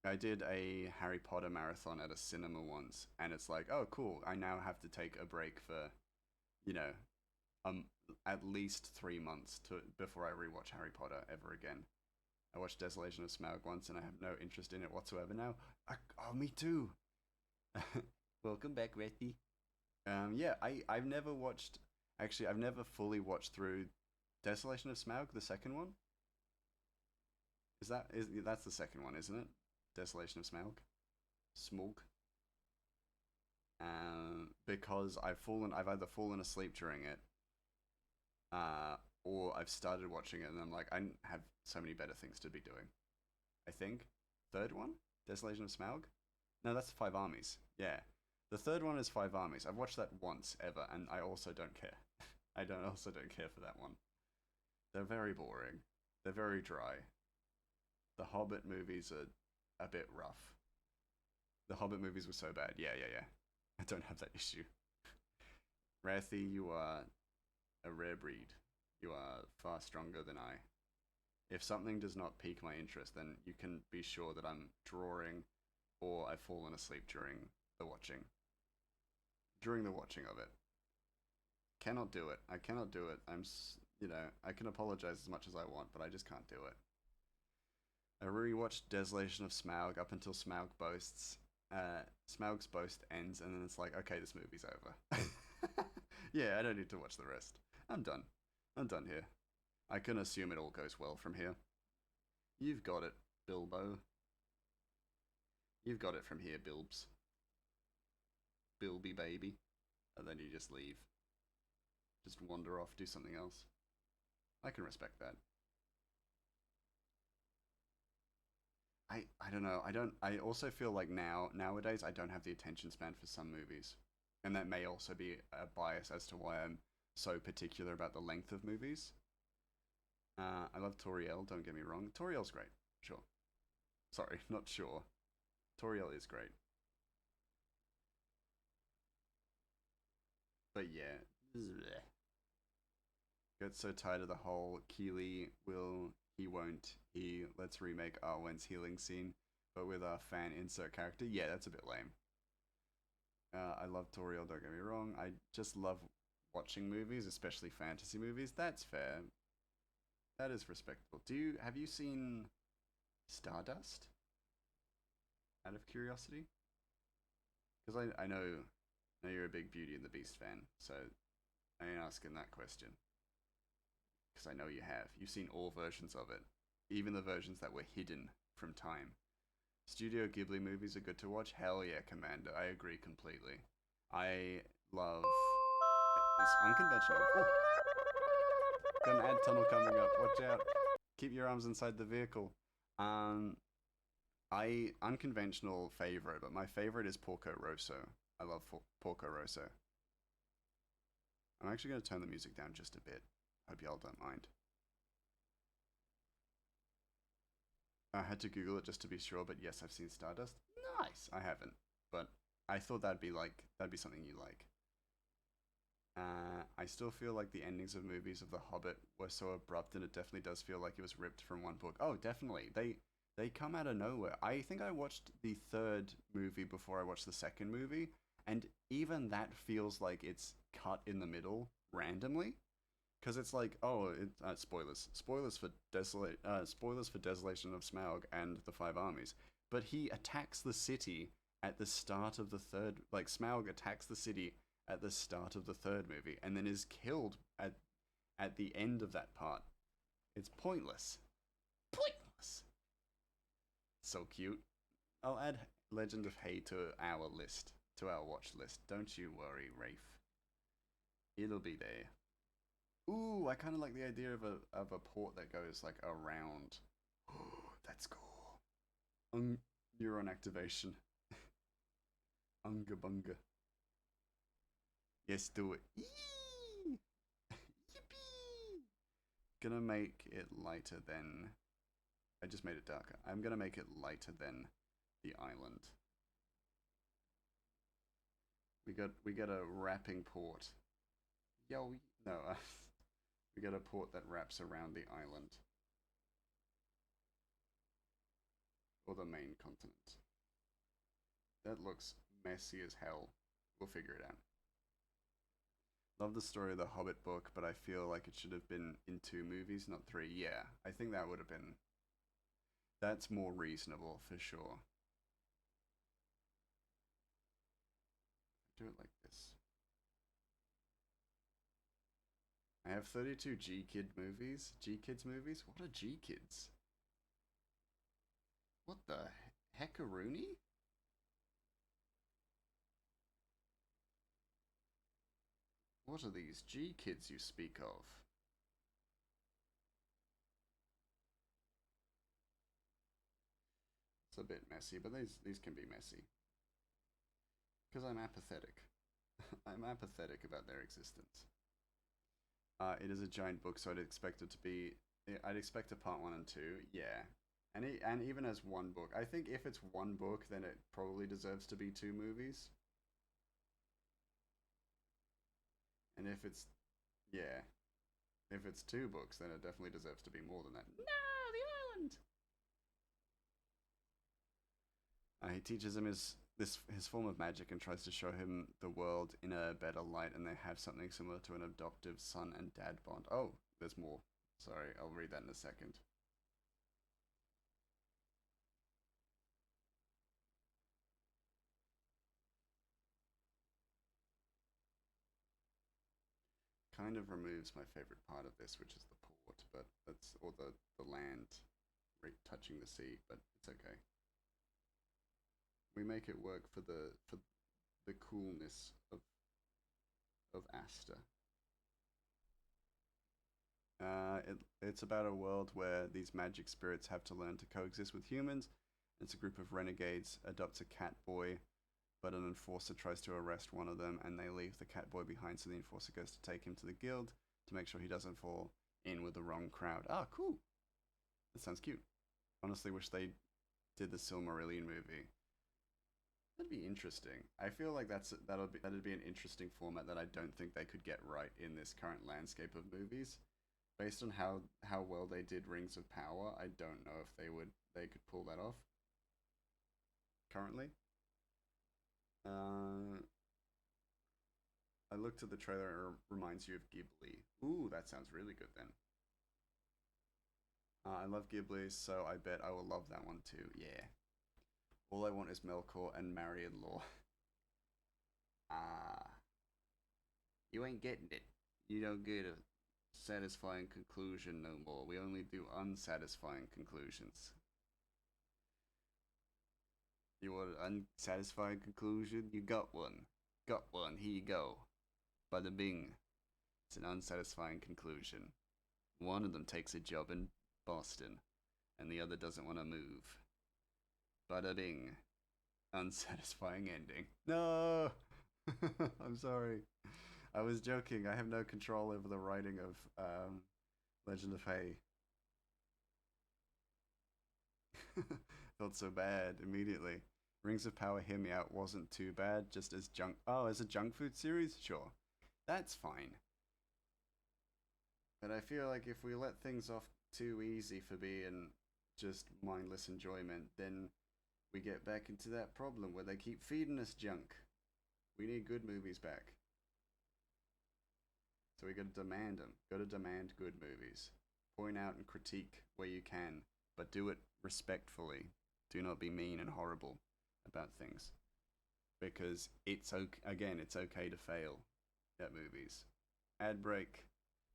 I did a Harry Potter marathon at a cinema once, and it's like, oh, cool. I now have to take a break for, you know, um, at least 3 months to before I rewatch Harry Potter ever again. I watched Desolation of Smaug once, and I have no interest in it whatsoever now. Oh, me too. Welcome back, Retty. Yeah, I've never watched. Actually, I've never fully watched through Desolation of Smaug, the second one. Is that's the second one, isn't it? Desolation of Smaug, Smog. Because I've either fallen asleep during it, or I've started watching it and I'm like, I have so many better things to be doing. I think third one, Desolation of Smaug. No, that's Five Armies. Yeah, the third one is Five Armies. I've watched that once ever, and I also don't care. I don't care for that one. They're very boring. They're very dry. The Hobbit movies are a bit rough. The Hobbit movies were so bad. Yeah, yeah, yeah. I don't have that issue. Rathy, you are a rare breed. You are far stronger than I. If something does not pique my interest, then you can be sure that I'm drawing or I've fallen asleep during the watching. During the watching of it. Cannot do it. I cannot do it. I can apologize as much as I want, but I just can't do it. I rewatched Desolation of Smaug up until Smaug boasts. Smaug's boast ends, and then it's like, okay, this movie's over. Yeah, I don't need to watch the rest. I'm done. I'm done here. I can assume it all goes well from here. You've got it, Bilbo. You've got it from here, Bilbs. Bilby baby. And then you just leave. Just wander off, do something else. I can respect that. I don't know. I also feel like nowadays I don't have the attention span for some movies. And that may also be a bias as to why I'm so particular about the length of movies. I love Toriel, don't get me wrong. Toriel's great, sure. Sorry, not sure. Toriel is great. But yeah. Get so tired of the whole Keely will, he won't, let's remake Arwen's healing scene, but with our fan insert character. Yeah, that's a bit lame. I love Toriel, don't get me wrong. I just love watching movies, especially fantasy movies. That's fair. That is respectable. Have you seen Stardust? Out of curiosity? Because I know you're a big Beauty and the Beast fan, so I ain't asking that question. Because I know you have. You've seen all versions of it. Even the versions that were hidden from time. Studio Ghibli movies are good to watch? Hell yeah, Commander. I agree completely. I love... It's unconventional. Oh. Got an ad tunnel coming up. Watch out. Keep your arms inside the vehicle. Unconventional favorite, but my favorite is Porco Rosso. I love Porco Rosso. I'm actually going to turn the music down just a bit. Hope y'all don't mind. I had to Google it just to be sure, but yes, I've seen Stardust. Nice. I haven't, but I thought that'd be something you like. I still feel like the endings of movies of The Hobbit were so abrupt, and it definitely does feel like it was ripped from one book. Oh, definitely. They come out of nowhere. I think I watched the third movie before I watched the second movie, and even that feels like it's cut in the middle randomly. Because it's like, spoilers for Desolation of Smaug and the Five Armies. But he attacks the city at the start of the third, like Smaug attacks the city at the start of the third movie, and then is killed at the end of that part. It's pointless. Pointless. So cute. I'll add Legend of Hay to our list, to our watch list. Don't you worry, Rafe. It'll be there. Ooh, I kind of like the idea of a port that goes like around. Oh, that's cool. Neuron activation. Unga bunga. Yes, do it. Eee! gonna make it lighter than... I just made it darker. I'm gonna make it lighter than the island. We got a wrapping port. Yo, no, we got a port that wraps around the island. Or the main continent. That looks messy as hell. We'll figure it out. Love the story of the Hobbit book, but I feel like it should have been in 2 movies, not 3. Yeah, I think that would have been... That's more reasonable, for sure. Do it like this. I have 32 G-Kid movies. G-Kids movies? What are G-Kids? What the heckaroonie? What are these G-Kids you speak of? It's a bit messy, but these can be messy. Because I'm apathetic. I'm apathetic about their existence. It is a giant book, so I'd expect it to be... I'd expect a part 1 and 2, yeah. And even as 1 book. I think if it's 1 book, then it probably deserves to be 2 movies. And if it's... Yeah. If it's 2 books, then it definitely deserves to be more than that. No, the island! He teaches him his form of magic and tries to show him the world in a better light, and they have something similar to an adoptive son and dad bond. Oh, there's more. Sorry, I'll read that in a second. Kind of removes my favorite part of this, which is the port, but that's... or the land touching the sea, but it's okay. We make it work for the coolness of Asta. It's about a world where these magic spirits have to learn to coexist with humans. It's a group of renegades adopts a cat boy, but an enforcer tries to arrest one of them, and they leave the cat boy behind, so the enforcer goes to take him to the guild to make sure he doesn't fall in with the wrong crowd. Ah, cool. That sounds cute. Honestly wish they did the Silmarillion movie. That'd be interesting. I feel like that'd be an interesting format that I don't think they could get right in this current landscape of movies. Based on how well they did Rings of Power, I don't know if they could pull that off. Currently. I looked at the trailer and it reminds you of Ghibli. Ooh, that sounds really good then. I love Ghibli, so I bet I will love that one too. Yeah. All I want is Melkor and Marion-Law. You ain't getting it. You don't get a satisfying conclusion no more. We only do unsatisfying conclusions. You want an unsatisfying conclusion? You got one. Got one. Here you go. Bada bing. It's an unsatisfying conclusion. One of them takes a job in Boston, and the other doesn't want to move. Bada bing. Unsatisfying ending. No! I'm sorry. I was joking. I have no control over the writing of Legend of Hay. Felt so bad immediately. Rings of Power, hear me out, wasn't too bad. Just as junk... Oh, as a junk food series? Sure. That's fine. But I feel like if we let things off too easy for being just mindless enjoyment, then we get back into that problem where they keep feeding us junk. We need good movies back. So we gotta demand them. Gotta demand good movies. Point out and critique where you can, but do it respectfully. Do not be mean and horrible about things. Because it's okay, again, it's okay to fail at movies. Ad break.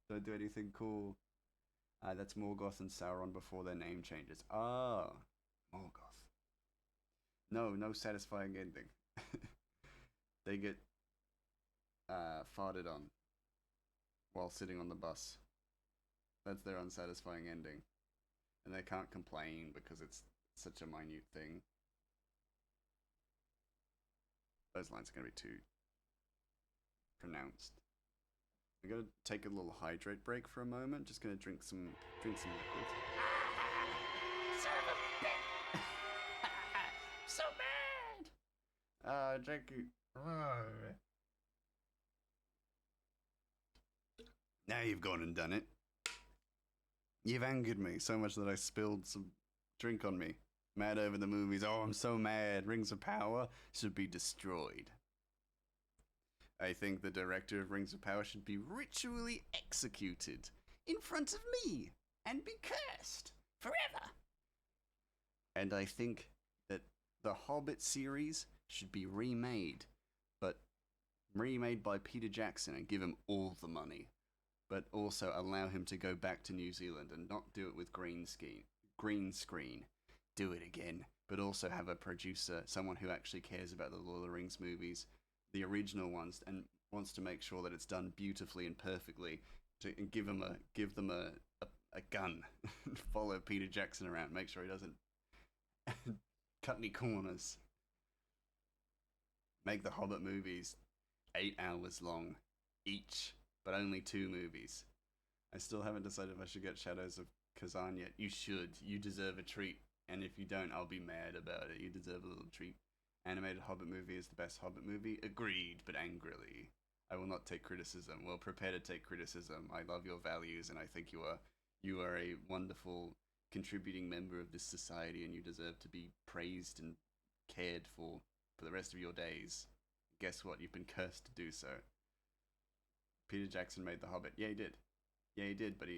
Don't do anything cool. That's Morgoth and Sauron before their name changes. Ah, Morgoth. No satisfying ending. They get farted on while sitting on the bus. That's their unsatisfying ending. And they can't complain because it's such a minute thing. Those lines are going to be too pronounced. I'm gonna take a little hydrate break for a moment. Just gonna drink some liquids. Son of a bitch! So bad! Jackie. Now you've gone and done it. You've angered me so much that I spilled some drink on me. Mad over the movies. Oh, I'm so mad. Rings of Power should be destroyed. I think the director of Rings of Power should be ritually executed in front of me and be cursed forever. And I think that the Hobbit series should be remade, but remade by Peter Jackson and give him all the money, but also allow him to go back to New Zealand and not do it with green screen. Do it again, but also have a producer, someone who actually cares about the Lord of the Rings movies, the original ones, and wants to make sure that it's done beautifully and perfectly. And give them a gun, follow Peter Jackson around, make sure he doesn't cut any corners. Make the Hobbit movies 8 hours long each, but only 2 movies. I still haven't decided if I should get Shadows of Kazan yet. You should. You deserve a treat. And if you don't, I'll be mad about it. You deserve a little treat. Animated Hobbit movie is the best Hobbit movie. Agreed, but angrily. I will not take criticism. Well, prepare to take criticism. I love your values, and I think you are a wonderful contributing member of this society, and you deserve to be praised and cared for the rest of your days. Guess what? You've been cursed to do so. Peter Jackson made The Hobbit. Yeah, he did. Yeah, he did, but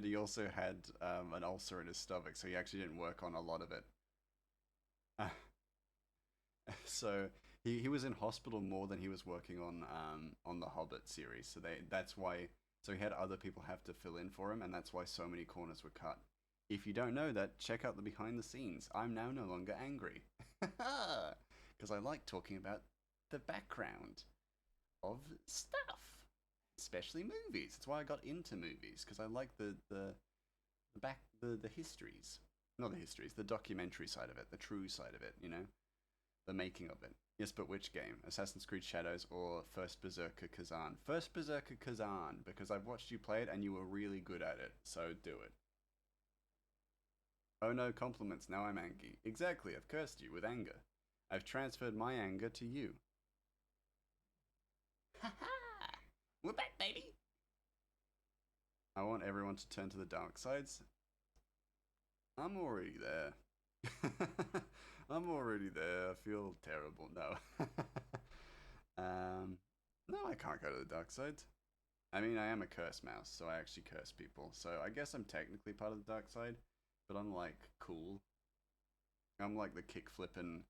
he also had an ulcer in his stomach, so he actually didn't work on a lot of it. So he was in hospital more than he was working on the Hobbit series. So that's why. So he had other people have to fill in for him, and that's why so many corners were cut. If you don't know that, check out the behind the scenes. I'm now no longer angry, because I like talking about the background of stuff. Especially movies. That's why I got into movies, because I like the histories. Not the histories, the documentary side of it, the true side of it, you know? The making of it. Yes, but which game? Assassin's Creed Shadows or First Berserker Kazan? First Berserker Kazan, because I've watched you play it and you were really good at it, so do it. Oh no, compliments, now I'm angry. Exactly, I've cursed you with anger. I've transferred my anger to you. Haha! We're back, baby! I want everyone to turn to the dark sides. I'm already there. I'm already there. I feel terrible. No. No, I can't go to the dark side. I mean, I am a curse mouse, so I actually curse people. So I guess I'm technically part of the dark side, but I'm like cool. I'm like the kick flippin',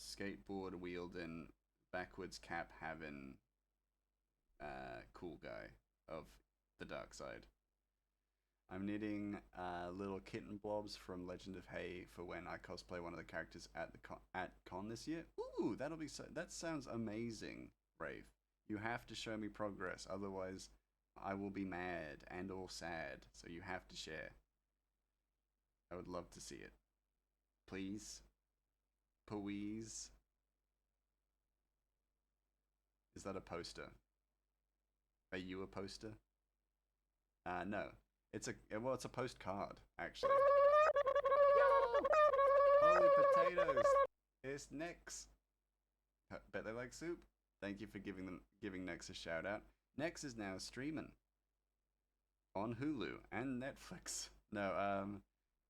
skateboard wielding, backwards cap having, cool guy of the dark side. I'm knitting little kitten blobs from Legend of Hay for when I cosplay one of the characters at the con this year. Ooh, that sounds amazing, Wraith. You have to show me progress, otherwise I will be mad and or sad. So you have to share. I would love to see it. Please. Please. Is that a poster? Are you a poster? No. It's a postcard, actually. Holy potatoes! It's Nex. Bet they like soup. Thank you for giving Nex a shout out. Nex is now streaming on Hulu and Netflix. No,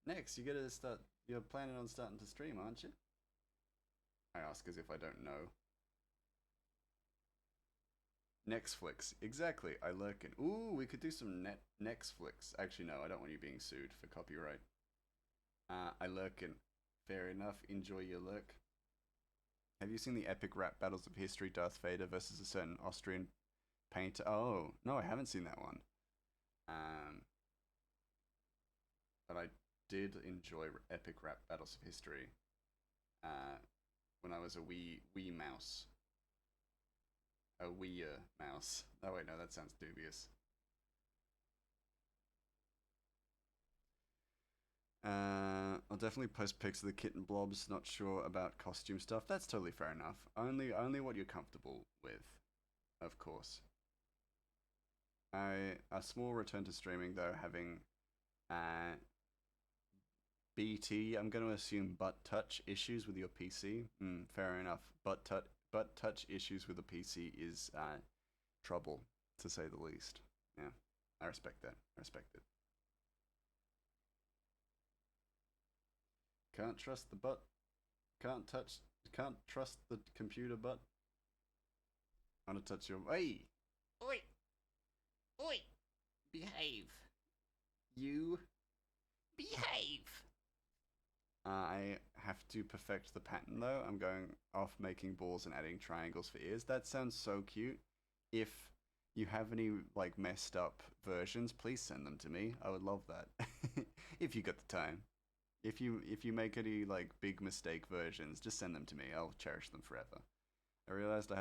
Nex, you're planning on starting to stream, aren't you? I ask as if I don't know. Nextflix, exactly. I lurk in. Ooh, we could do some Nextflix. Actually, no, I don't want you being sued for copyright. I lurk in. Fair enough. Enjoy your lurk. Have you seen the epic rap battles of history? Darth Vader versus a certain Austrian painter. Oh no, I haven't seen that one. But I did enjoy epic rap battles of history. When I was a wee mouse. A wee mouse. Oh wait, no, that sounds dubious. I'll definitely post pics of the kitten blobs. Not sure about costume stuff. That's totally fair enough. Only what you're comfortable with, of course. A small return to streaming though, having BT. I'm going to assume butt touch issues with your PC. Fair enough. Butt touch issues with a PC is trouble, to say the least. Yeah, I respect that. I respect it. Can't trust the butt. Can't touch. Can't trust the computer butt. I want to touch your. Hey! Oi! Oi! Behave! You. Behave! I have to perfect the pattern though. I'm going off making balls and adding triangles for ears. That sounds so cute. If you have any like messed up versions, please send them to me. I would love that. If you got the time. If you make any like big mistake versions, just send them to me. I'll cherish them forever. I realized I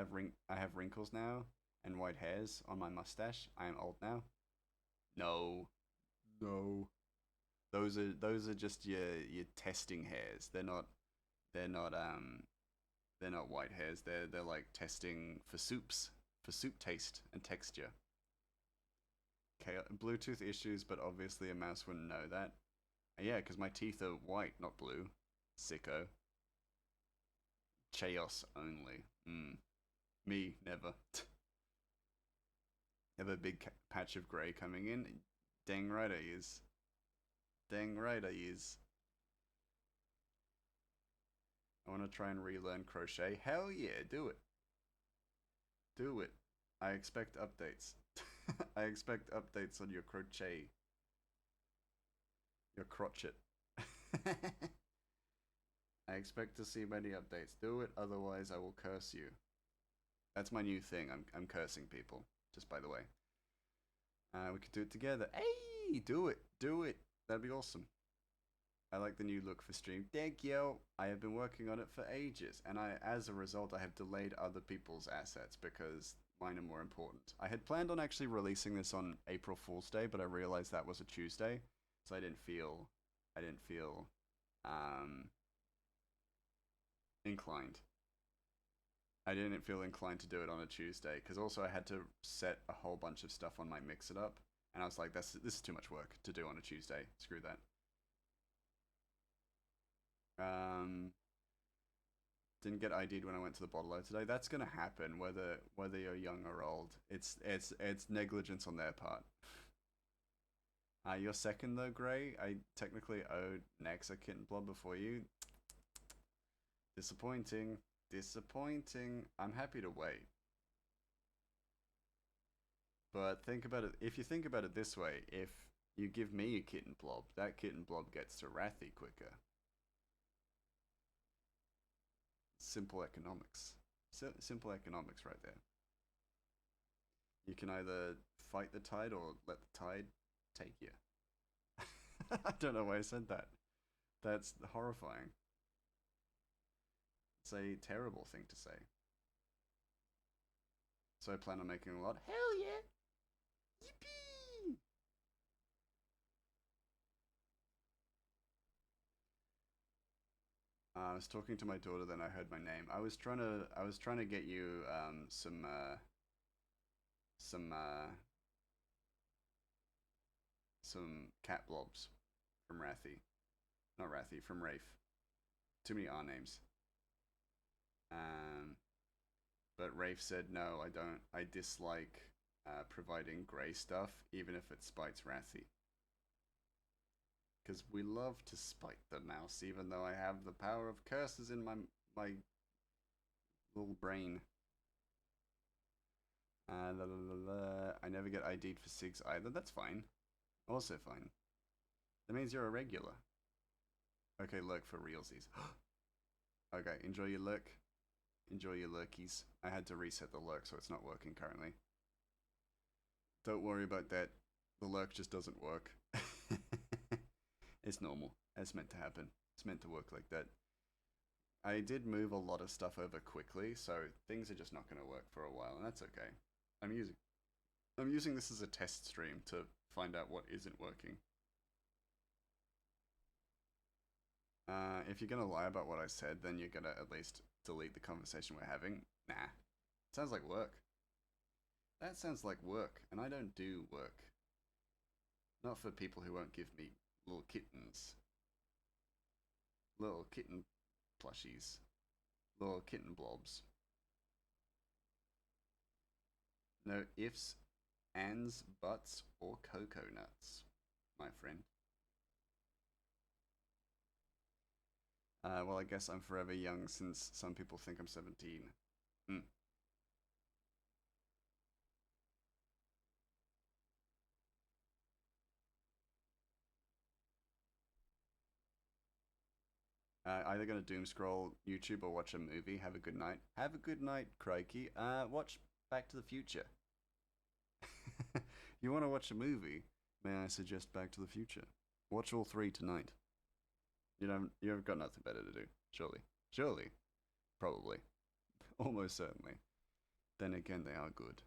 have wrinkles now and white hairs on my mustache. I am old now. No. No. Those are just your testing hairs. They're not white hairs. They're like testing for soup taste and texture. Okay, Bluetooth issues, but obviously a mouse wouldn't know that. Yeah, because my teeth are white, not blue. Sicko. Chaos only. Me, never. Have a big patch of grey coming in. Dang right I is. Dang right I is. I want to try and relearn crochet. Hell yeah, do it. Do it. I expect updates. I expect updates on your crochet. Your crotchet. I expect to see many updates. Do it, otherwise I will curse you. That's my new thing. I'm cursing people. Just by the way. We could do it together. Hey, do it. Do it. That'd be awesome. I like the new look for stream. Thank you. I have been working on it for ages, and as a result, I have delayed other people's assets because mine are more important. I had planned on actually releasing this on April Fool's Day, but I realized that was a Tuesday, so I didn't feel inclined. I didn't feel inclined to do it on a Tuesday because also I had to set a whole bunch of stuff on my Mix It Up, and I was like, this is too much work to do on a Tuesday. Screw that. Didn't get ID'd when I went to the bottle today. That's gonna happen whether you're young or old. It's negligence on their part. You're second though, Gray. I technically owed Nex a kitten blob before you. Disappointing. Disappointing. I'm happy to wait. But think about it. If you think about it this way, if you give me a kitten blob, that kitten blob gets to Rathy quicker. Simple economics. Simple economics right there. You can either fight the tide or let the tide take you. I don't know why I said that. That's horrifying. It's a terrible thing to say. So I plan on making a lot. Hell yeah! Yippee! I was talking to my daughter, then I heard my name. I was trying to get you some cat blobs from Rathy. Not Rathy, from Rafe. Too many R names. But Rafe said no, I don't. I dislike providing grey stuff, even if it spites Rathy. Because we love to spite the mouse, even though I have the power of curses in my little brain. I never get ID'd for SIGs either. That's fine. Also fine. That means you're a regular. Okay, lurk for realsies. Okay, enjoy your lurk. Enjoy your lurkies. I had to reset the lurk, so it's not working currently. Don't worry about that. The lurk just doesn't work. It's normal. It's meant to happen. It's meant to work like that. I did move a lot of stuff over quickly, so things are just not going to work for a while, and that's okay. I'm using this as a test stream to find out what isn't working. If you're gonna lie about what I said, then you're gonna at least delete the conversation we're having. Nah. Sounds like work. That sounds like work, and I don't do work. Not for people who won't give me little kittens. Little kitten plushies. Little kitten blobs. No ifs, ands, buts, or cocoa nuts, my friend. Well, I guess I'm forever young since some people think I'm 17. Mm. Either gonna doom scroll YouTube or watch a movie. Have a good night. Have a good night, crikey. Watch Back to the Future. You want to watch a movie? May I suggest Back to the Future? Watch all three tonight. You've got nothing better to do. Surely. Surely. Probably. Almost certainly. Then again, they are good.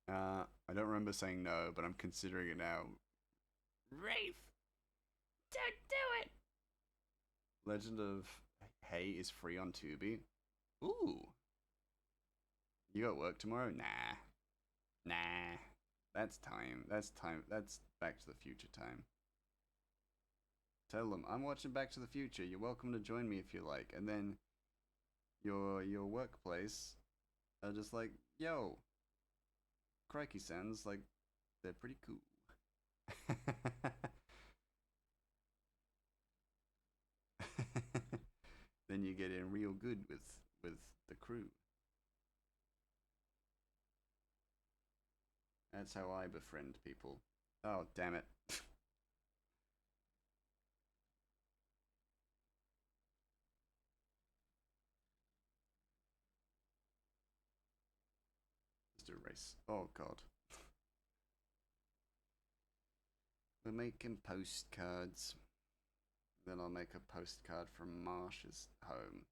I don't remember saying no, but I'm considering it now. Rafe! Don't do it! Legend of Hay is free on Tubi. Ooh. You got work tomorrow? Nah. Nah. That's time. That's time. That's Back to the Future time. Tell them, I'm watching Back to the Future. You're welcome to join me if you like. And then your workplace are just like, yo, crikey sounds like they're pretty cool. Then you get in real good with the crew. That's how I befriend people. Oh, damn it. Just erase. Oh, God. We're making postcards. Then I'll make a postcard from Marsh's home.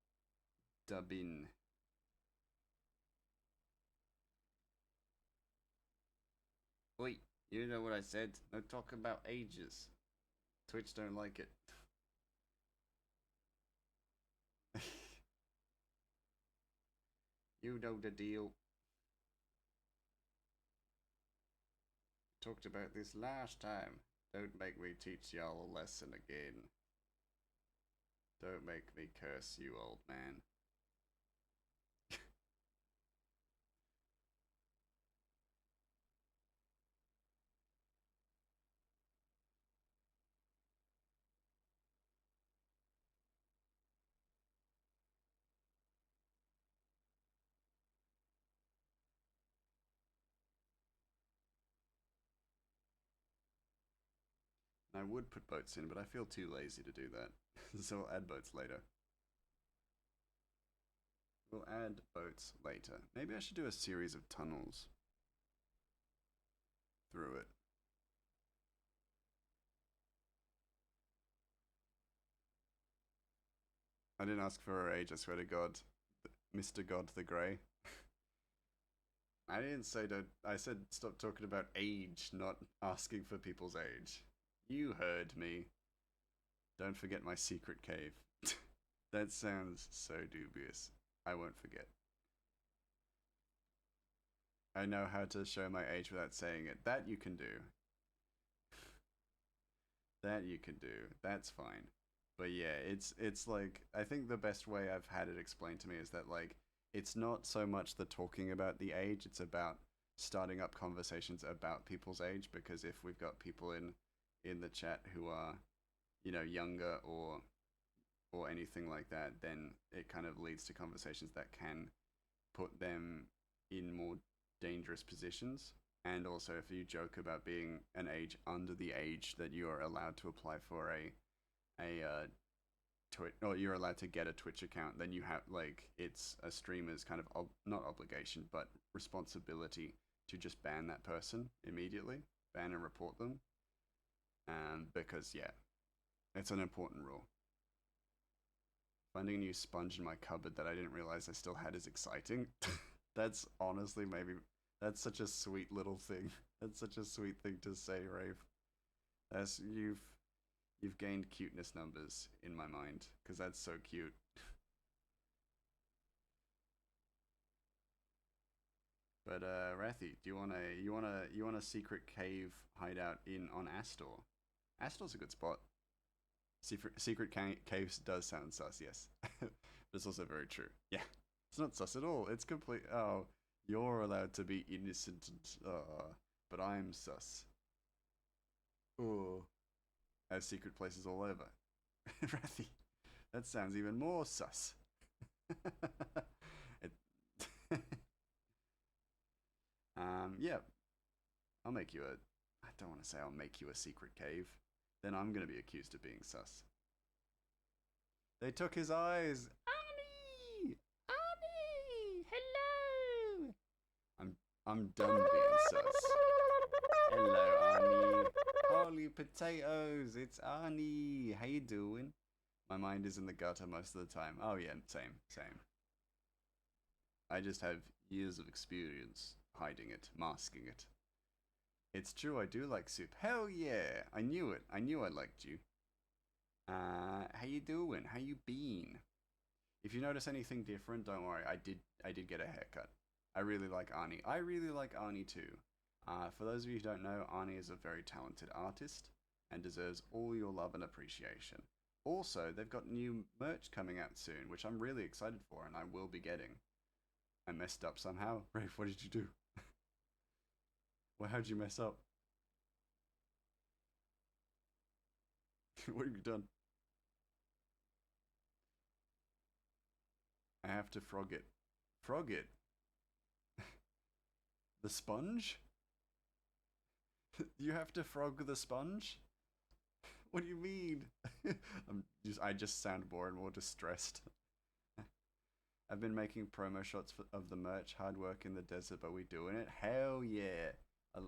Dubbin. Oi, you know what I said? No talk about ages. Twitch don't like it. You know the deal. Talked about this last time. Don't make me teach y'all a lesson again. Don't make me curse you, old man. I would put boats in, but I feel too lazy to do that. So I'll add boats later. We'll add boats later. Maybe I should do a series of tunnels through it. I didn't ask for her age, I swear to God. Mr. God the Grey. I didn't say don't. I said stop talking about age, not asking for people's age. You heard me. Don't forget my secret cave. That sounds so dubious. I won't forget. I know how to show my age without saying it. That you can do. That you can do. That's fine. But yeah, it's like I think the best way I've had it explained to me is that like it's not so much the talking about the age, it's about starting up conversations about people's age because if we've got people in the chat who are, you know, younger or anything like that, then it kind of leads to conversations that can put them in more dangerous positions. And also, if you joke about being an age under the age that you are allowed to apply for a Twitch, or you're allowed to get a Twitch account, then you have like it's a streamer's kind of not obligation, but responsibility to just ban that person immediately, ban and report them, because yeah, it's an important rule. Finding a new sponge in my cupboard that I didn't realize I still had is exciting. That's honestly maybe That's such a sweet little thing. That's such a sweet thing to say, Rave. That's you've gained cuteness numbers in my mind because that's so cute. But Rathi, do you want a secret cave hideout in on Astor? Astor's a good spot. Secret caves does sound sus, yes. But it's also very true. Yeah, it's not sus at all. It's complete. Oh, you're allowed to be innocent, but I'm sus. Oh, has secret places all over. Rathi, that sounds even more sus. it, yeah, I'll make you a. I don't want to say I'll make you a secret cave. Then I'm gonna be accused of being sus. They took his eyes. Annie! Annie! Hello! I'm I'm done being sus. Hello, Arnie. Holy potatoes! It's Arnie. How you doing? My mind is in the gutter most of the time. Oh yeah, same. I just have years of experience hiding it, masking it. It's true, I do like soup. Hell yeah! I knew it. I knew I liked you. How you doing? How you been? If you notice anything different, don't worry. I did get a haircut. I really like Arnie. I really like Arnie too. For those of you who don't know, Arnie is a very talented artist and deserves all your love and appreciation. Also, they've got new merch coming out soon, which I'm really excited for, and I will be getting. I messed up somehow. Rafe, what did you do? Well, how'd you mess up? What have you done? I have to frog it. Frog it? The sponge? You have to frog the sponge? What do you mean? I just sound more and more distressed. I've been making promo shots of the merch. Hard work in the desert, but we doing it. Hell yeah! I,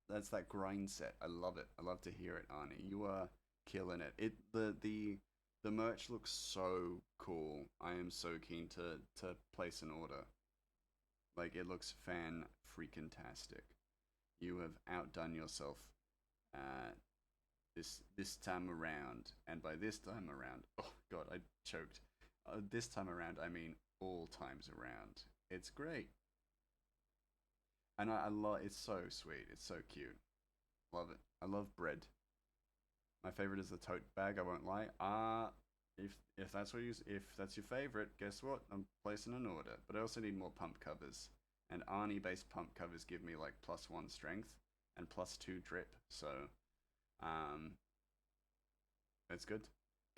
that's that grind set. I love it. I love to hear it, Arnie. You are killing it. The merch looks so cool. I am so keen to place an order. Like it looks fan freaking tastic. You have outdone yourself uh, this time around, and by this time around, oh god, I choked. This time around, I mean all times around. It's great, and I love. It's so sweet. It's so cute. Love it. I love bread. My favorite is the tote bag. I won't lie. If that's if that's your favorite, guess what? I'm placing an order. But I also need more pump covers. And Arnie based pump covers give me like +1 strength and +2 drip. So, it's good.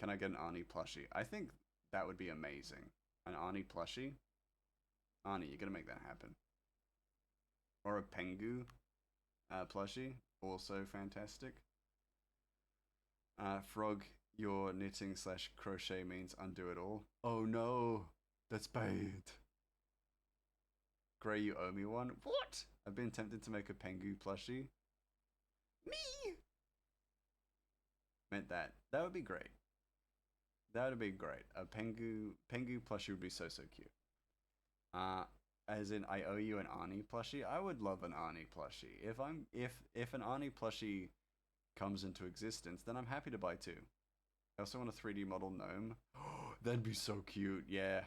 Can I get an Arnie plushie? I think that would be amazing. An Arnie plushie. Arnie, you're gonna make that happen. Or a Pengu plushie. Also fantastic. Frog, your knitting / crochet means undo it all. Oh no, that's bad. Gray, you owe me one. What? I've been tempted to make a Pengu plushie. Me? Meant that. That would be great. That would be great. A Pengu plushie would be so cute. As in, I owe you an Arnie plushie. I would love an Arnie plushie. If an Arnie plushie comes into existence, then I'm happy to buy two. I also want a 3D model gnome. That'd be so cute. Yeah,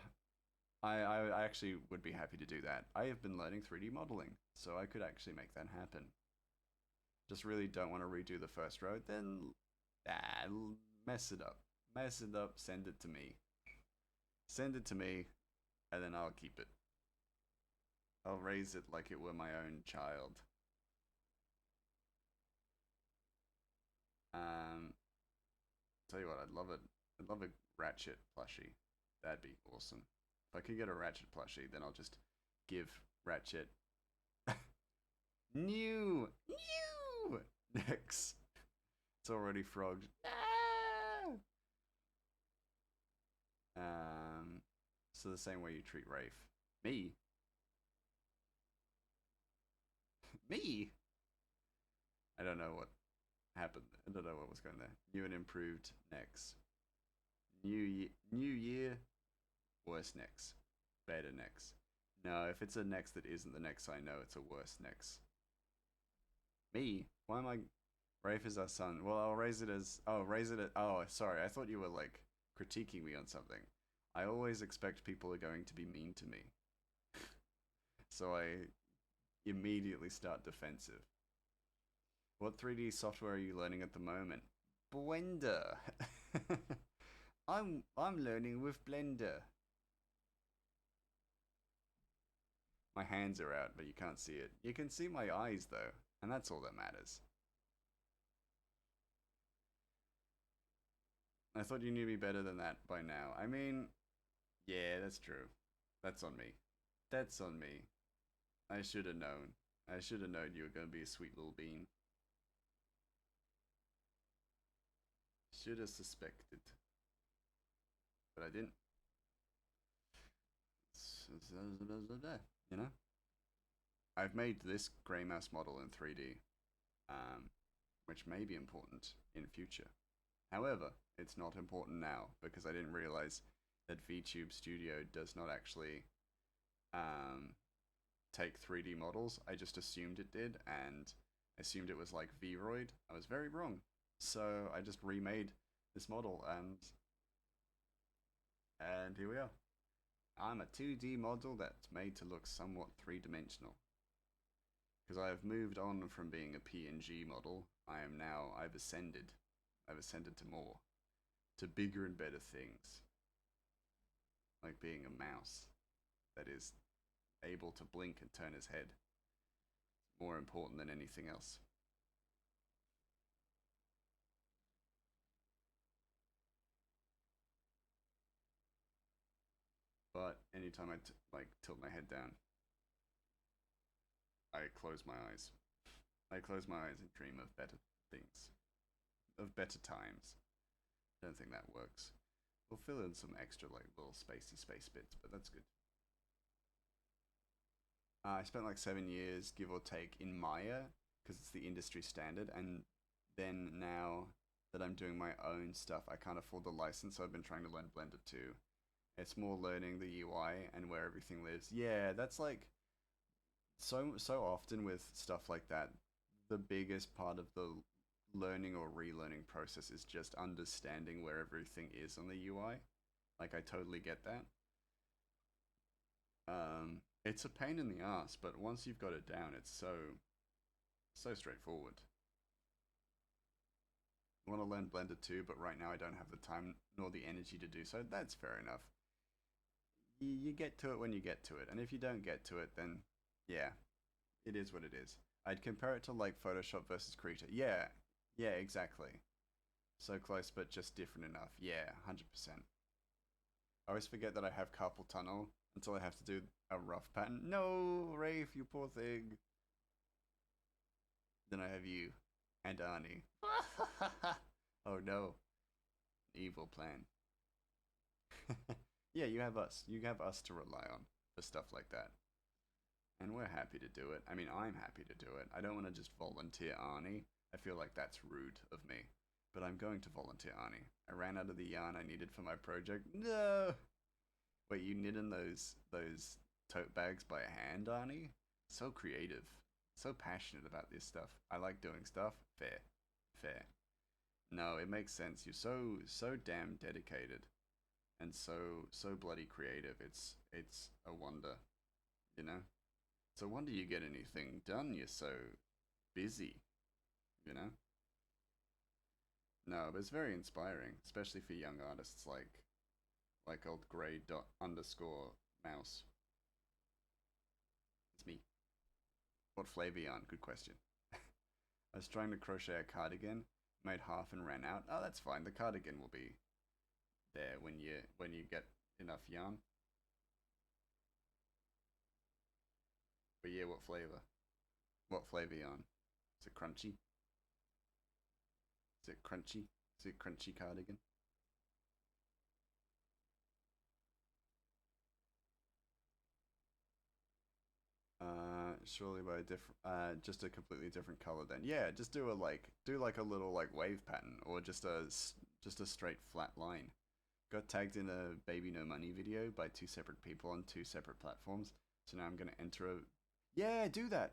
I actually would be happy to do that. I have been learning 3D modeling, so I could actually make that happen. Just really don't want to redo the first row. Then, mess it up. Mess it up. Send it to me. Send it to me, and then I'll keep it. I'll raise it like it were my own child. Tell you what, I'd love it. I'd love a Ratchet plushie. That'd be awesome. If I could get a Ratchet plushie, then I'll just give Ratchet new Nex. It's already frogged. No! So the same way you treat Rafe. Me? Me? I don't know what happened. I don't know what was going there. New and improved Nex. New year, worse Nex. Better Nex. No, if it's a Nex that isn't the Nex I know, it's a worse Nex. Me? Why am I... Rafe is our son. Well, I'll raise it as... Oh, raise it as... Oh, sorry. I thought you were, like, critiquing me on something. I always expect people are going to be mean to me. So I immediately start defensive. What 3D software are you learning at the moment? Blender. I'm learning with Blender. My hands are out, but you can't see it. You can see my eyes though, and that's all that matters. I thought you knew me better than that by now. I mean, yeah, that's true. That's on me. That's on me. I should have known. I should have known you were gonna be a sweet little bean. Should have suspected. But I didn't. You know? I've made this grey mouse model in 3D, which may be important in future. However, it's not important now because I didn't realize that VTube Studio does not actually take 3D models. I just assumed it did and assumed it was like Vroid. I was very wrong. So I just remade this model and here we are. I'm a 2D model that's made to look somewhat three-dimensional. Because I have moved on from being a PNG model, I've ascended. I've ascended to more. To bigger and better things. Like being a mouse that is able to blink and turn his head. More important than anything else. But anytime I tilt my head down, I close my eyes. I close my eyes and dream of better things. Of better times. Don't think that works. We'll fill in some extra like little spacey space bits, but that's good. I spent like 7 years, give or take, in Maya, because it's the industry standard, and then now that I'm doing my own stuff, I can't afford the license, so I've been trying to learn Blender too. It's more learning the UI and where everything lives. Yeah, that's like so often with stuff like that, the biggest part of the learning or relearning process is just understanding where everything is on the UI. Like I totally get that. It's a pain in the ass, but once you've got it down, it's so straightforward. I want to learn Blender too, but right now I don't have the time nor the energy to do so. That's fair enough. You get to it when you get to it, and if you don't get to it, then yeah, it is what it is. I'd compare it to like Photoshop versus Krita. Yeah, exactly. So close, but just different enough. Yeah, 100%. I always forget that I have carpal tunnel until I have to do a rough pattern. No, Rafe, you poor thing. Then I have you and Arnie. Oh no, evil plan. Yeah, you have us. You have us to rely on for stuff like that. And we're happy to do it. I mean, I'm happy to do it. I don't want to just volunteer Arnie. I feel like that's rude of me. But I'm going to volunteer Arnie. I ran out of the yarn I needed for my project. No! Wait, you knitting those tote bags by hand, Arnie? So creative. So passionate about this stuff. I like doing stuff. Fair. Fair. No, it makes sense. You're so damn dedicated. And so bloody creative. It's a wonder. You know? It's a wonder you get anything done. You're so busy. You know? No, but it's very inspiring, especially for young artists like old grey dot underscore mouse. It's me. What flavor yarn? Good question. I was trying to crochet a cardigan, made half and ran out. Oh, that's fine. The cardigan will be there when you get enough yarn. But yeah, what flavor? What flavor yarn? Is it crunchy? Is it crunchy? Is it crunchy cardigan? Surely by a different, just a completely different color. Then yeah, just do a little like wave pattern, or just a straight flat line. Got tagged in a Baby No Money video by two separate people on two separate platforms. So now I'm gonna enter a. Yeah, do that.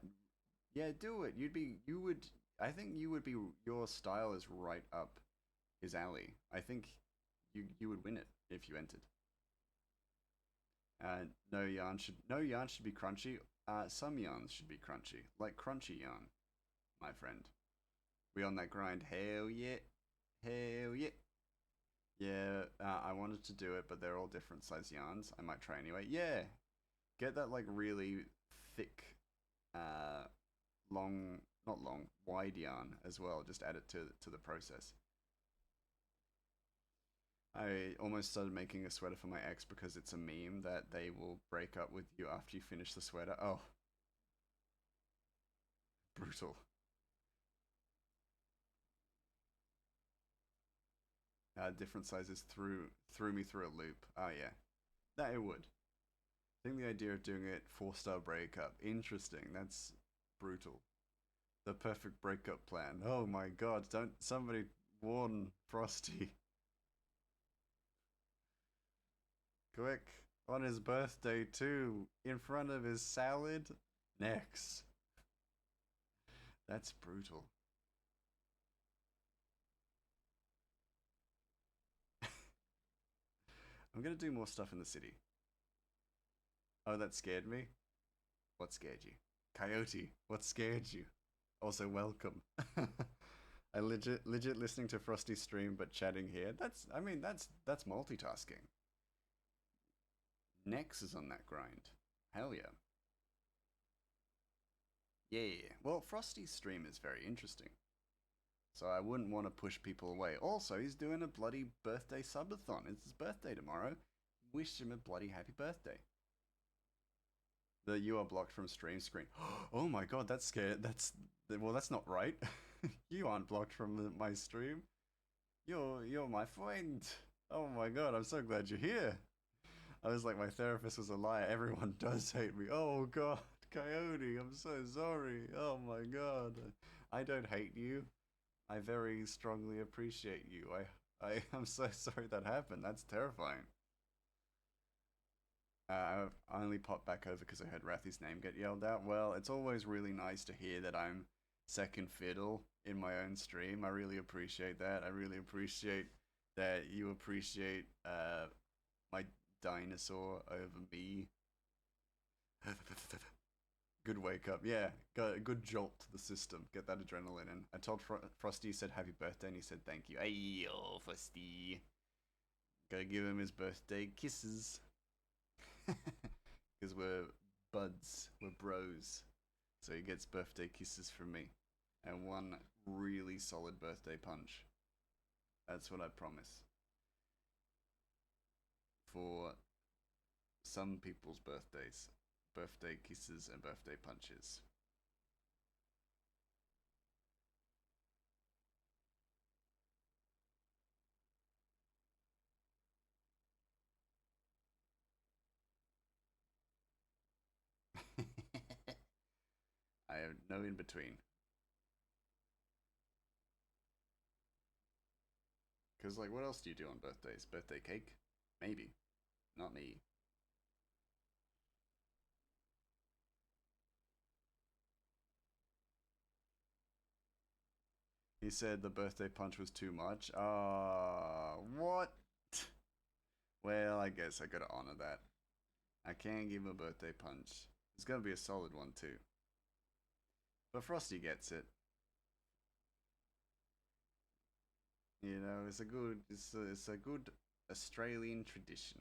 Yeah, do it. You would. I think you would be. Your style is right up his alley. I think you would win it if you entered. No yarn should be crunchy. Some yarns should be crunchy, like crunchy yarn, my friend. We on that grind? Hell yeah, hell yeah. Yeah, I wanted to do it, but they're all different size yarns. I might try anyway. Yeah, get that like really thick, uh, long, not long, wide yarn as well. Just add it to the process. I almost started making a sweater for my ex because it's a meme that they will break up with you after you finish the sweater. Oh, brutal. Different sizes threw me through a loop. Oh yeah, that it would. I think the idea of doing it 4-star breakup, interesting. That's brutal. The perfect breakup plan. Oh my god! Don't somebody warn Frosty. Quick, on his birthday too, in front of his salad. Next. That's brutal. I'm gonna do more stuff in the city. Oh, that scared me? What scared you? Coyote, what scared you? Also, welcome. I legit listening to Frosty stream but chatting here. I mean, that's multitasking. Nex is on that grind. Hell yeah. Yeah. Well, Frosty's stream is very interesting. So I wouldn't want to push people away. Also, he's doing a bloody birthday subathon. It's his birthday tomorrow. Wish him a bloody happy birthday. The you are blocked from stream screen. Oh my god, that's scary. That's not right. You aren't blocked from my stream. You're my friend. Oh my god, I'm so glad you're here. I was like, my therapist was a liar. Everyone does hate me. Oh god, Coyote, I'm so sorry. Oh my god, I don't hate you. I very strongly appreciate you. I'm so sorry that happened. That's terrifying. I only popped back over because I heard Rathy's name get yelled out. Well, it's always really nice to hear that I'm second fiddle in my own stream. I really appreciate that. I really appreciate that you appreciate my dinosaur over me. Good wake up. Yeah, got a good jolt to the system. Get that adrenaline in. I told Frosty, said happy birthday, and he said thank you. Hey, yo, Frosty. Gotta give him his birthday kisses. Because we're buds, we're bros. So he gets birthday kisses from me. And one really solid birthday punch. That's what I promise. For some people's birthdays. Birthday kisses and birthday punches. I have no in between. Because, like, what else do you do on birthdays? Birthday cake? Maybe. Not me. He said the birthday punch was too much. What? Well, I guess I gotta honor that. I can give him a birthday punch. It's gonna be a solid one, too. But Frosty gets it. You know, it's a good Australian tradition.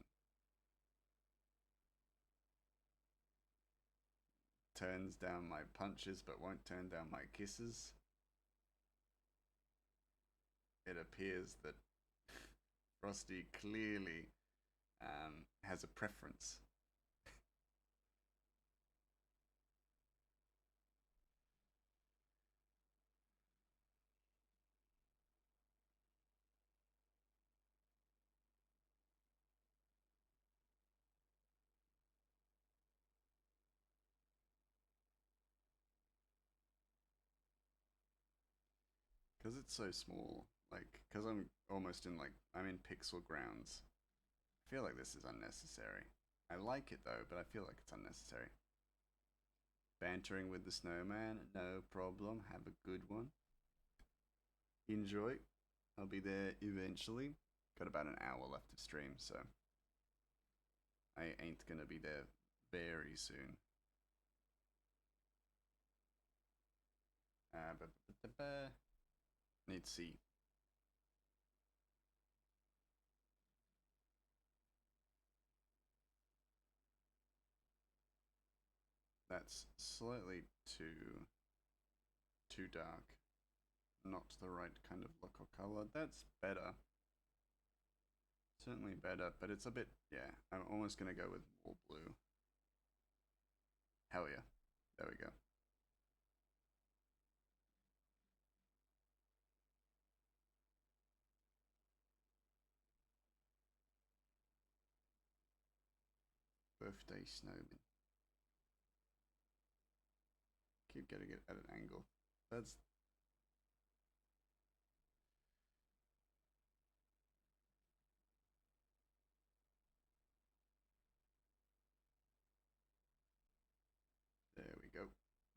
Turns down my punches but won't turn down my kisses. It appears that Frosty clearly has a preference. Because it's so small, like, because I'm almost in, like, I'm in pixel grounds. I feel like this is unnecessary. I like it though, but I feel like it's unnecessary. bantering with the snowman. No problem. Have a good one. Enjoy. I'll be there eventually. Got about an hour left of stream, so I ain't gonna be there very soon. Need to see. That's slightly too dark. Not the right kind of look or color. That's better. Certainly better, but it's a bit, yeah, I'm almost gonna go with more blue. Hell yeah. There we go. Birthday snowman. Keep getting it at an angle. That's... There we go.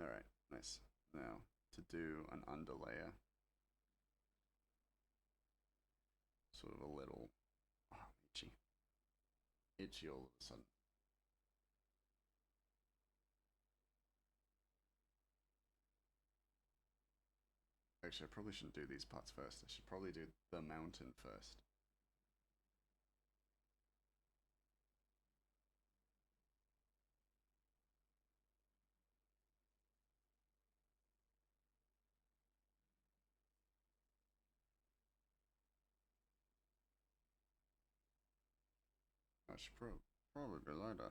Alright, nice. Now, to do an underlayer. Sort of a little... Oh, itchy. Itchy all of a sudden. Actually, I probably shouldn't do these parts first. I should probably do the mountain first. I should probably be lighter.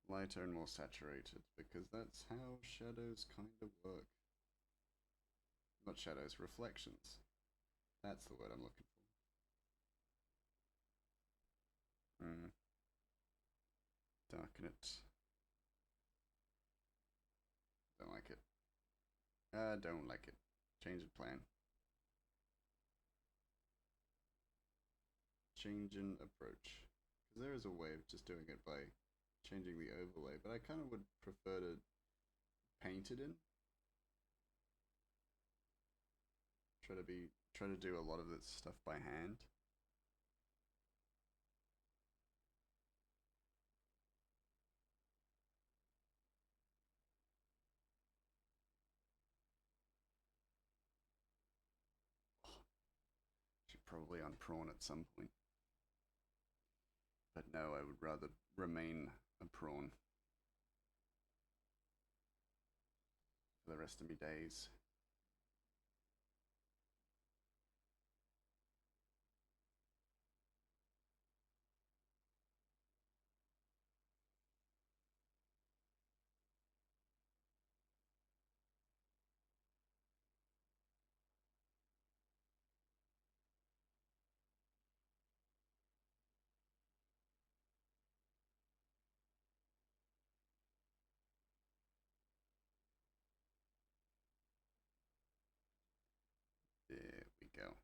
Lighter and more saturated, because that's how shadows kind of work. Not shadows, reflections. That's the word I'm looking for. Darken it. Don't like it. Don't like it. Change of plan. Change in approach. Because there is a way of just doing it by changing the overlay, but I kind of would prefer to paint it in. Try to do a lot of this stuff by hand. Should probably unprawn at some point. But no, I would rather remain a prawn for the rest of my days. There we go.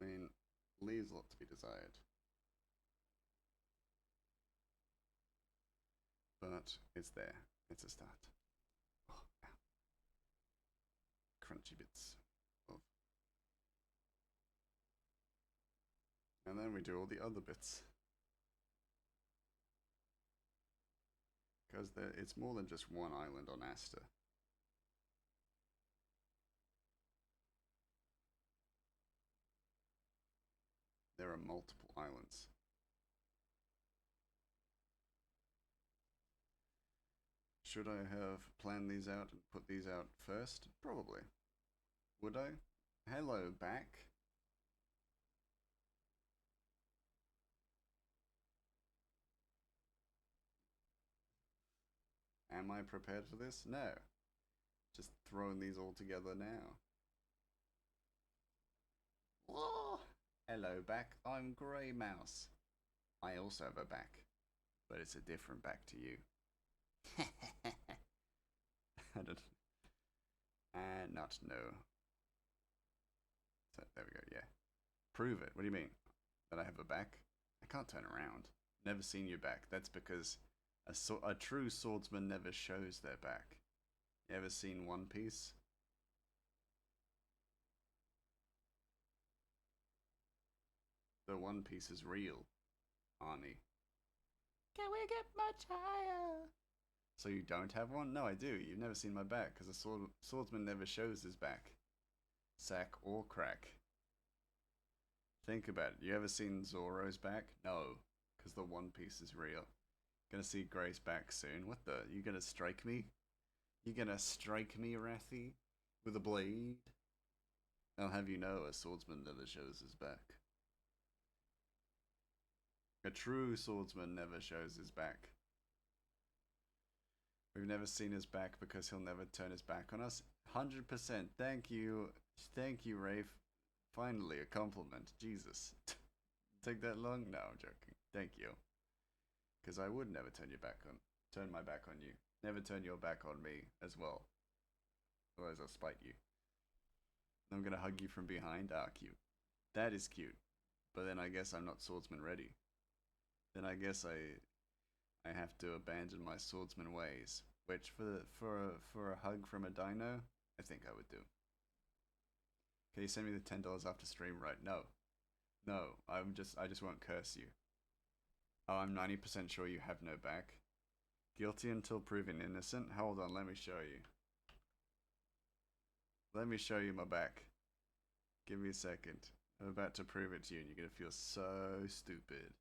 I mean, leaves a lot to be desired. But it's there. It's a start. Oh, ow. Crunchy bits of... And then we do all the other bits. Because it's more than just one island on Asta. There are multiple islands. Should I have planned these out and put these out first? Probably. Would I? Hello, back. Am I prepared for this? No. Just throwing these all together now. Whoa! Hello, back. I'm Grey Mouse. I also have a back, but it's a different back to you. I don't... not no. So, there we go, yeah. Prove it. What do you mean? That I have a back? I can't turn around. Never seen your back. That's because A true swordsman never shows their back. You ever seen One Piece? The One Piece is real, Arnie. Can we get much higher? So you don't have one? No, I do. You've never seen my back, because a swordsman never shows his back. Sack or crack. Think about it. You ever seen Zoro's back? No, because the One Piece is real. Gonna see Gray's back soon. What the? You gonna strike me? You gonna strike me, Rathy? With a blade? I'll have you know, a swordsman never shows his back. A true swordsman never shows his back. We've never seen his back because he'll never turn his back on us. 100%. Thank you. Thank you, Rafe. Finally, a compliment. Jesus. Take that long? No, I'm joking. Thank you. Because I would never turn my back on you. Never turn your back on me as well. Otherwise I'll spite you. I'm gonna hug you from behind. Ah, cute. That is cute. But then I guess I'm not swordsman ready. Then I guess I have to abandon my swordsman ways. Which for a hug from a dino, I think I would do. Can you send me the $10 after stream? Right? No. No, I just won't curse you. Oh, I'm 90% sure you have no back. Guilty until proven innocent? Hold on, let me show you. Let me show you my back. Give me a second. I'm about to prove it to you and you're gonna feel so stupid.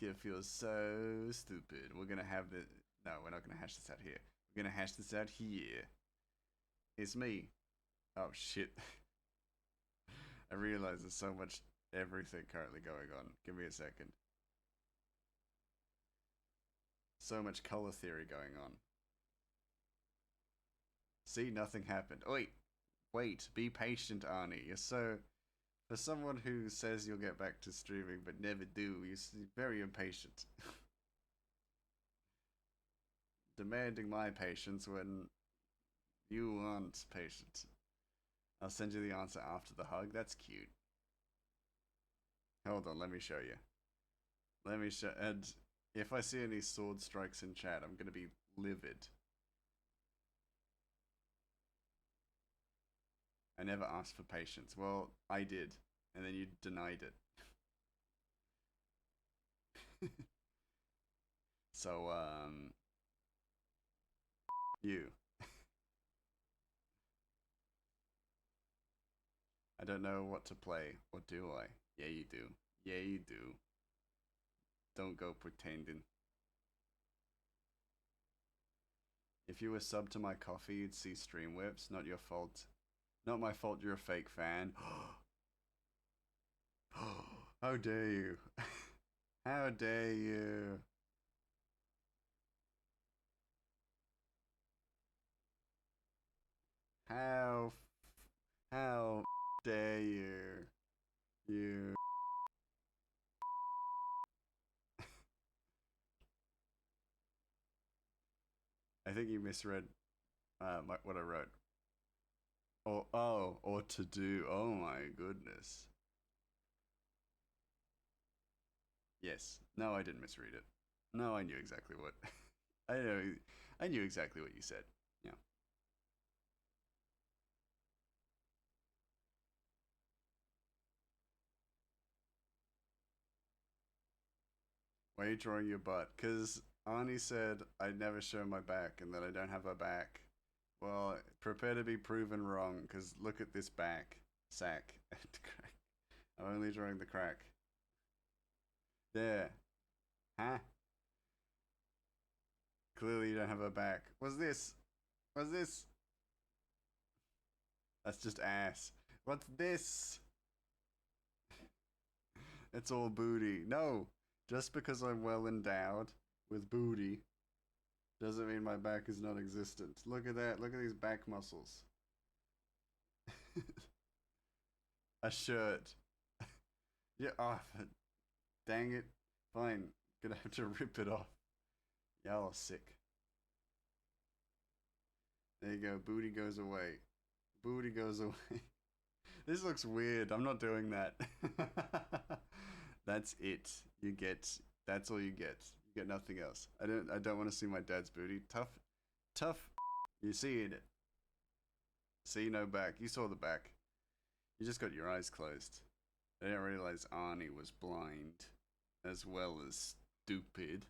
Gonna feel so stupid. We're gonna have the... No, we're not gonna hash this out here. We're gonna hash this out here. It's me. Oh shit. I realize there's so much everything currently going on. Give me a second. So much color theory going on. See, nothing happened. Oh, wait, be patient, Arnie. You're so... For someone who says you'll get back to streaming but never do, you're very impatient. Demanding my patience when you aren't patient. I'll send you the answer after the hug. That's cute. Hold on, let me show you. Let me show... And if I see any sword strikes in chat, I'm gonna be livid. I never asked for patience. Well, I did. And then you denied it. So, you. I don't know what to play. Or do I? Yeah, you do. Yeah, you do. Don't go pretending. If you were subbed to my coffee, you'd see stream whips. Not your fault. Not my fault you're a fake fan. How dare you? How dare you? How dare you? You. I think you misread what I wrote. Or to do. Oh my goodness. Yes. No, I didn't misread it. No, I knew exactly what. I knew exactly what you said. Yeah. Why are you drawing your butt? Because Arnie said I'd never show my back and that I don't have a back. Well, prepare to be proven wrong, because look at this back. Sack. I'm only drawing the crack. There. Huh? Clearly you don't have a back. What's this? What's this? That's just ass. What's this? It's all booty. No! Just because I'm well endowed with booty doesn't mean my back is non-existent. Look at that. Look at these back muscles. A shirt. Yeah, oh, dang it. Fine. Gonna have to rip it off. Y'all are sick. There you go. Booty goes away. Booty goes away. This looks weird. I'm not doing that. That's it. That's all you get. You got nothing else. I don't want to see my dad's booty. Tough. You see it. See, no back. You saw the back. You just got your eyes closed. I didn't realize Arnie was blind, as well as stupid.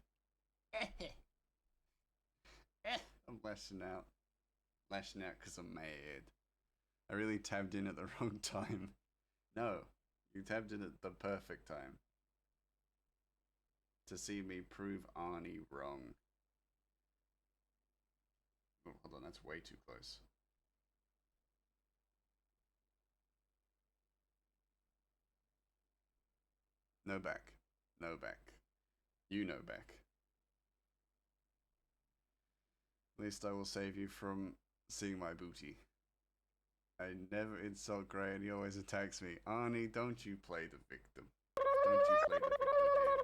I'm lashing out. Lashing out because I'm mad. I really tabbed in at the wrong time. No, you tabbed in at the perfect time. To see me prove Arnie wrong. Oh, hold on, that's way too close. No back. No back. You know back. At least I will save you from seeing my booty. I never insult Gray and he always attacks me. Arnie, don't you play the victim. Don't you play the victim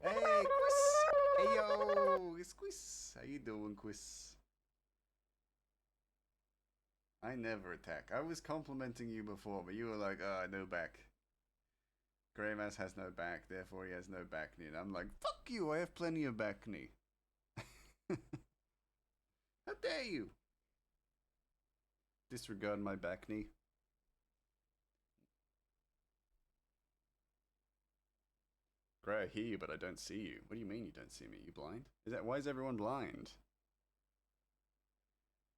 here. Hey, Quiz! Hey, yo! It's Quiz. How you doing, Quiz? I never attack. I was complimenting you before, but you were like, no back. Greymass has no back, therefore he has no back knee. And I'm like, fuck you, I have plenty of back knee. How dare you? Disregard my back knee. Grey, I hear you, but I don't see you. What do you mean you don't see me? You blind? Why is everyone blind?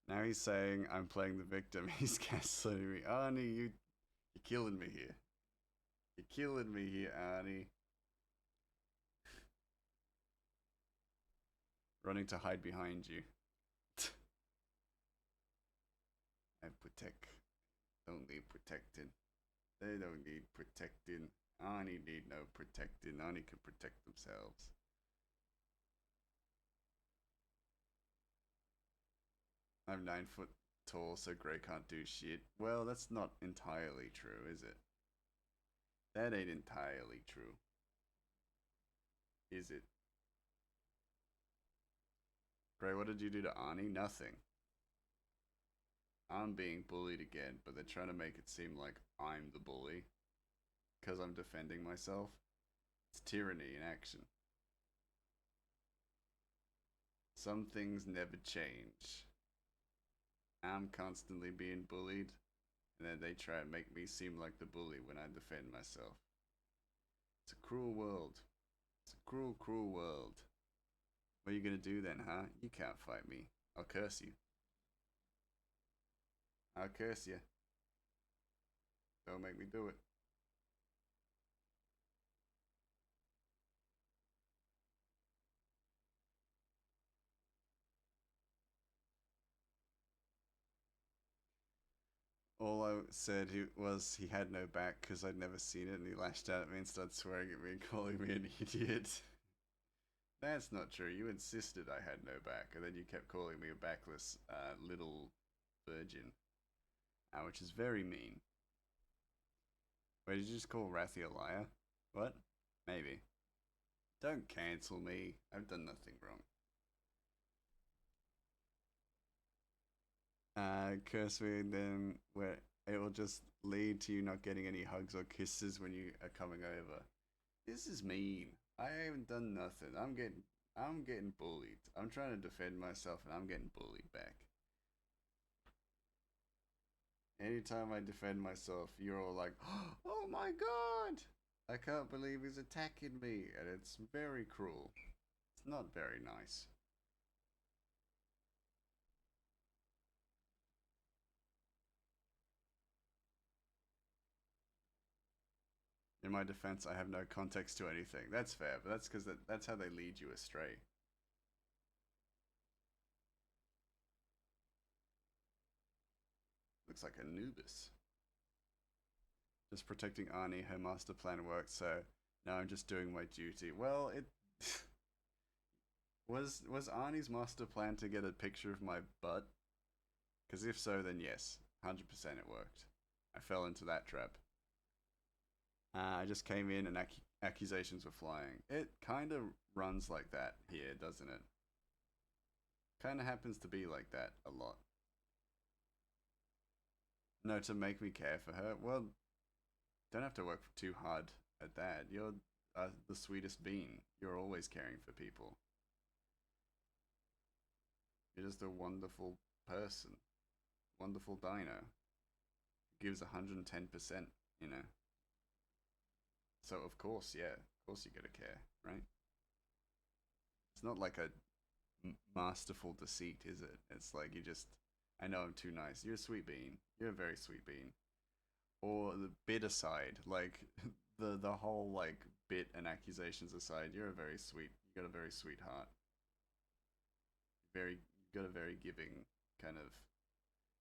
Now he's saying I'm playing the victim. He's gaslighting me. Arnie, you're killing me here. You're killing me here, Arnie. Running to hide behind you. I protect. Don't need protecting. They don't need protecting. Arnie need no protecting. Arnie can protect themselves. I'm 9 foot tall, so Grey can't do shit. Well, that's not entirely true, is it? That ain't entirely true. Is it? Grey, what did you do to Arnie? Nothing. I'm being bullied again, but they're trying to make it seem like I'm the bully. Because I'm defending myself. It's tyranny in action. Some things never change. I'm constantly being bullied, and then they try and make me seem like the bully when I defend myself. It's a cruel world. It's a cruel, cruel world. What are you gonna do then, huh? You can't fight me. I'll curse you. I'll curse you. Don't make me do it. All I said was he had no back because I'd never seen it, and he lashed out at me and started swearing at me and calling me an idiot. That's not true. You insisted I had no back, and then you kept calling me a backless little virgin, which is very mean. Wait, did you just call Rathy a liar? What? Maybe. Don't cancel me. I've done nothing wrong. Curse me, and then where it will just lead to you not getting any hugs or kisses when you are coming over. This is mean. I haven't done nothing. I'm getting bullied. I'm trying to defend myself and I'm getting bullied back. Anytime I defend myself, you're all like, oh my god! I can't believe he's attacking me, and it's very cruel. It's not very nice. In my defense, I have no context to anything. That's fair, but that's because that's how they lead you astray. Looks like Anubis. Just protecting Arnie, her master plan worked, so now I'm just doing my duty. Well, it... was Arnie's master plan to get a picture of my butt? Because if so, then yes, 100% it worked. I fell into that trap. I just came in and accusations were flying. It kind of runs like that here, doesn't it? Kind of happens to be like that a lot. No, to make me care for her? Well, don't have to work too hard at that. You're the sweetest bean. You're always caring for people. You're just a wonderful person, wonderful dino. Gives 110%, you know. So of course, yeah, of course you gotta care, right? It's not like a masterful deceit, is it? It's like you just, I know I'm too nice. You're a sweet bean. You're a very sweet bean. Or the bit aside, like the whole like bit and accusations aside, you're a very sweet. You got a very sweet heart. Very, you got a very giving kind of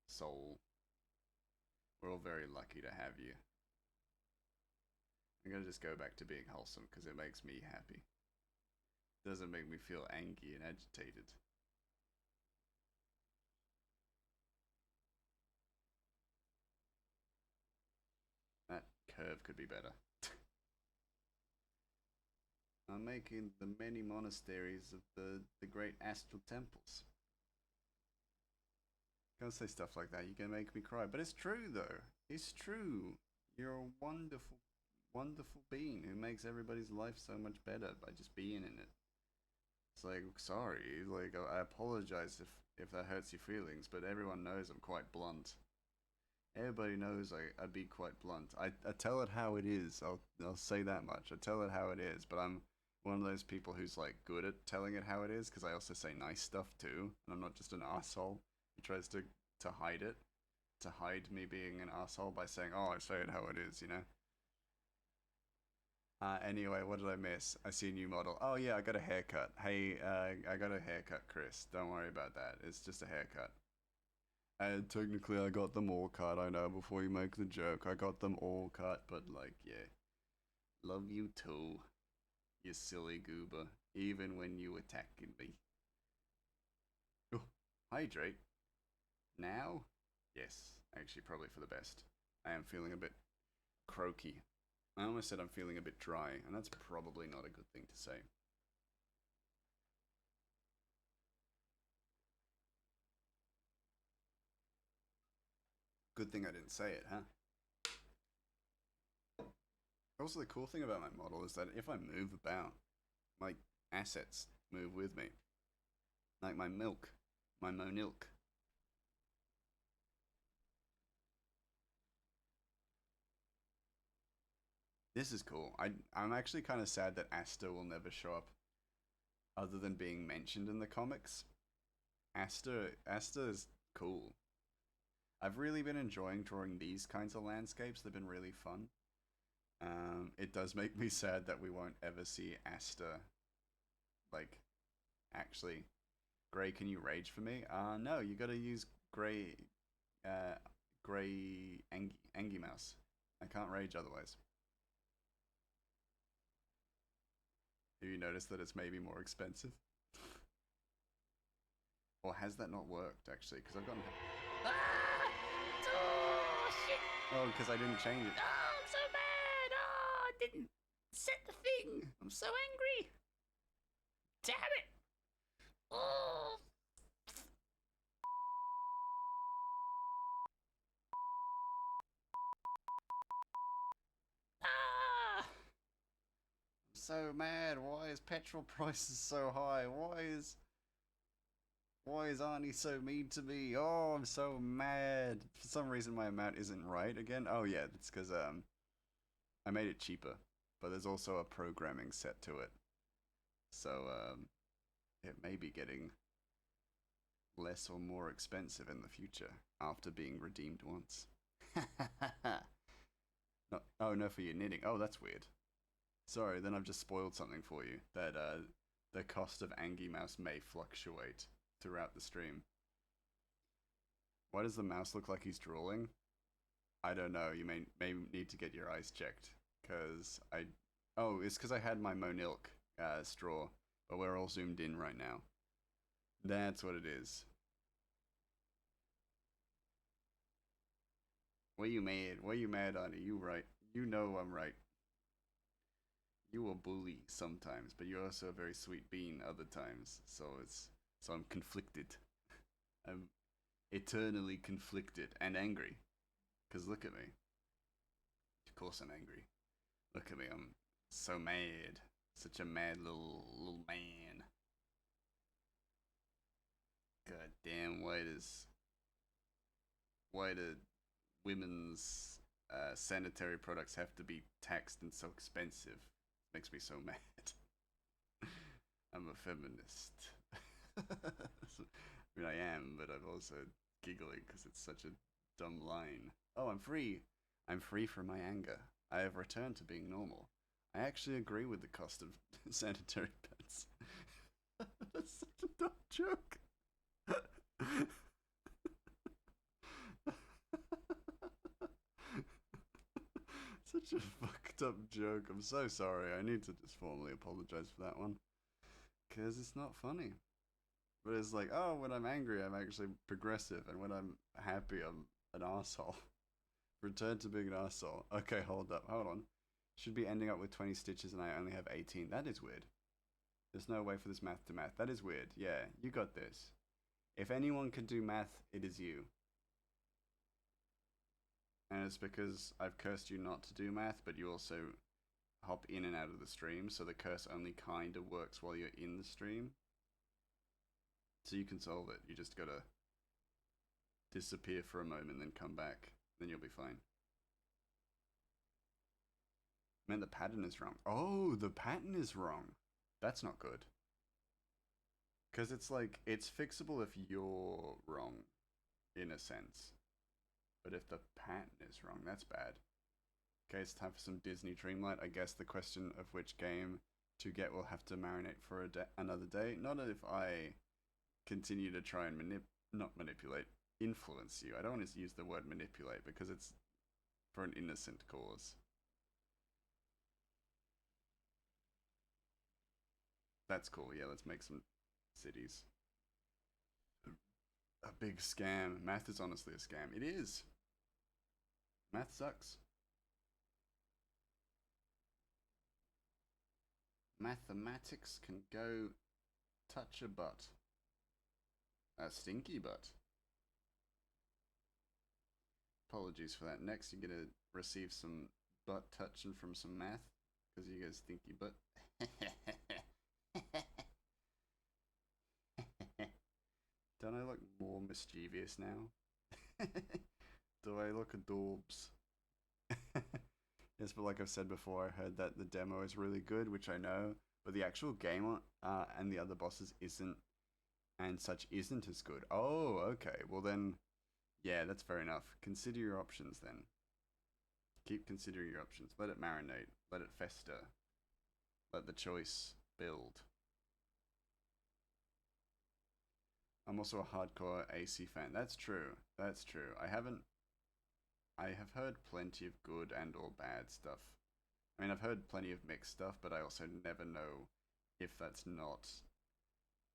soul. We're all very lucky to have you. I'm gonna just go back to being wholesome because it makes me happy. Doesn't make me feel angry and agitated. That curve could be better. I'm making the many monasteries of the great astral temples. Can't say stuff like that, you can make me cry. But it's true though. It's true. You're a wonderful, wonderful being who makes everybody's life so much better by just being in it. It's like, sorry, like I apologize if that hurts your feelings, but everyone knows I'm quite blunt. Everybody knows I'd be quite blunt. I tell it how it is. I'll say that much. I tell it how it is, but I'm one of those people who's like good at telling it how it is because I also say nice stuff too, and I'm not just an asshole who tries to hide it, to hide me being an asshole by saying, "Oh, I say it how it is," you know. Anyway, what did I miss? I see a new model. Oh yeah, I got a haircut. Hey, I got a haircut, Chris. Don't worry about that. It's just a haircut. And technically, I got them all cut. I know. Before you make the joke, I got them all cut. But like, yeah, love you too, you silly goober. Even when you attacking me. Oh, hydrate now. Yes, actually, probably for the best. I am feeling a bit croaky. I almost said I'm feeling a bit dry, and that's probably not a good thing to say. Good thing I didn't say it, huh? Also, the cool thing about my model is that if I move about, my assets move with me. Like my milk, my monilk. This is cool. I'm actually kind of sad that Asta will never show up other than being mentioned in the comics. Asta is cool. I've really been enjoying drawing these kinds of landscapes. They've been really fun. It does make me sad that we won't ever see Asta, like, actually. Gray, can you rage for me? No, you gotta use Gray, uh, Gray Angie Mouse. I can't rage otherwise. Have you noticed that it's maybe more expensive? Or has that not worked, actually? Because I've gotten... Ah! Oh, shit! Oh, because I didn't change it. Oh, I'm so mad! Oh, I didn't set the thing! I'm so angry! Damn it! Oh! Ah! I'm so mad. Why is petrol prices so high? Why is Arnie so mean to me? Oh, I'm so mad. For some reason my amount isn't right again. Oh yeah, it's because I made it cheaper, but there's also a programming set to it. So it may be getting less or more expensive in the future after being redeemed once. No, oh no, for your knitting. Oh, that's weird. Sorry, then I've just spoiled something for you. That the cost of Angie Mouse may fluctuate throughout the stream. Why does the mouse look like he's drooling? I don't know. You may need to get your eyes checked, cause I. Oh, it's because I had my Monilk straw, but we're all zoomed in right now. That's what it is. Why you mad? Why you mad, Annie? You right. You know I'm right. You a bully sometimes, but you're also a very sweet being other times. So I'm conflicted. I'm eternally conflicted and angry. Cause look at me. Of course I'm angry. Look at me. I'm so mad. Such a mad little man. God damn, why do women's sanitary products have to be taxed and so expensive? Makes me so mad. I'm a feminist. I mean, I am, but I'm also giggling because it's such a dumb line. Oh, I'm free. I'm free from my anger. I have returned to being normal. I actually agree with the cost of sanitary pads. That's such a dumb joke. Such a fucked up joke. I'm so sorry. I need to just formally apologize for that one. Because it's not funny. But it's like, oh, when I'm angry, I'm actually progressive. And when I'm happy, I'm an asshole. Return to being an asshole. Okay, hold up. Hold on. Should be ending up with 20 stitches and I only have 18. That is weird. There's no way for this math to math. That is weird. Yeah, you got this. If anyone can do math, it is you. And it's because I've cursed you not to do math, but you also hop in and out of the stream, so the curse only kind of works while you're in the stream. So you can solve it. You just gotta disappear for a moment, then come back. Then you'll be fine. Man, the pattern is wrong. Oh, the pattern is wrong. That's not good. Because it's like, it's fixable if you're wrong, in a sense. But if the pattern is wrong, that's bad. Okay, it's time for some Disney Dreamlight. I guess the question of which game to get will have to marinate for another day. Not if I continue to try and not manipulate, influence you. I don't want to use the word manipulate because it's for an innocent cause. That's cool. Yeah, let's make some cities. A big scam. Math is honestly a scam. It is. Math sucks. Mathematics can go touch a butt. A stinky butt. Apologies for that. Next, you're gonna receive some butt touching from some math because you guys stinky butt. Don't I look more mischievous now? Do I look adorbs? Yes, but like I've said before, I heard that the demo is really good, which I know, but the actual game and the other bosses isn't, and such isn't as good. Oh, okay. Well then, yeah, that's fair enough. Consider your options then. Keep considering your options. Let it marinate. Let it fester. Let the choice build. I'm also a hardcore AC fan. That's true. That's true. I have heard plenty of good and or bad stuff. I mean, I've heard plenty of mixed stuff, but I also never know if that's not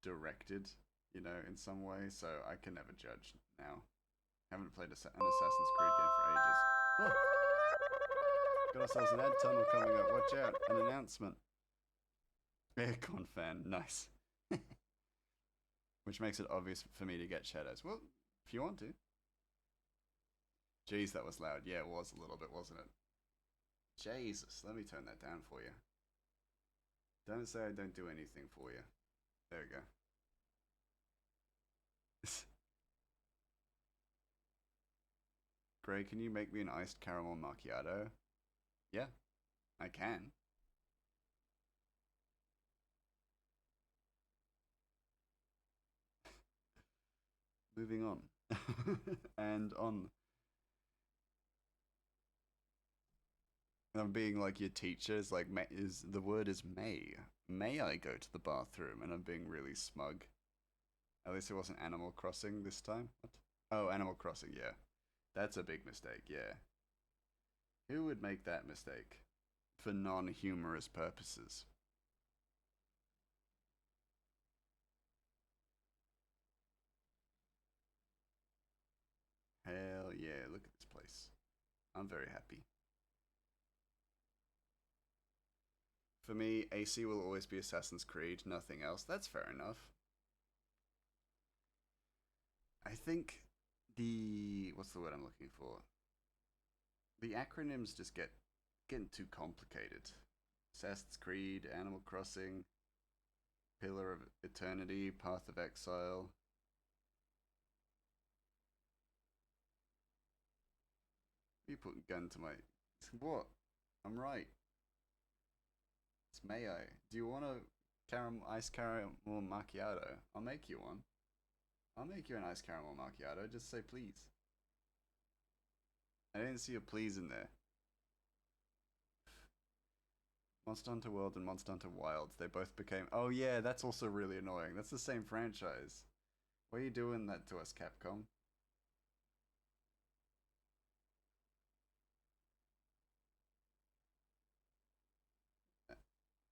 directed, you know, in some way, so I can never judge now. Haven't played an Assassin's Creed game for ages. Oh, got ourselves an ad tunnel coming up. Watch out, an announcement. Aircon fan, nice. Which makes it obvious for me to get shadows. Well, if you want to. Jeez, that was loud. Yeah, it was a little bit, wasn't it? Jesus, let me turn that down for you. Don't say I don't do anything for you. There we go. Gray, can you make me an iced caramel macchiato? Yeah, I can. Moving on. And on. I'm being like your teacher is like, the word is may. May I go to the bathroom? And I'm being really smug. At least it wasn't Animal Crossing this time. What? Oh, Animal Crossing, yeah. That's a big mistake, yeah. Who would make that mistake? For non-humorous purposes. Hell yeah, look at this place. I'm very happy. For me, AC will always be Assassin's Creed, nothing else. That's fair enough. I think what's the word I'm looking for? The acronyms just getting too complicated. Assassin's Creed, Animal Crossing, Pillar of Eternity, Path of Exile. You put a gun to my... What? I'm right. It's may I? Do you want a ice caramel macchiato? I'll make you one. I'll make you an ice caramel macchiato. Just say please. I didn't see a please in there. Monster Hunter World and Monster Hunter Wilds, they both became... Oh yeah, that's also really annoying. That's the same franchise. Why are you doing that to us, Capcom?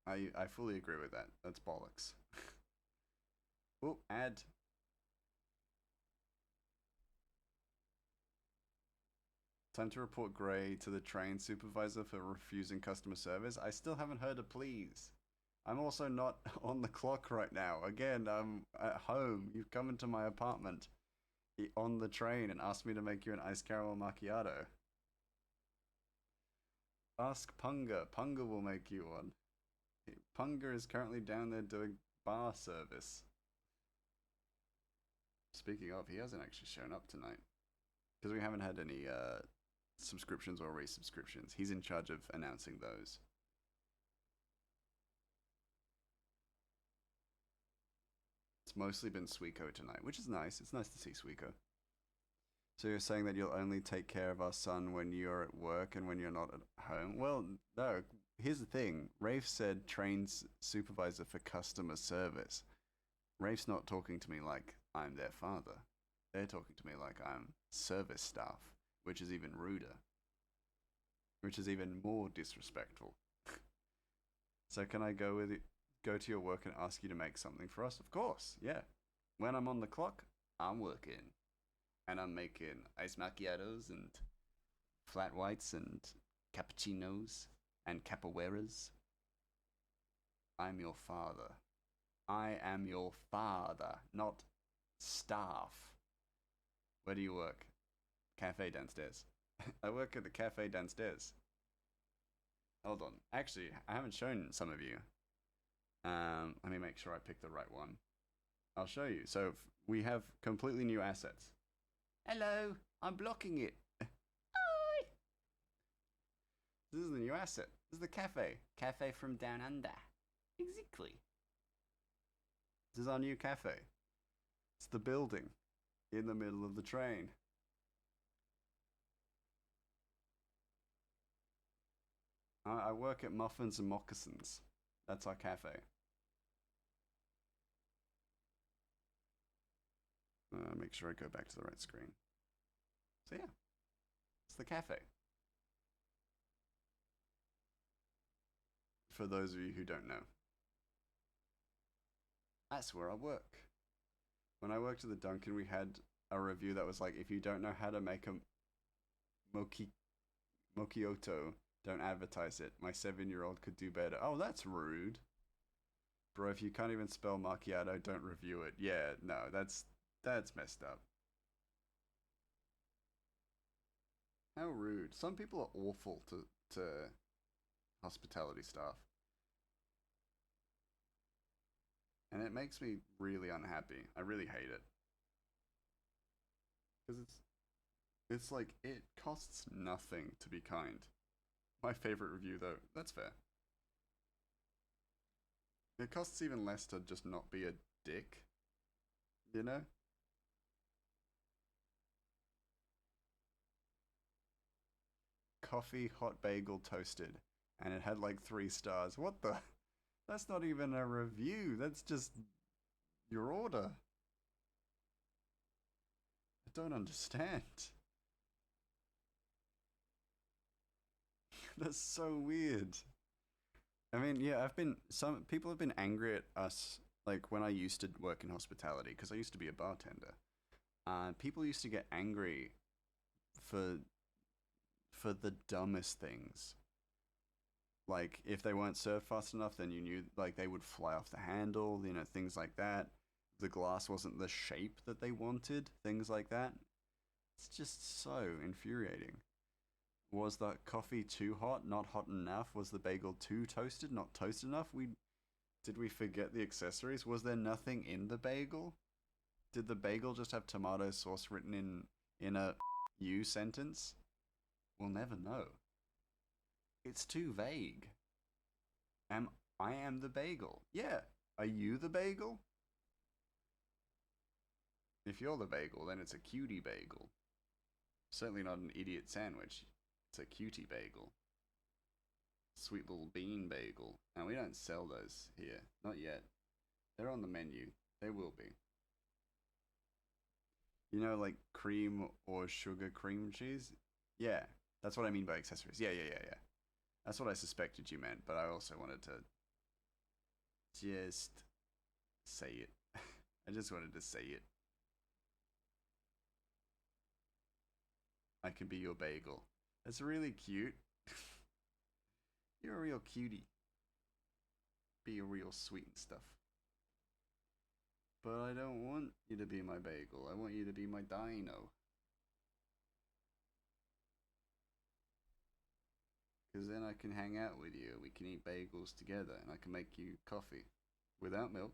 I fully agree with that. That's bollocks. Oh, add. Time to report Gray to the train supervisor for refusing customer service. I still haven't heard a please. I'm also not on the clock right now. Again, I'm at home. You've come into my apartment on the train and asked me to make you an ice caramel macchiato. Ask Punga. Punga will make you one. Punga is currently down there doing bar service. Speaking of, he hasn't actually shown up tonight. Because we haven't had any subscriptions or resubscriptions. He's in charge of announcing those. It's mostly been Suiko tonight, which is nice. It's nice to see Suiko. So you're saying that you'll only take care of our son when you're at work and when you're not at home? Well, no. Here's the thing. Rafe said trains supervisor for customer service. Rafe's not talking to me like I'm their father. They're talking to me like I'm service staff, which is even ruder. Which is even more disrespectful. So can I go to your work and ask you to make something for us? Of course, yeah. When I'm on the clock, I'm working. And I'm making ice macchiatos and flat whites and cappuccinos and capoeiras. I'm your father. I am your father, not staff. Where do you work? Cafe downstairs. I work at the cafe downstairs. Hold on. Actually, I haven't shown some of you. Let me make sure I pick the right one. I'll show you. So we have completely new assets. Hello, I'm blocking it. Hi. This is the new asset. This is the cafe. Cafe from down under. Exactly. This is our new cafe. It's the building in the middle of the train. I work at Muffins and Moccasins. That's our cafe. Make sure I go back to the right screen. So yeah, it's the cafe. For those of you who don't know. That's where I work. When I worked at the Dunkin', we had a review that was like, if you don't know how to make a Mokioto, don't advertise it. My 7-year-old could do better. Oh, that's rude. Bro, if you can't even spell macchiato, don't review it. Yeah, no, that's messed up. How rude. Some people are awful to hospitality staff. And it makes me really unhappy. I really hate it. Because it's like, it costs nothing to be kind. My favorite review though, that's fair. It costs even less to just not be a dick. You know? Coffee, hot bagel, toasted. And it had like 3 stars. What the? That's not even a review. That's just your order. I don't understand. That's so weird. I mean, yeah, some people have been angry at us, like when I used to work in hospitality, because I used to be a bartender. People used to get angry for the dumbest things. Like, if they weren't served fast enough, then you knew, like, they would fly off the handle, you know, things like that. The glass wasn't the shape that they wanted, things like that. It's just so infuriating. Was the coffee too hot, not hot enough? Was the bagel too toasted, not toasted enough? Did we forget the accessories? Was there nothing in the bagel? Did the bagel just have tomato sauce written in a you sentence? We'll never know. It's too vague. I am the bagel. Yeah. Are you the bagel? If you're the bagel, then it's a cutie bagel. Certainly not an idiot sandwich. It's a cutie bagel. Sweet little bean bagel. And we don't sell those here. Not yet. They're on the menu. They will be. You know, like cream or sugar cream cheese? Yeah. That's what I mean by accessories. Yeah. That's what I suspected you meant, but I also wanted to just say it. I just wanted to say it. I can be your bagel. That's really cute. You're a real cutie. Be a real sweet and stuff. But I don't want you to be my bagel. I want you to be my dino. Because then I can hang out with you. We can eat bagels together and I can make you coffee without milk.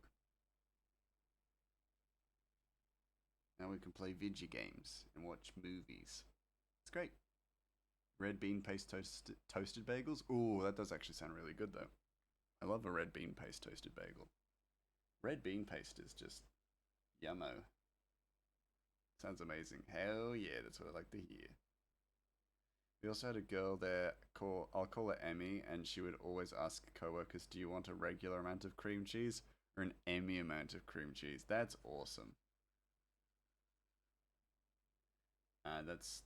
And we can play video games and watch movies. It's great. Red bean paste toasted bagels. Ooh, that does actually sound really good though. I love a red bean paste toasted bagel. Red bean paste is just yummo. Sounds amazing. Hell yeah, that's what I like to hear. We also had a girl there, I'll call her Emmy, and she would always ask coworkers, do you want a regular amount of cream cheese or an Emmy amount of cream cheese? That's awesome. That's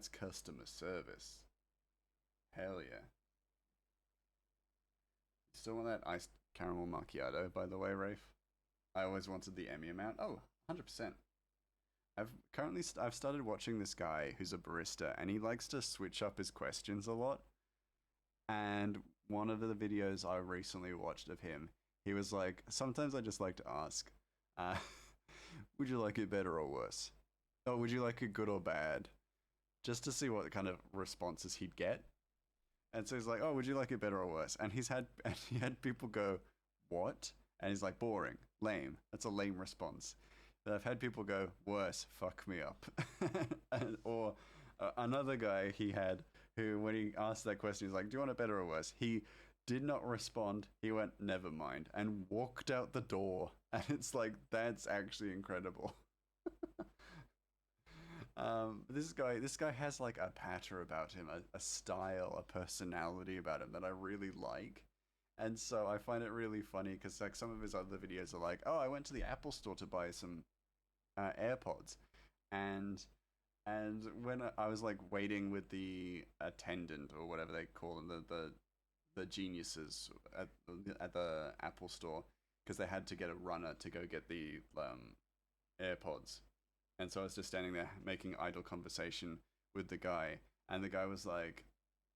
customer service. Hell yeah. Still want that iced caramel macchiato, by the way, Rafe? I always wanted the Emmy amount. Oh, 100%. I've started watching this guy who's a barista, and he likes to switch up his questions a lot. And one of the videos I recently watched of him, he was like, sometimes I just like to ask, uh, would you like it better or worse? Or would you like it good or bad? Just to see what kind of responses he'd get. And so he's like, oh, would you like it better or worse? And he had people go, what? And he's like, boring, lame. That's a lame response. But I've had people go, worse, fuck me up. Or another guy he had who, when he asked that question, he's like, do you want it better or worse? He did not respond. He went, never mind, and walked out the door. And it's like, that's actually incredible. This guy has like a patter about him, a style, a personality about him that I really like. And so I find it really funny because like some of his other videos are like, oh, I went to the Apple store to buy some AirPods, and when I was like waiting with the attendant or whatever they call them, the geniuses at the Apple store, because they had to get a runner to go get the AirPods, and so I was just standing there making idle conversation with the guy, and the guy was like,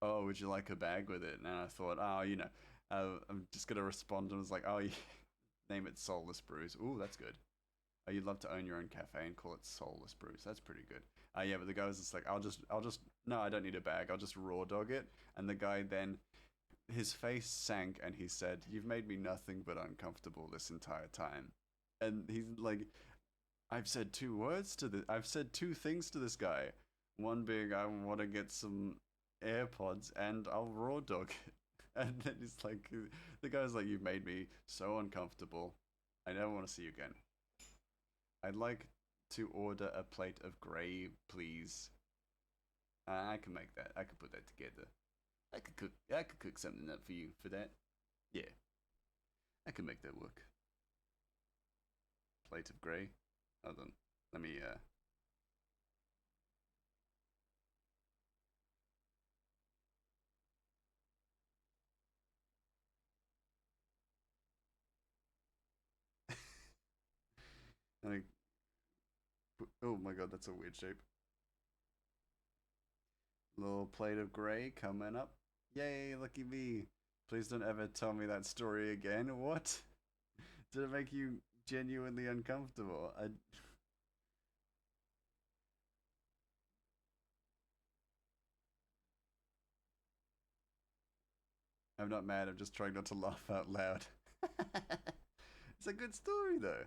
"Oh, would you like a bag with it?" And I thought, "Oh, you know, I'm just gonna respond," and I was like, "Oh, yeah. Name it Soulless Brews. Ooh, that's good. Oh, you'd love to own your own cafe and call it Soulless Brews. That's pretty good." Yeah, but the guy was just like, no, I don't need a bag. I'll just raw dog it." And the guy then, his face sank and he said, "You've made me nothing but uncomfortable this entire time." And he's like, I've said two things to this guy. One being, I want to get some AirPods and I'll raw dog it. And then he's like, the guy's like, "You've made me so uncomfortable. I never want to see you again. I'd like to order a plate of grey, please." I can make that. I could put that together. I could cook something up for you for that. Yeah, I can make that work. Plate of grey. Hold on. Let me like, oh my god, that's a weird shape. Little plate of grey coming up. Yay, lucky me. Please don't ever tell me that story again. What? Did it make you genuinely uncomfortable? I'm not mad, I'm just trying not to laugh out loud. It's a good story though.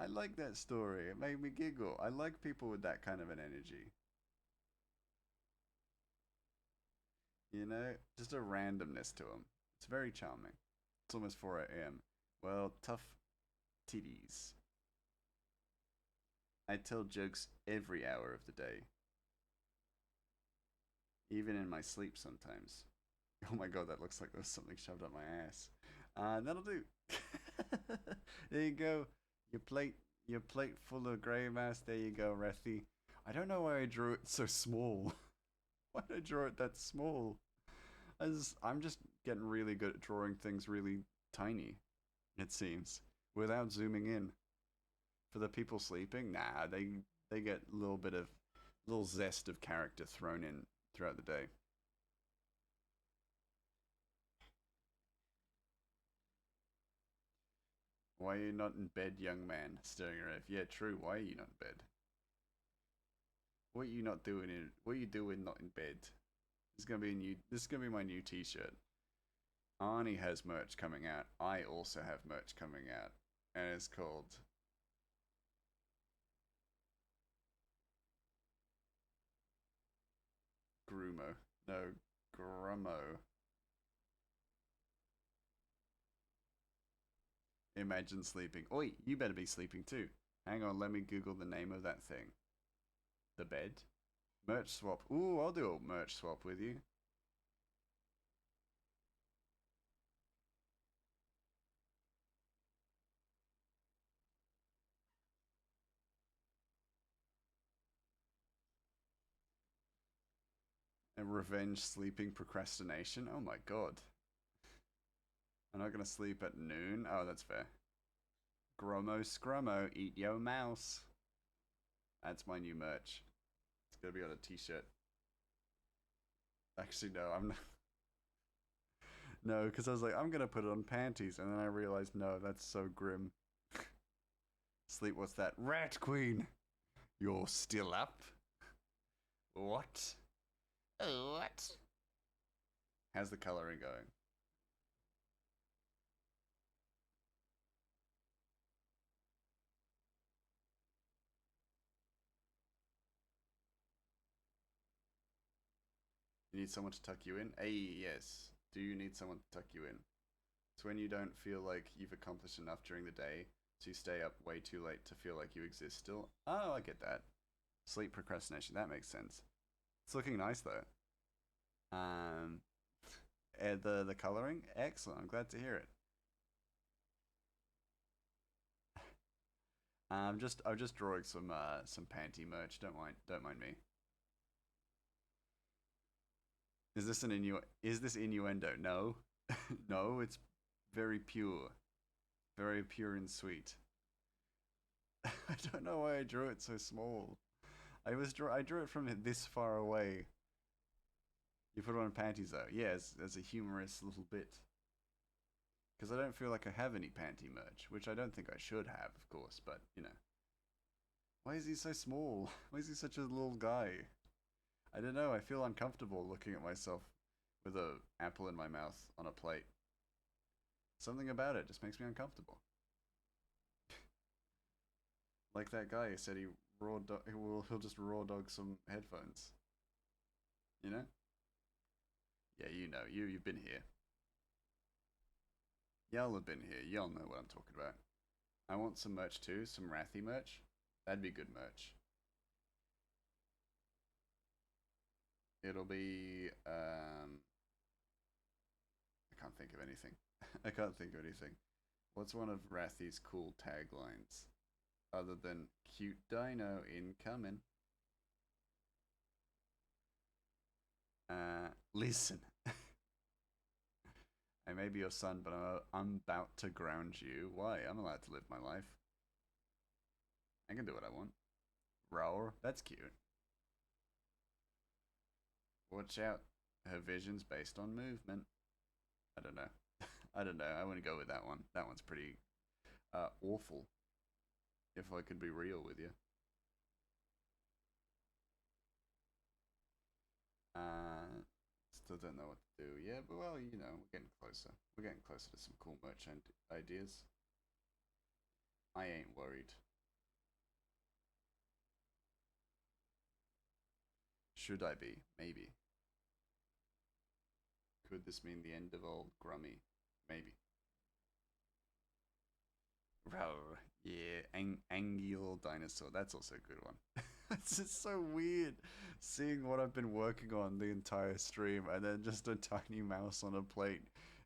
I like that story. It made me giggle. I like people with that kind of an energy. You know, just a randomness to them. It's very charming. It's almost 4 a.m. Well, tough titties. I tell jokes every hour of the day, even in my sleep sometimes. Oh my god, that looks like there's something shoved up my ass. That'll do. There you go. Your plate, your plate full of grey mass. There you go, Rethy. I don't know why I drew it so small. Why did I draw it that small? I'm just getting really good at drawing things really tiny. It seems without zooming in. For the people sleeping, nah, they get a little bit of little zest of character thrown in throughout the day. Why are you not in bed, young man? Staring at Rev. Yeah, true. Why are you not in bed? What are you not doing in? What are you doing not in bed? This is gonna be a new. This is gonna be my new T-shirt. Arnie has merch coming out. I also have merch coming out, and it's called Grumo. No, Grummo. Imagine sleeping. Oi, you better be sleeping too. Hang on, let me Google the name of that thing. The bed. Merch swap. Ooh, I'll do a merch swap with you. And revenge sleeping procrastination. Oh my god. I'm not gonna sleep at noon. Oh, that's fair. Gromo Scrummo, eat yo mouse. That's my new merch. It's gonna be on a t-shirt. Actually, no, I'm not. No, because I was like, I'm gonna put it on panties, and then I realized, no, that's so grim. Sleep, what's that? Rat Queen! You're still up? What? What? How's the coloring going? You need someone to tuck you in? Hey, yes. Do you need someone to tuck you in? It's when you don't feel like you've accomplished enough during the day, so you stay up way too late to feel like you exist still. Oh, I get that. Sleep procrastination, that makes sense. It's looking nice though. Um, the coloring, excellent. I'm glad to hear it. I'm just drawing some panty merch. Don't mind me. Is this is this innuendo? No, no. It's very very pure and sweet. I don't know why I drew it so small. I drew it from this far away. You put it on panties though. Yeah, as a humorous little bit. Because I don't feel like I have any panty merch, which I don't think I should have, of course. But you know, why is he so small? Why is he such a little guy? I don't know. I feel uncomfortable looking at myself with a apple in my mouth on a plate. Something about it just makes me uncomfortable. Like that guy who said he'll just raw dog some headphones. You know? Yeah, you know. You've been here. Y'all have been here. Y'all know what I'm talking about. I want some merch too, some Rathy merch. That'd be good merch. It'll be I can't think of anything. I can't think of anything. What's one of Rathy's cool taglines? Other than cute dino incoming. Listen. I may be your son, but I'm about to ground you. Why? I'm allowed to live my life. I can do what I want. Roar. That's cute. Watch out. Her vision's based on movement. I don't know. I don't know. I want to go with that one. That one's pretty awful. If I could be real with you. Still don't know what to do. Yeah, but well, you know, we're getting closer. We're getting closer to some cool merch ideas. I ain't worried. Should I be? Maybe. Could this mean the end of old Grummy? Maybe. Rawr. Yeah, Angular Dinosaur. That's also a good one. It's just so weird seeing what I've been working on the entire stream and then just a tiny mouse on a plate.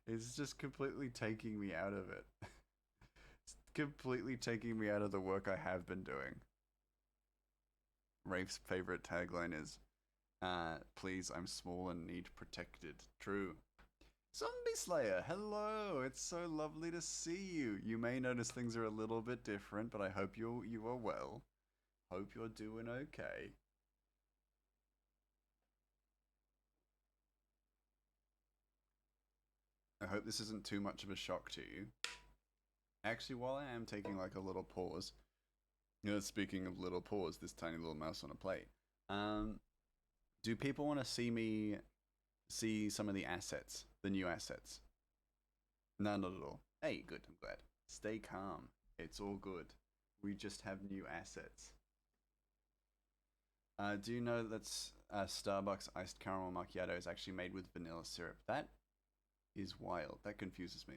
It's just completely taking me out of it. It's completely taking me out of the work I have been doing. Rafe's favorite tagline is, please, I'm small and need protected. True. Zombie Slayer, hello! It's so lovely to see you. You may notice things are a little bit different, but I hope you are well. Hope you're doing okay. I hope this isn't too much of a shock to you. Actually, while I am taking like a little pause, speaking of little pause, this tiny little mouse on a plate. Do people want to see some of the assets, the new assets? No, not at all. Hey, good, I'm glad. Stay calm. It's all good. We just have new assets. Do you know that Starbucks iced caramel macchiato is actually made with vanilla syrup? That is wild. That confuses me.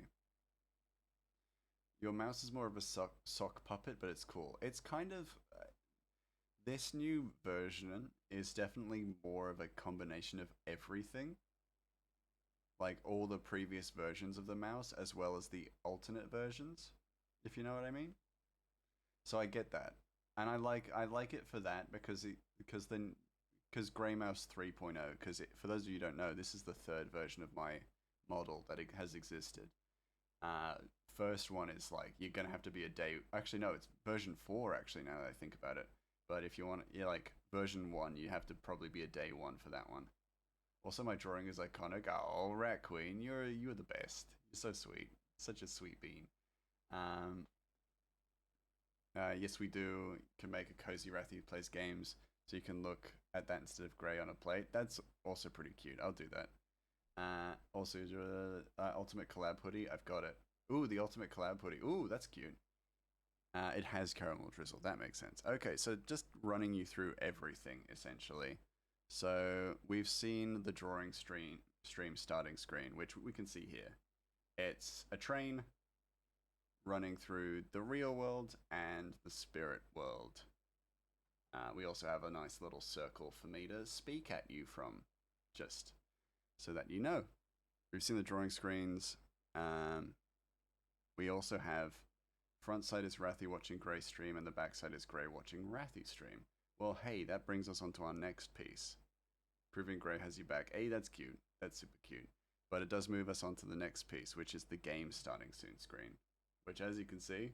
Your mouse is more of a sock puppet, but it's cool. It's kind of... this new version is definitely more of a combination of everything. Like all the previous versions of the mouse, as well as the alternate versions, if you know what I mean. So I get that. And I like it for that because Grey Mouse 3.0, because for those of you who don't know, this is the third version of my model that has existed. First one is like you're gonna have to be a day. Actually, no, it's version 4. Actually, now that I think about it. But if you want, like version 1, you have to probably be a day 1 for that one. Also, my drawing is iconic. Oh, Rat Queen, you're the best. You're so sweet. Such a sweet bean. Yes, we do. Can make a cozy Rathy who plays games, so you can look at that instead of grey on a plate. That's also pretty cute. I'll do that. Also, ultimate collab hoodie. I've got it. Ooh, the ultimate collab hoodie. Ooh, that's cute. It has caramel drizzle. That makes sense. Okay, so just running you through everything essentially. So we've seen the drawing stream starting screen, which we can see here. It's a train running through the real world and the spirit world. We also have a nice little circle for me to speak at you from, just so that you know. We've seen the drawing screens. We also have front side is Rathy watching Grey stream and the back side is Grey watching Rathy stream. Well, hey, that brings us on to our next piece. Proving Grey has you back. Hey, that's cute. That's super cute. But it does move us on to the next piece, which is the game starting soon screen, which, as you can see,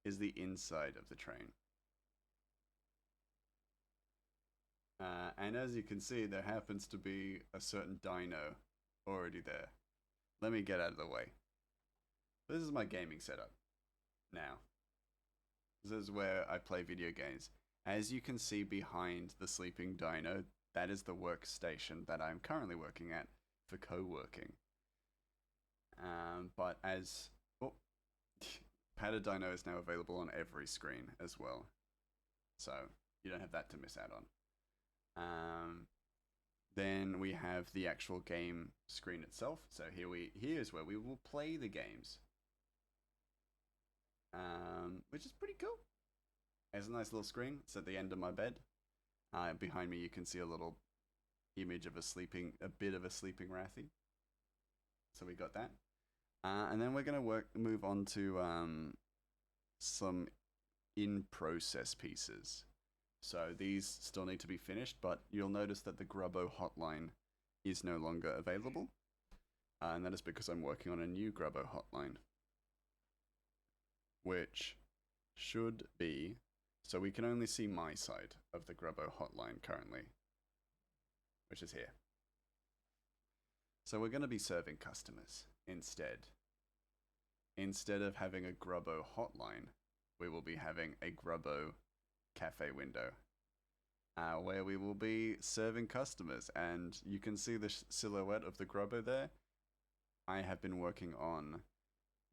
is the inside of the train. And as you can see, there happens to be a certain dino already there. Let me get out of the way. This is my gaming setup. Now, this is where I play video games. As you can see behind the sleeping dino, that is the workstation that I'm currently working at for co-working. But as... oh, Padded Dino is now available on every screen as well. So, you don't have that to miss out on. Then we have the actual game screen itself. So here's where we will play the games. Which is pretty cool. There's a nice little screen. It's at the end of my bed. Behind me you can see a little image of a bit of a sleeping Rathy. So we got that. And then we're gonna move on to some in-process pieces. So these still need to be finished, but you'll notice that the Grubbo hotline is no longer available. And that is because I'm working on a new Grubbo hotline. Which should be... so we can only see my side of the Grubbo hotline currently. Which is here. So we're going to be serving customers instead. Instead of having a Grubbo hotline, we will be having a Grubbo cafe window, where we will be serving customers, and you can see the silhouette of the Grubbo there. I have been working on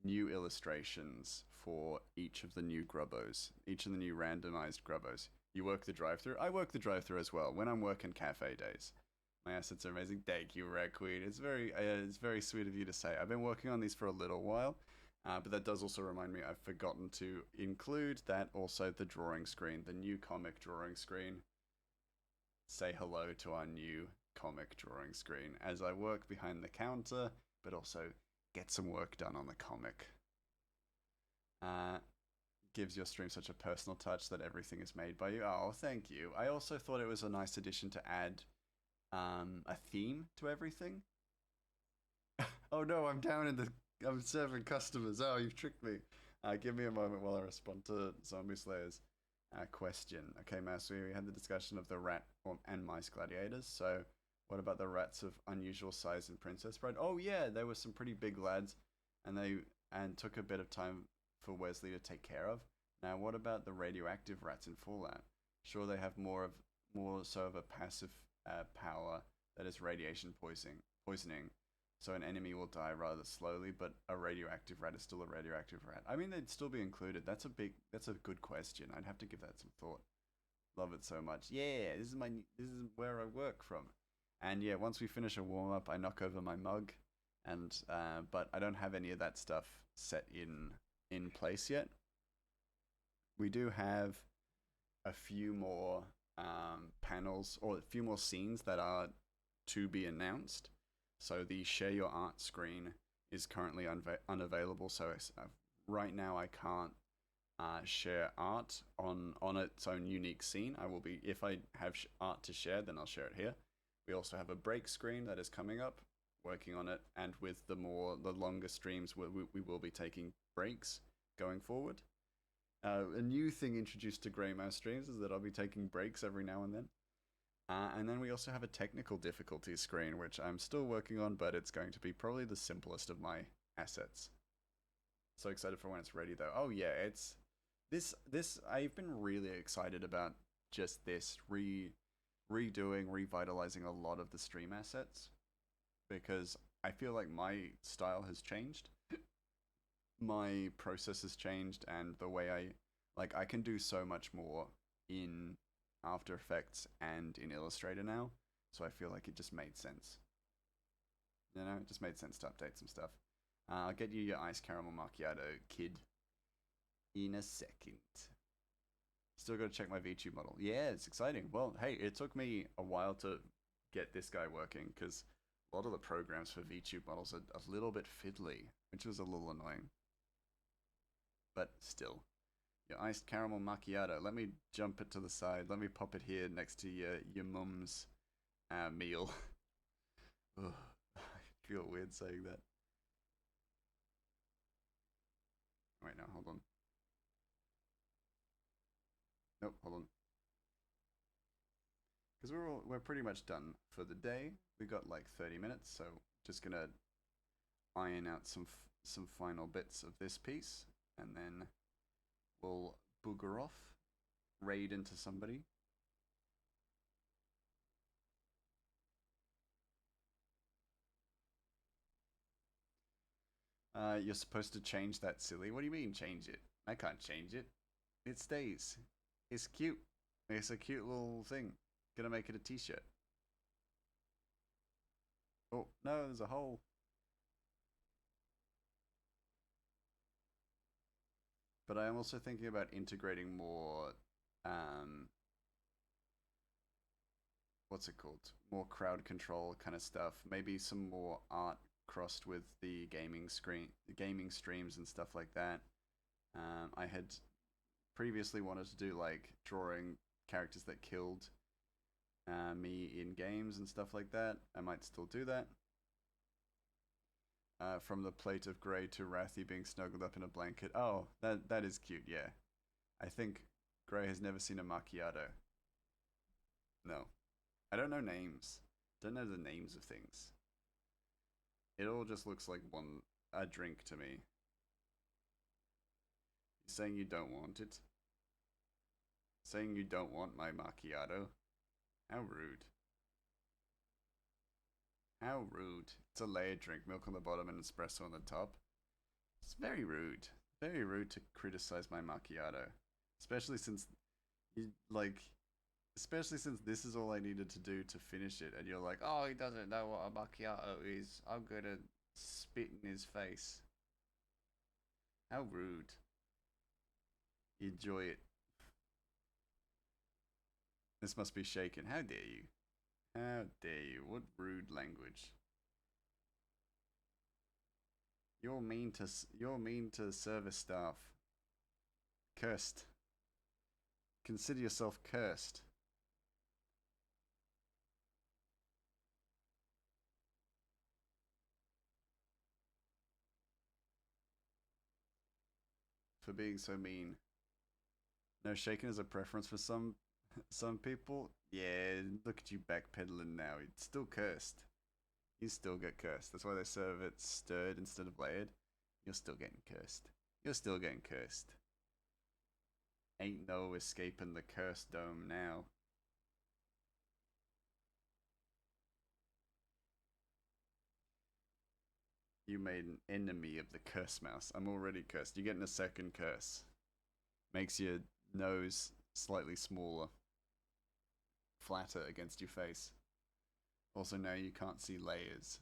new illustrations for each of the new Grubbos, each of the new randomized Grubbos. You work the drive-through. I work the drive-through as well when I'm working cafe days. My assets are amazing. Thank you, Red Queen. It's very sweet of you to say. I've been working on these for a little while, but that does also remind me I've forgotten to include that also the drawing screen, the new comic drawing screen. Say hello to our new comic drawing screen as I work behind the counter, but also get some work done on the comic. Gives your stream such a personal touch that everything is made by you. Oh, thank you. I also thought it was a nice addition to add a theme to everything. Oh no, I'm serving customers. Oh, you've tricked me. Give me a moment while I respond to Zombie Slayer's question. Okay, Master, we had the discussion of the rat and mice gladiators. So, what about the rats of unusual size in Princess Bride? Oh yeah, there were some pretty big lads, and they took a bit of time for Wesley to take care of. Now, what about the radioactive rats in Fallout? Sure, they have more so of a passive power that is radiation poisoning, so an enemy will die rather slowly, but a radioactive rat is still a radioactive rat. I mean, they'd still be included. That's a good question. I'd have to give that some thought. Love it so much. Yeah, this is where I work from. And yeah, once we finish a warm up, I knock over my mug, and but I don't have any of that stuff set in place yet. We do have a few more panels or a few more scenes that are to be announced. So the share your art screen is currently unavailable. So right now I can't share art on its own unique scene. I will be, if I have art to share, then I'll share it here. We also have a break screen that is coming up, working on it, and with the longer streams, we will be taking breaks going forward. A new thing introduced to Grey Mouse streams is that I'll be taking breaks every now and then. And then we also have a technical difficulty screen, which I'm still working on, but it's going to be probably the simplest of my assets. So excited for when it's ready, though. Oh yeah, it's this. I've been really excited about just this revitalizing a lot of the stream assets, because I feel like my style has changed. My process has changed, and the way I can do so much more in After Effects and in Illustrator now, so I feel like it just made sense. You know, it just made sense to update some stuff. I'll get you your iced caramel macchiato, kid, in a second. Still got to check my VTube model. Yeah, it's exciting. Well, hey, it took me a while to get this guy working, because a lot of the programs for VTube models are a little bit fiddly, which was a little annoying. But still. Your iced caramel macchiato. Let me jump it to the side. Let me pop it here next to your mum's meal. Ugh, I feel weird saying that. Wait, no, hold on. Nope, hold on. Because we're pretty much done for the day. We got like 30 minutes, so just gonna iron out some final bits of this piece, and then we'll booger off, raid into somebody. You're supposed to change that, silly. What do you mean change it? I can't change it. It stays. It's cute. It's a cute little thing. Gonna make it a t-shirt. Oh, no, there's a hole. But I am also thinking about integrating more, what's it called? More crowd control kind of stuff. Maybe some more art crossed with the gaming streams and stuff like that. I had previously wanted to do like drawing characters that killed me in games and stuff like that. I might still do that. From the plate of grey to Rathy being snuggled up in a blanket. Oh, that is cute, yeah. I think Grey has never seen a macchiato. No. I don't know names. Don't know the names of things. It all just looks like a drink to me. You're saying you don't want it? Saying you don't want my macchiato? How rude. How rude. It's a layered drink, milk on the bottom and espresso on the top. It's very rude. Very rude to criticize my macchiato. Especially since You like, especially since this is all I needed to do to finish it, and you're like, oh, he doesn't know what a macchiato is. I'm gonna spit in his face. How rude. You enjoy it. This must be shaken. How dare you? How dare you? What rude language. You're mean to service staff. Cursed. Consider yourself cursed. For being so mean. No, shaken is a preference for some people. Yeah, look at you backpedaling now. It's still cursed. You still get cursed. That's why they serve it stirred instead of layered. You're still getting cursed. You're still getting cursed. Ain't no escaping the cursed dome now. You made an enemy of the curse mouse. I'm already cursed. You're getting a second curse. Makes your nose slightly smaller. Flatter against your face. Also, now you can't see layers.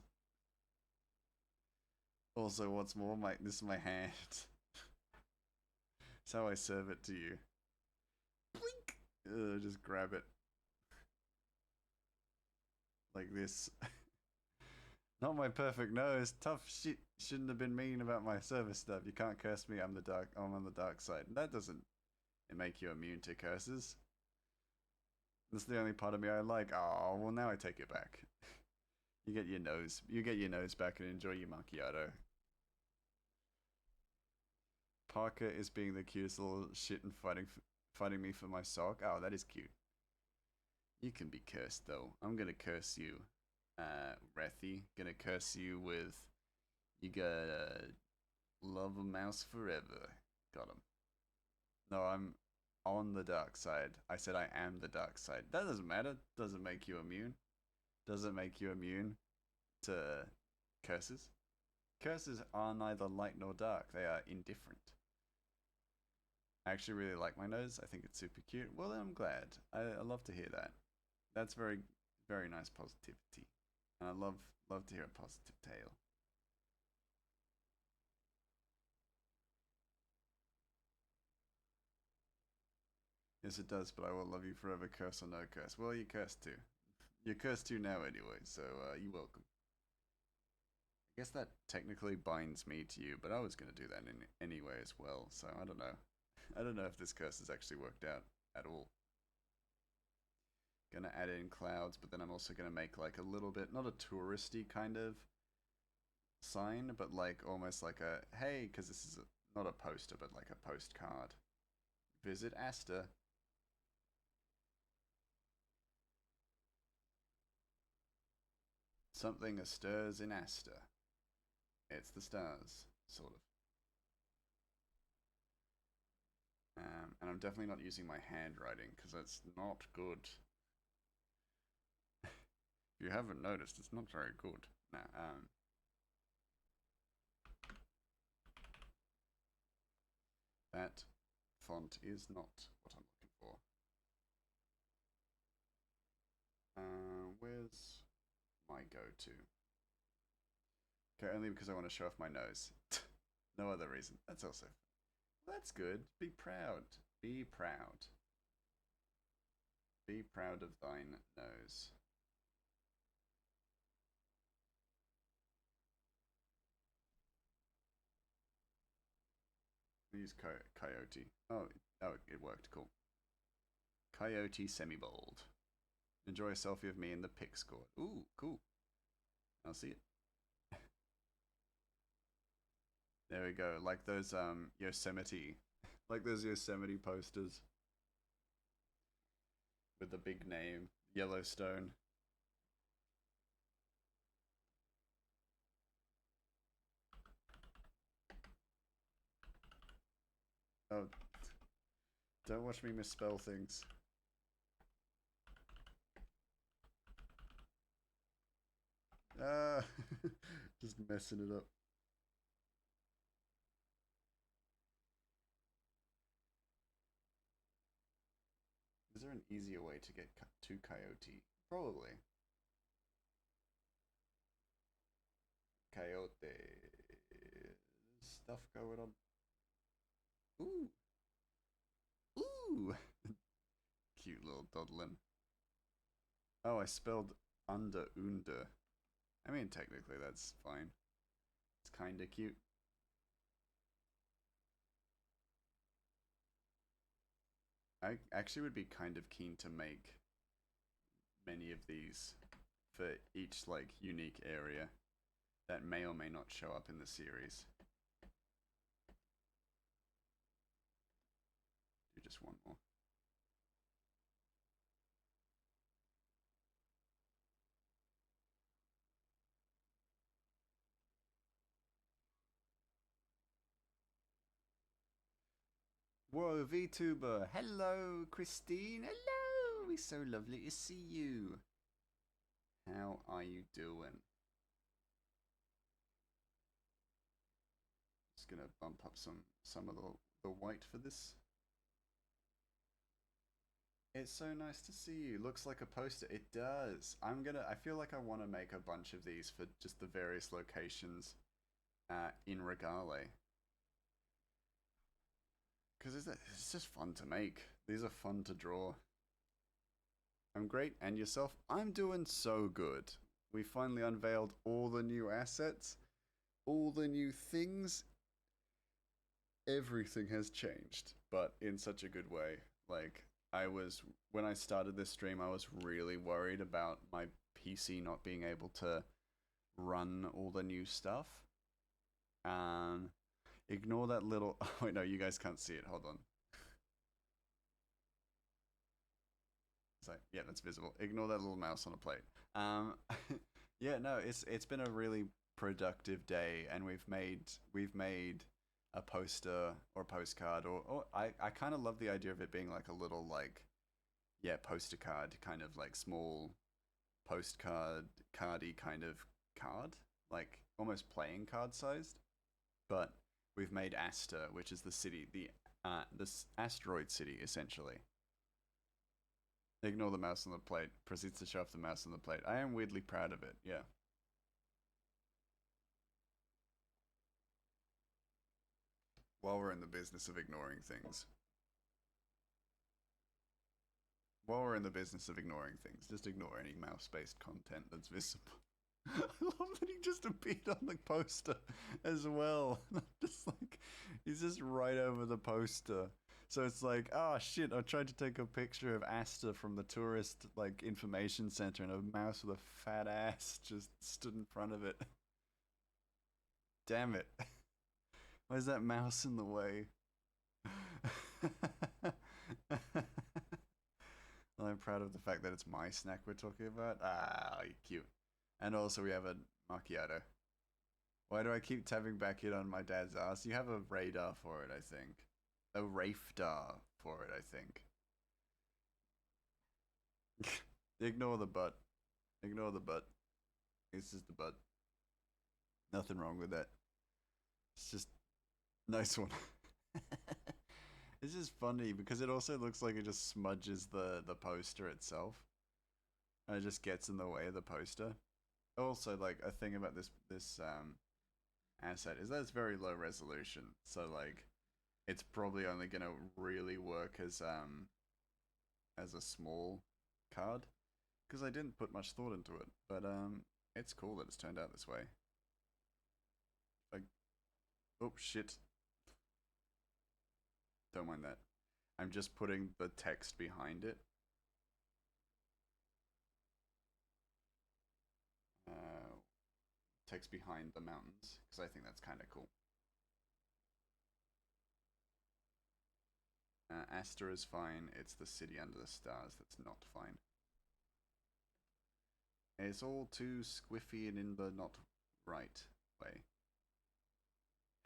Also, what's more, this is my hand. It's how I serve it to you. Blink! Just grab it. Like this. Not my perfect nose. Tough shit. Shouldn't have been mean about my service stuff. You can't curse me. I'm on the dark side. That doesn't make you immune to curses. That's the only part of me I like. Oh, well now I take it back. You get your nose back and enjoy your macchiato. Parker is being the cutest little shit and fighting me for my sock. Oh, that is cute. You can be cursed though. I'm gonna curse you, Rethy. Gonna curse you with, you gotta love a mouse forever. Got him. No, I'm on the dark side. I said I am the dark side. That doesn't matter. Doesn't make you immune. Doesn't make you immune to curses. Curses are neither light nor dark. They are indifferent. I actually really like my nose. I think it's super cute. Well, I'm glad. I love to hear that. That's very, very nice positivity. And I love to hear a positive tale. Yes, it does, but I will love you forever, curse or no curse. Well, you cursed too. You're cursed too now anyway, so you're welcome. I guess that technically binds me to you, but I was going to do that anyway as well, so I don't know. I don't know if this curse has actually worked out at all. Gonna add in clouds, but then I'm also gonna make like a little bit, not a touristy kind of sign, but like almost like a, hey, because this is not a poster, but like a postcard. Visit Asta. Something stirs in Asta. It's the stars, sort of. And I'm definitely not using my handwriting because that's not good. If you haven't noticed, it's not very good. Nah, that font is not what I'm looking for. Where's my go-to? Okay, only because I want to show off my nose. No other reason. That's also... That's good. Be proud. Be proud. Be proud of thine nose. Use coyote. Oh, it worked. Cool. Coyote semi-bold. Enjoy a selfie of me in the pic score. Ooh, cool. I'll see it. There we go. Like those Yosemite, like those Yosemite posters with the big name, Yellowstone. Oh, don't watch me misspell things. Ah, just messing it up. easier way to get to Coyote? Probably. Coyote. Stuff going on. Ooh. Ooh. Cute little dodlin. Oh, I spelled under. I mean, technically that's fine. It's kinda cute. I actually would be kind of keen to make many of these for each like unique area that may or may not show up in the series. Do just one more. Whoa, VTuber! Hello, Christine! Hello! It's so lovely to see you. How are you doing? Just gonna bump up some of the white for this. It's so nice to see you. Looks like a poster. It does. I feel like I want to make a bunch of these for just the various locations in Regale. Because it's just fun to make. These are fun to draw. I'm great, and yourself? I'm doing so good. We finally unveiled all the new assets, all the new things. Everything has changed, but in such a good way. Like, when I started this stream, I was really worried about my PC not being able to run all the new stuff. Ignore that little... Oh, wait, no, you guys can't see it. Hold on. It's like, yeah, that's visible. Ignore that little mouse on a plate. Yeah, no, it's been a really productive day, and we've made a poster or a postcard, or I kind of love the idea of it being like a little, like, yeah, poster card, kind of like small postcard, cardy kind of card, like almost playing card sized. But we've made Asta, which is the city, this asteroid city, essentially. Ignore the mouse on the plate. Proceeds to show off the mouse on the plate. I am weirdly proud of it, yeah. While we're in the business of ignoring things. While we're in the business of ignoring things, just ignore any mouse-based content that's visible. I love that he just appeared on the poster as well. Just like, he's just right over the poster. So it's like, oh shit, I tried to take a picture of Asta from the tourist like information center, and a mouse with a fat ass just stood in front of it. Damn it. Why is that mouse in the way? Well, I'm proud of the fact that it's my snack we're talking about. Ah, cute. And also we have a macchiato. Why do I keep tapping back in on my dad's ass? You have a radar for it, I think. A rafedar for it, I think. Ignore the butt. Ignore the butt. It's just the butt. Nothing wrong with that. It's just nice one. It's just funny because it also looks like it just smudges the poster itself. And it just gets in the way of the poster. Also, like, a thing about this asset is that it's very low resolution. So, like, it's probably only gonna really work as a small card. Because I didn't put much thought into it. But, it's cool that it's turned out this way. Like, oh, shit. Don't mind that. I'm just putting the text behind it. Text behind the mountains, because I think that's kind of cool. Asta is fine. It's the city under the stars that's not fine. It's all too squiffy and in the not right way.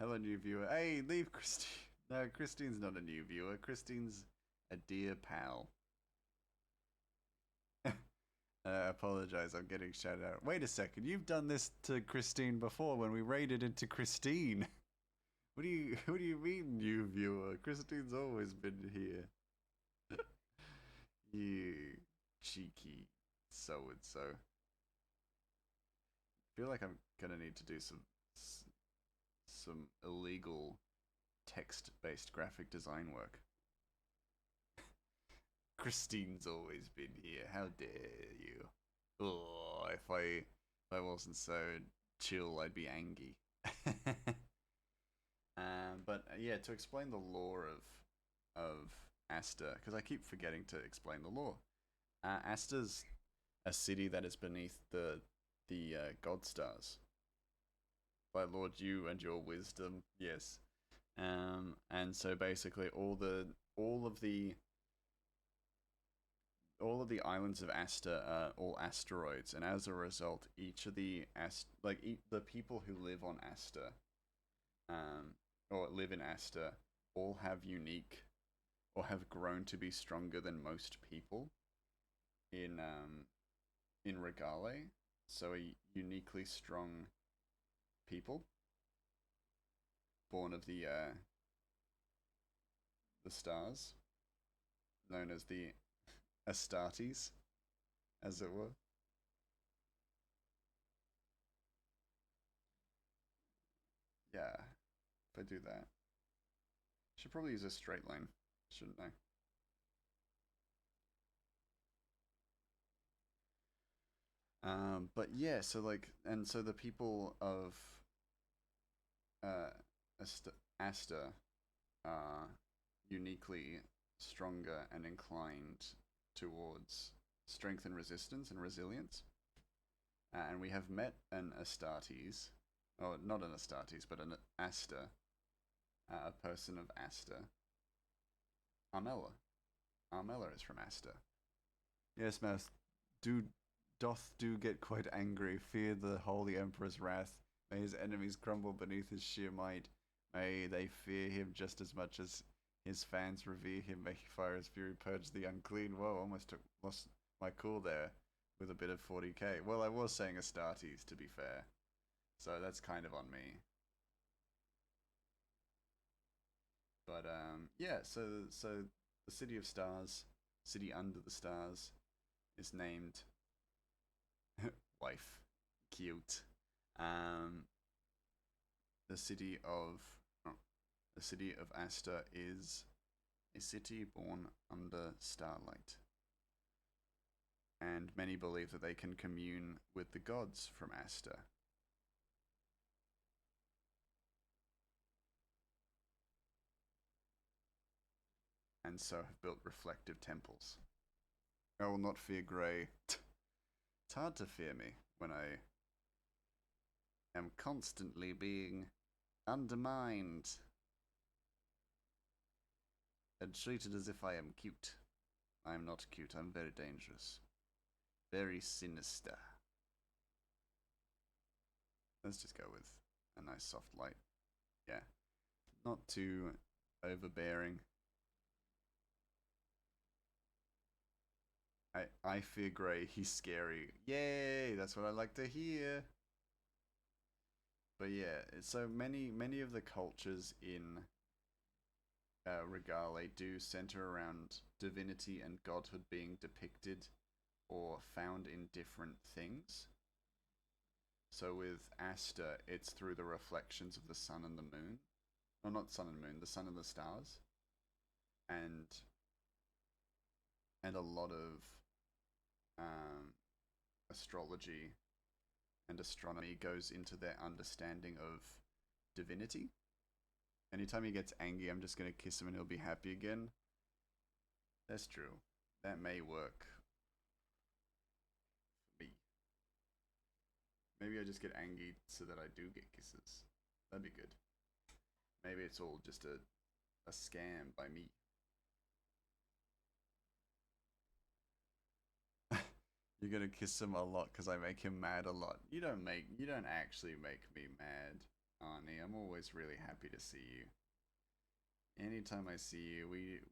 Hello, new viewer. Hey, leave Christine. No, Christine's not a new viewer. Christine's a dear pal. I apologize, I'm getting shouted out. Wait a second, you've done this to Christine before when we raided into Christine. What do you mean, new viewer? Christine's always been here. You cheeky so and so. Feel like I'm gonna need to do some illegal text-based graphic design work. Christine's always been here. How dare you? Oh, if I wasn't so chill, I'd be angry. But yeah, to explain the lore of Asta, because I keep forgetting to explain the lore. Asta's a city that is beneath the God Stars. By Lord, you and your wisdom, yes. And so basically, all of the islands of Asta are all asteroids, and as a result, each of the people who live on Asta, um, or live in Asta, all have unique or have grown to be stronger than most people in Regale. So a uniquely strong people born of the stars, known as the Astartes, as it were. Yeah, if I do that, should probably use a straight line, shouldn't I? But yeah, so like, and so the people of uh, Asta are uniquely stronger and inclined towards strength and resistance and resilience. And we have met an Astartes, or not an Astartes, but an Asta, a person of Asta, Armella. Armella is from Asta. Yes, Mouse, do get quite angry, fear the Holy Emperor's wrath. May his enemies crumble beneath his sheer might. May they fear him just as much as his fans revere him. May he fire his fury purge the unclean. Whoa, lost my cool there with a bit of 40k. Well, I was saying Astartes, to be fair. So that's kind of on me. But yeah, so the city of stars, city under the stars, is named wife, cute. Um, the city of oh, the city of Asta is a city born under starlight, and many believe that they can commune with the gods from Asta. And so have built reflective temples. I will not fear grey. It's hard to fear me when I am constantly being undermined and treated as if I am cute. I am not cute, I'm very dangerous. Very sinister. Let's just go with a nice soft light. Yeah. Not too overbearing. I fear grey, he's scary. Yay, that's what I like to hear. But yeah, so many of the cultures in Regale do center around divinity and godhood being depicted or found in different things. So with Asta, it's through the reflections of the sun and the moon. No, not sun and moon, the sun and the stars. And a lot of astrology and astronomy goes into their understanding of divinity. Anytime he gets angry, I'm just gonna kiss him and he'll be happy again. That's true. That may work for me. Maybe I just get angry so that I do get kisses. That'd be good. Maybe it's all just a scam by me. You're gonna kiss him a lot because I make him mad a lot. You don't actually make me mad, Arnie. I'm always really happy to see you. Anytime I see you,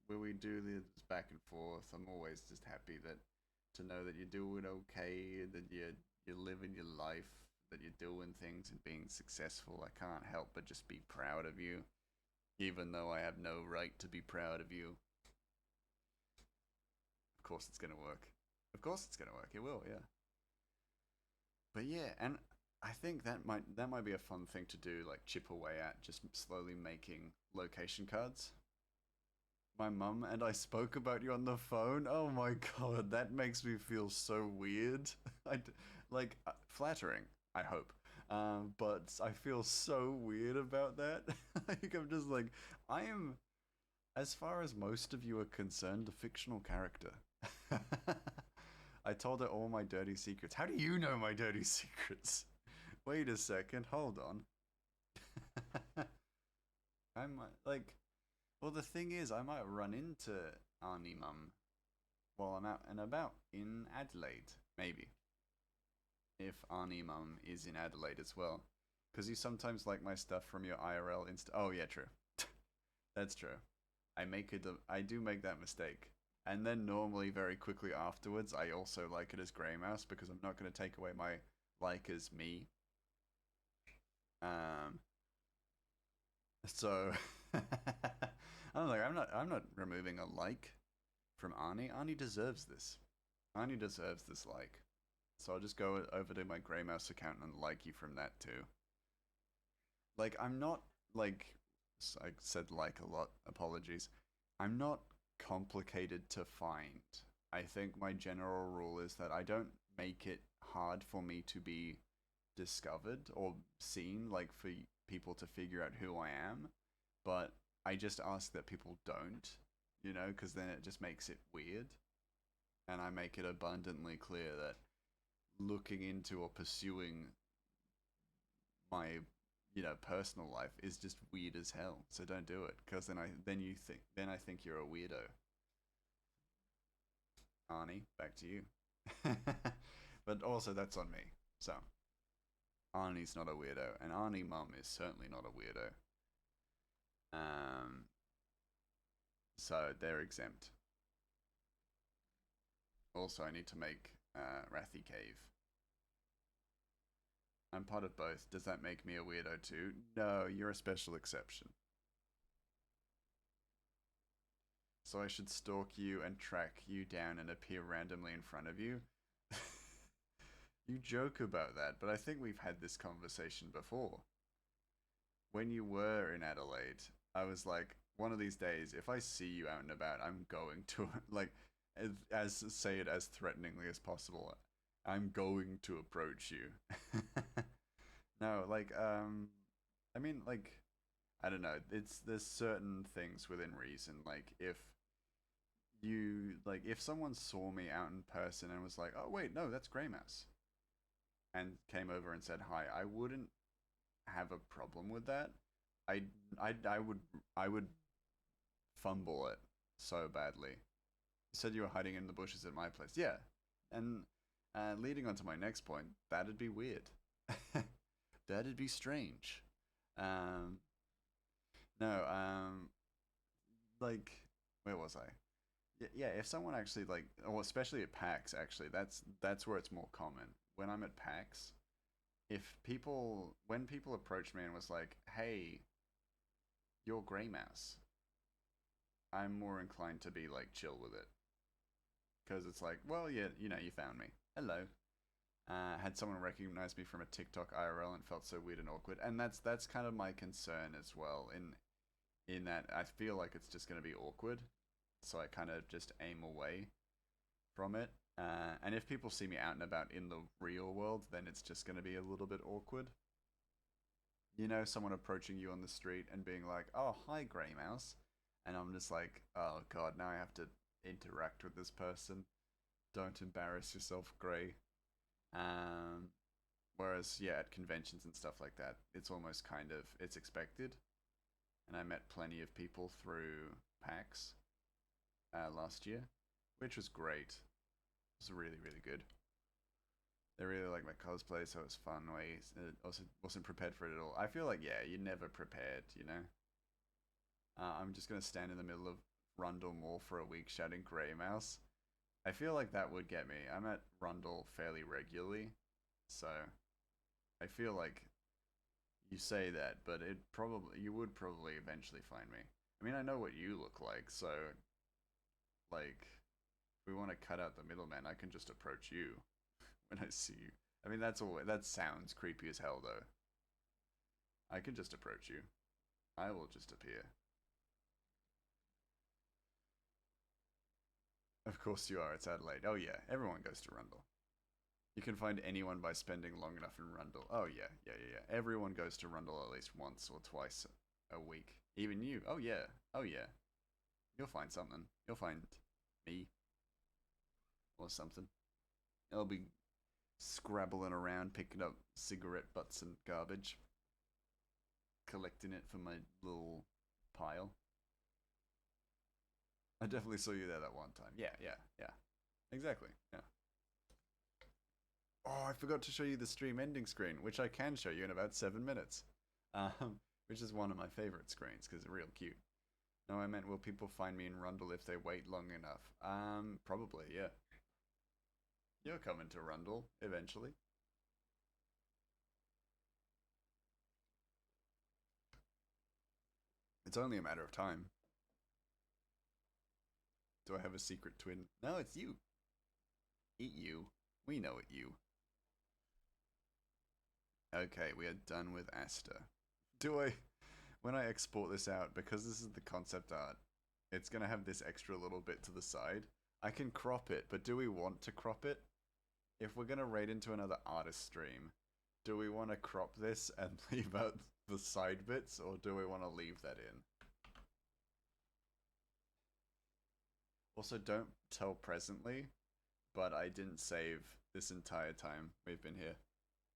when we do this back and forth, I'm always just happy to know that you're doing okay, that you're living your life, that you're doing things and being successful. I can't help but just be proud of you, even though I have no right to be proud of you. Of course it's gonna work. Of course it's gonna work. It will, yeah. But yeah, and I think that might be a fun thing to do, like chip away at, just slowly making location cards. My mum and I spoke about you on the phone. Oh my god, that makes me feel so weird. Like flattering, I hope. But I feel so weird about that. Like I'm just like I am, as far as most of you are concerned, a fictional character. I told her all my dirty secrets. How do you know my dirty secrets? Wait a second, hold on. I'm like, well, the thing is, I might run into Arnie Mum while I'm out and about in Adelaide, maybe. If Arnie Mum is in Adelaide as well. Because you sometimes like my stuff from your IRL insta. Oh, yeah, true. That's true. I do make that mistake. And then normally, very quickly afterwards, I also like it as Grey Mouse because I'm not going to take away my like as me. Um, so I'm like, I'm not removing a like from Arnie. Arnie deserves this. Arnie deserves this like. So I'll just go over to my Grey Mouse account and like you from that too. Like I'm not like I said like a lot. Apologies. I'm not complicated to find. I think my general rule is that I don't make it hard for me to be discovered or seen, like for people to figure out who I am, but I just ask that people don't, because then it just makes it weird. And I make it abundantly clear that looking into or pursuing my personal life is just weird as hell. So don't do it, because then I think you're a weirdo. Arnie, back to you. But also that's on me. So Arnie's not a weirdo, and Arnie Mum is certainly not a weirdo. Um, so they're exempt. Also, I need to make Rathy Cave. I'm part of both. Does that make me a weirdo too? No, you're a special exception. So I should stalk you and track you down and appear randomly in front of you? You joke about that, but I think we've had this conversation before. When you were in Adelaide, I was like, one of these days, if I see you out and about, I'm going to, like, as say it as threateningly as possible, I'm going to approach you. No, like, I mean, like, I don't know. There's certain things within reason. If someone saw me out in person and was like, oh wait, no, that's Grey Mouse, and came over and said hi, I wouldn't have a problem with that. I I would fumble it so badly. You said you were hiding in the bushes at my place. Yeah, and leading on to my next point, that'd be weird. That'd be strange. Um, no, like, where was I? Yeah, if someone actually like, or especially at PAX, actually, that's where it's more common. When I'm at PAX, when people approach me and was like, "Hey, you're Grey Mouse," I'm more inclined to be like chill with it, because it's like, well, yeah, you found me. Hello. Had someone recognize me from a TikTok IRL and felt so weird and awkward, and that's kind of my concern as well. In that I feel like it's just gonna be awkward, so I kind of just aim away from it. And if people see me out and about in the real world, then it's just gonna be a little bit awkward. Someone approaching you on the street and being like, "Oh, hi, Grey Mouse," and I'm just like, "Oh God, now I have to interact with this person. Don't embarrass yourself, Grey." Um, Whereas, yeah, at conventions and stuff like that, it's almost it's expected. And I met plenty of people through PAX last year, which was great. It was really, really good. They really liked my cosplay, so it was fun. I also wasn't prepared for it at all. I feel like, yeah, you're never prepared. I'm just going to stand in the middle of Rundle Mall for a week shouting Grey Mouse. I feel like that would get me. I'm at Rundle fairly regularly, so I feel like you say that, but you would probably eventually find me. I mean, I know what you look like, so like we want to cut out the middleman, I can just approach you when I see you. I mean, that's all. That sounds creepy as hell, though. I can just approach you. I will just appear. Of course you are. It's Adelaide. Oh yeah, everyone goes to Rundle. You can find anyone by spending long enough in Rundle. Oh yeah. Everyone goes to Rundle at least once or twice a week. Even you. Oh yeah. Oh yeah. You'll find something. You'll find me or something. I'll be scrabbling around, picking up cigarette butts and garbage, collecting it for my little pile. I definitely saw you there that one time. Yeah. Exactly. Yeah. Oh, I forgot to show you the stream ending screen, which I can show you in about 7 minutes. Which is one of my favorite screens because it's real cute. No, I meant, will people find me in Rundle if they wait long enough? Probably, yeah. You're coming to Rundle eventually. It's only a matter of time. Do I have a secret twin? No, it's you. Eat you. We know it, you. Okay, we are done with Asta. When I export this out, because this is the concept art, it's going to have this extra little bit to the side. I can crop it, but do we want to crop it? If we're going to raid into another artist stream, do we want to crop this and leave out the side bits, or do we want to leave that in? Also, don't tell presently, but I didn't save this entire time we've been here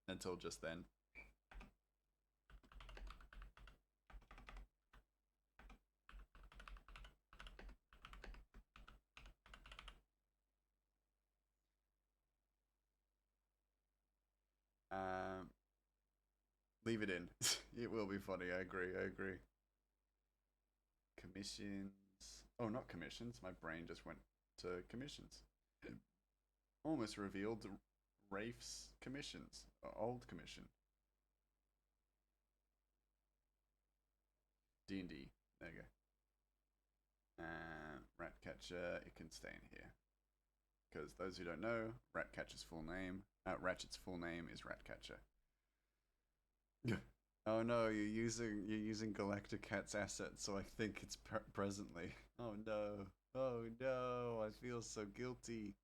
until just then. Leave it in. It will be funny. I agree. Commissions. Oh, not commissions. My brain just went to commissions. Almost revealed Rafe's commissions. Old commission. D&D. There you go. Ratcatcher. It can stay in here. Because those who don't know, Ratcatcher's full name. Ratchet's full name is Ratcatcher. Oh no, you're using Galactic Cat's assets, so I think it's presently. Oh no, I feel so guilty.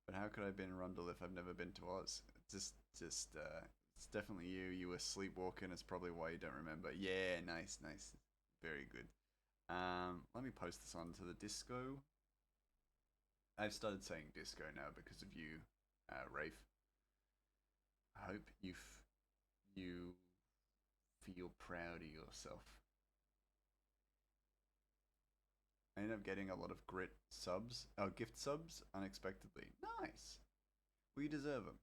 But how could I be in Rundle if I've never been to Oz? It's definitely you. You were sleepwalking. It's probably why you don't remember. Yeah, nice. Very good. Let me post this onto the Disco. I've started saying Disco now because of you, Rafe. I hope you feel proud of yourself. I ended up getting a lot of gift subs unexpectedly. Nice. Well, you deserve them.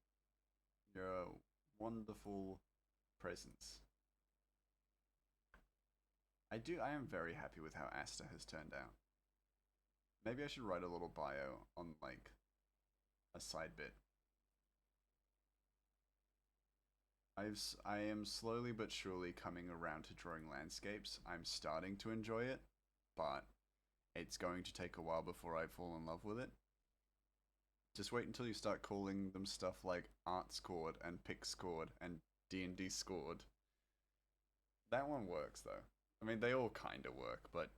You're a wonderful presence. I am very happy with how Asta has turned out. Maybe I should write a little bio on, like, a side bit. I am slowly but surely coming around to drawing landscapes. I'm starting to enjoy it, but it's going to take a while before I fall in love with it. Just wait until you start calling them stuff like Art Scored and Pick Scored and D&D Scored. That one works, though. I mean, they all kind of work, but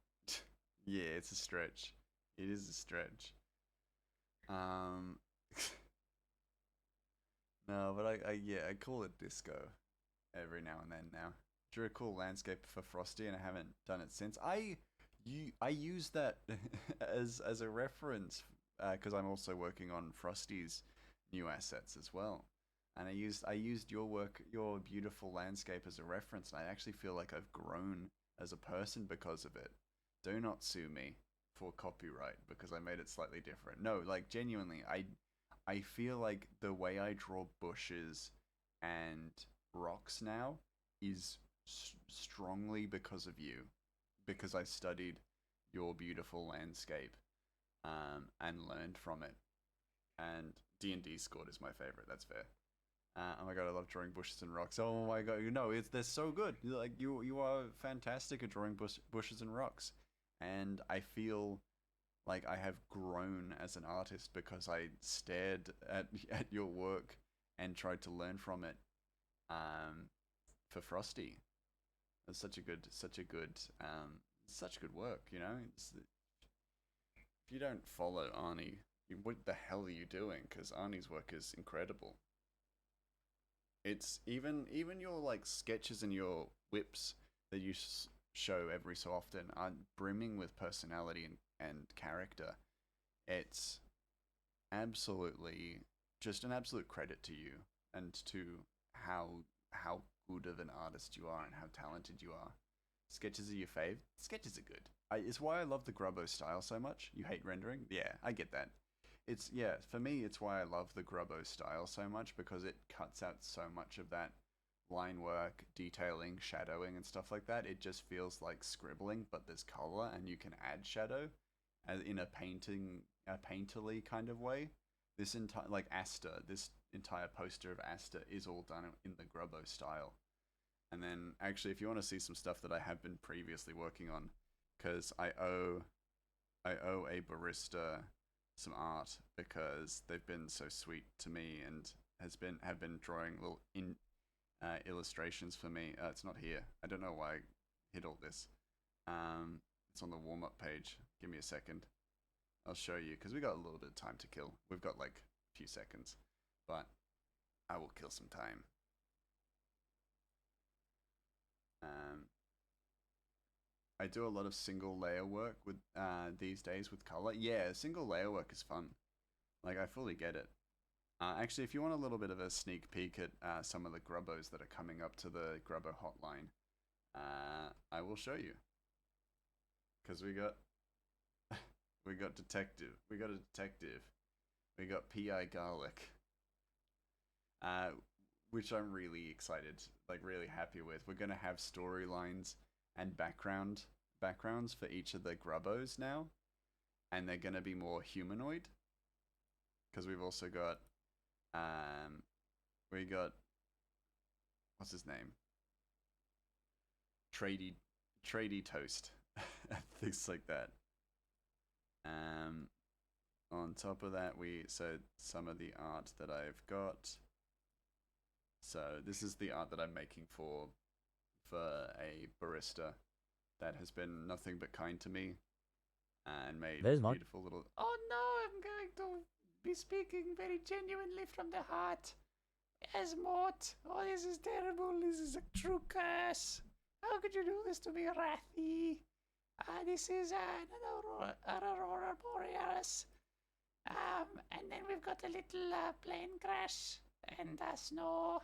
yeah, it's a stretch. It is a stretch. No, but I call it Disco every now and then now. Drew a cool landscape for Frosty and I haven't done it since. I use that as a reference because I'm also working on Frosty's new assets as well. And I used your beautiful landscape as a reference, and I actually feel like I've grown as a person because of it. Do not sue me for copyright because I made it slightly different. No, like genuinely, I feel like the way I draw bushes and rocks now is strongly because of you, because I studied your beautiful landscape and learned from it. And D&D Scored is my favorite. That's fair. Oh my god, I love drawing bushes and rocks. Oh my god, they're so good. Like you are fantastic at drawing bushes and rocks. and I feel like I have grown as an artist because I stared at your work and tried to learn from it. Um, for Frosty, it's such good work. You know, if you don't follow Arnie, what the hell are you doing? Because Arnie's work is incredible. It's even your like sketches and your whips that you show every so often are brimming with personality and character. It's absolutely just an absolute credit to you and to how how good of an artist you are and how talented you are. Sketches are your fave. Sketches are good. It's why I love the Grubbo style so much. You hate rendering? Yeah, I get that. It's yeah, for me it's why I love the Grubbo style so much because it cuts out so much of that line work, detailing, shadowing and stuff like that. It just feels like scribbling, but there's color and you can add shadow as in a painterly kind of way. This entire like Asta, this entire poster of Asta is all done in the Grubbo style. And then actually, if you want to see some stuff that I have been previously working on, because I owe a barista some art because they've been so sweet to me and have been drawing little illustrations for me. It's not here. I don't know why I hid all this. It's on the warm up page. Give me a second. I'll show you because we got a little bit of time to kill. We've got like a few seconds, but I will kill some time. I do a lot of single layer work with these days with color. Yeah, single layer work is fun. Like I fully get it. Actually, if you want a little bit of a sneak peek at some of the grubbos that are coming up to the grubbo hotline, I will show you. Because we got detective. We got a detective. We got PI Garlic. Which I'm really excited, like really happy with. We're gonna have storylines and backgrounds for each of the grubbos now, and they're gonna be more humanoid. Because we've also got, we got, what's his name? Tradie Toast, things like that. On top of that, so some of the art that I've got. So this is the art that I'm making for a barista that has been nothing but kind to me and made beautiful little. Oh no, I'm going to be speaking very genuinely from the heart. As Mort, oh this is terrible. This is a true curse. How could you do this to me, Rathy? This is an Aurora Borealis. And then we've got a little plane crash and snow.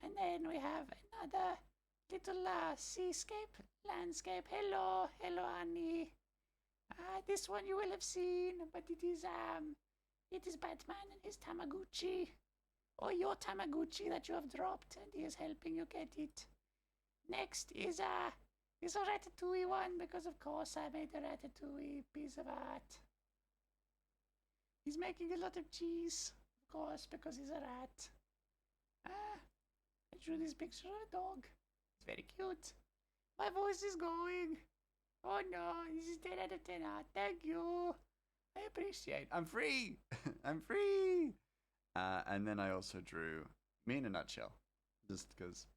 And then we have another little seascape, landscape. Hello, Annie. This one you will have seen, but it is Batman and his Tamagotchi, or your Tamagotchi that you have dropped, and he is helping you get it. Next is a Ratatouille one, because of course I made a Ratatouille piece of art. He's making a lot of cheese, of course, because he's a rat. I drew this picture of a dog. It's very cute. My voice is going. Oh no, this is 10 out of 10 art. Thank you. I appreciate. I'm free. I'm free. And then I also drew me in a nutshell, just because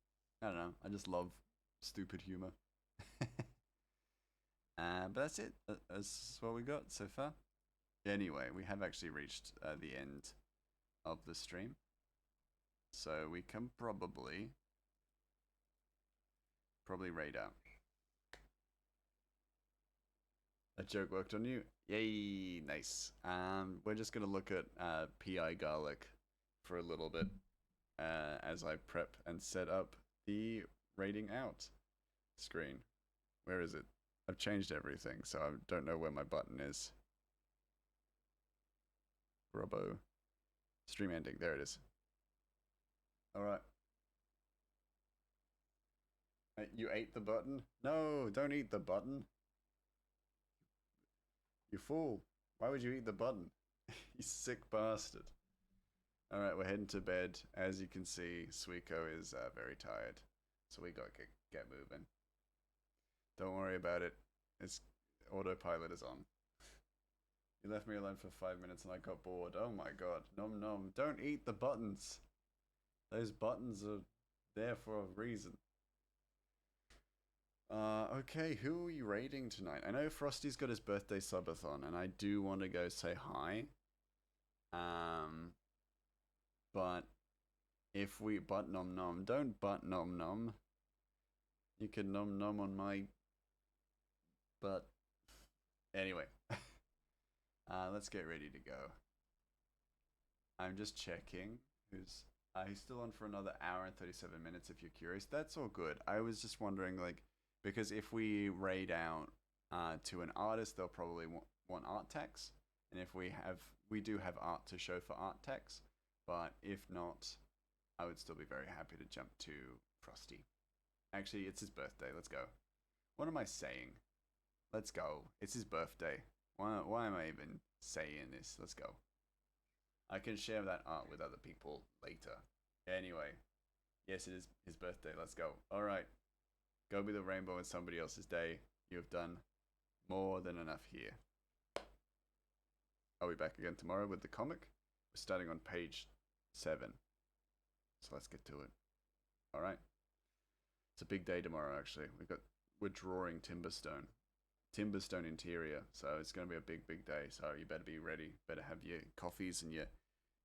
I don't know. I just love stupid humor. But that's it. That's what we got so far. Anyway, we have actually reached the end of the stream. So we can probably raid out. That joke worked on you? Yay, nice. We're just gonna look at PI Garlic for a little bit as I prep and set up the raiding out screen. Where is it? I've changed everything, so I don't know where my button is. Robbo. Stream ending. There it is. Alright. You ate the button? No, don't eat the button. You fool. Why would you eat the button? You sick bastard. Alright, we're heading to bed. As you can see, Suiko is very tired. So we gotta get moving. Don't worry about it. autopilot is on. You left me alone for 5 minutes and I got bored. Oh my god. Nom nom. Don't eat the buttons. Those buttons are there for a reason. Okay, who are you raiding tonight? I know Frosty's got his birthday subathon, and I do want to go say hi. But if we butt nom nom, don't butt nom nom. You can nom nom on my butt. Anyway, let's get ready to go. I'm just checking who's. He's still on for another hour and 37 minutes. If you're curious, that's all good. I was just wondering, like, because if we raid out to an artist, they'll probably want art tax, and if we do have art to show for art tax, but if not, I would still be very happy to jump to Frosty. Actually, it's his birthday. Let's go. What am I saying? Let's go. It's his birthday. Why am I even saying this? Let's go. I can share that art with other people later. Anyway, yes, it is his birthday. Let's go. All right. Go be the rainbow in somebody else's day. You have done more than enough here. I'll be back again tomorrow with the comic. We're starting on page 7. So let's get to it. All right. It's a big day tomorrow, actually. We're drawing Timberstone interior. So it's going to be a big day. So you better be ready. Better have your coffees and your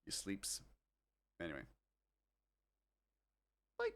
sleeps. Anyway. Bye.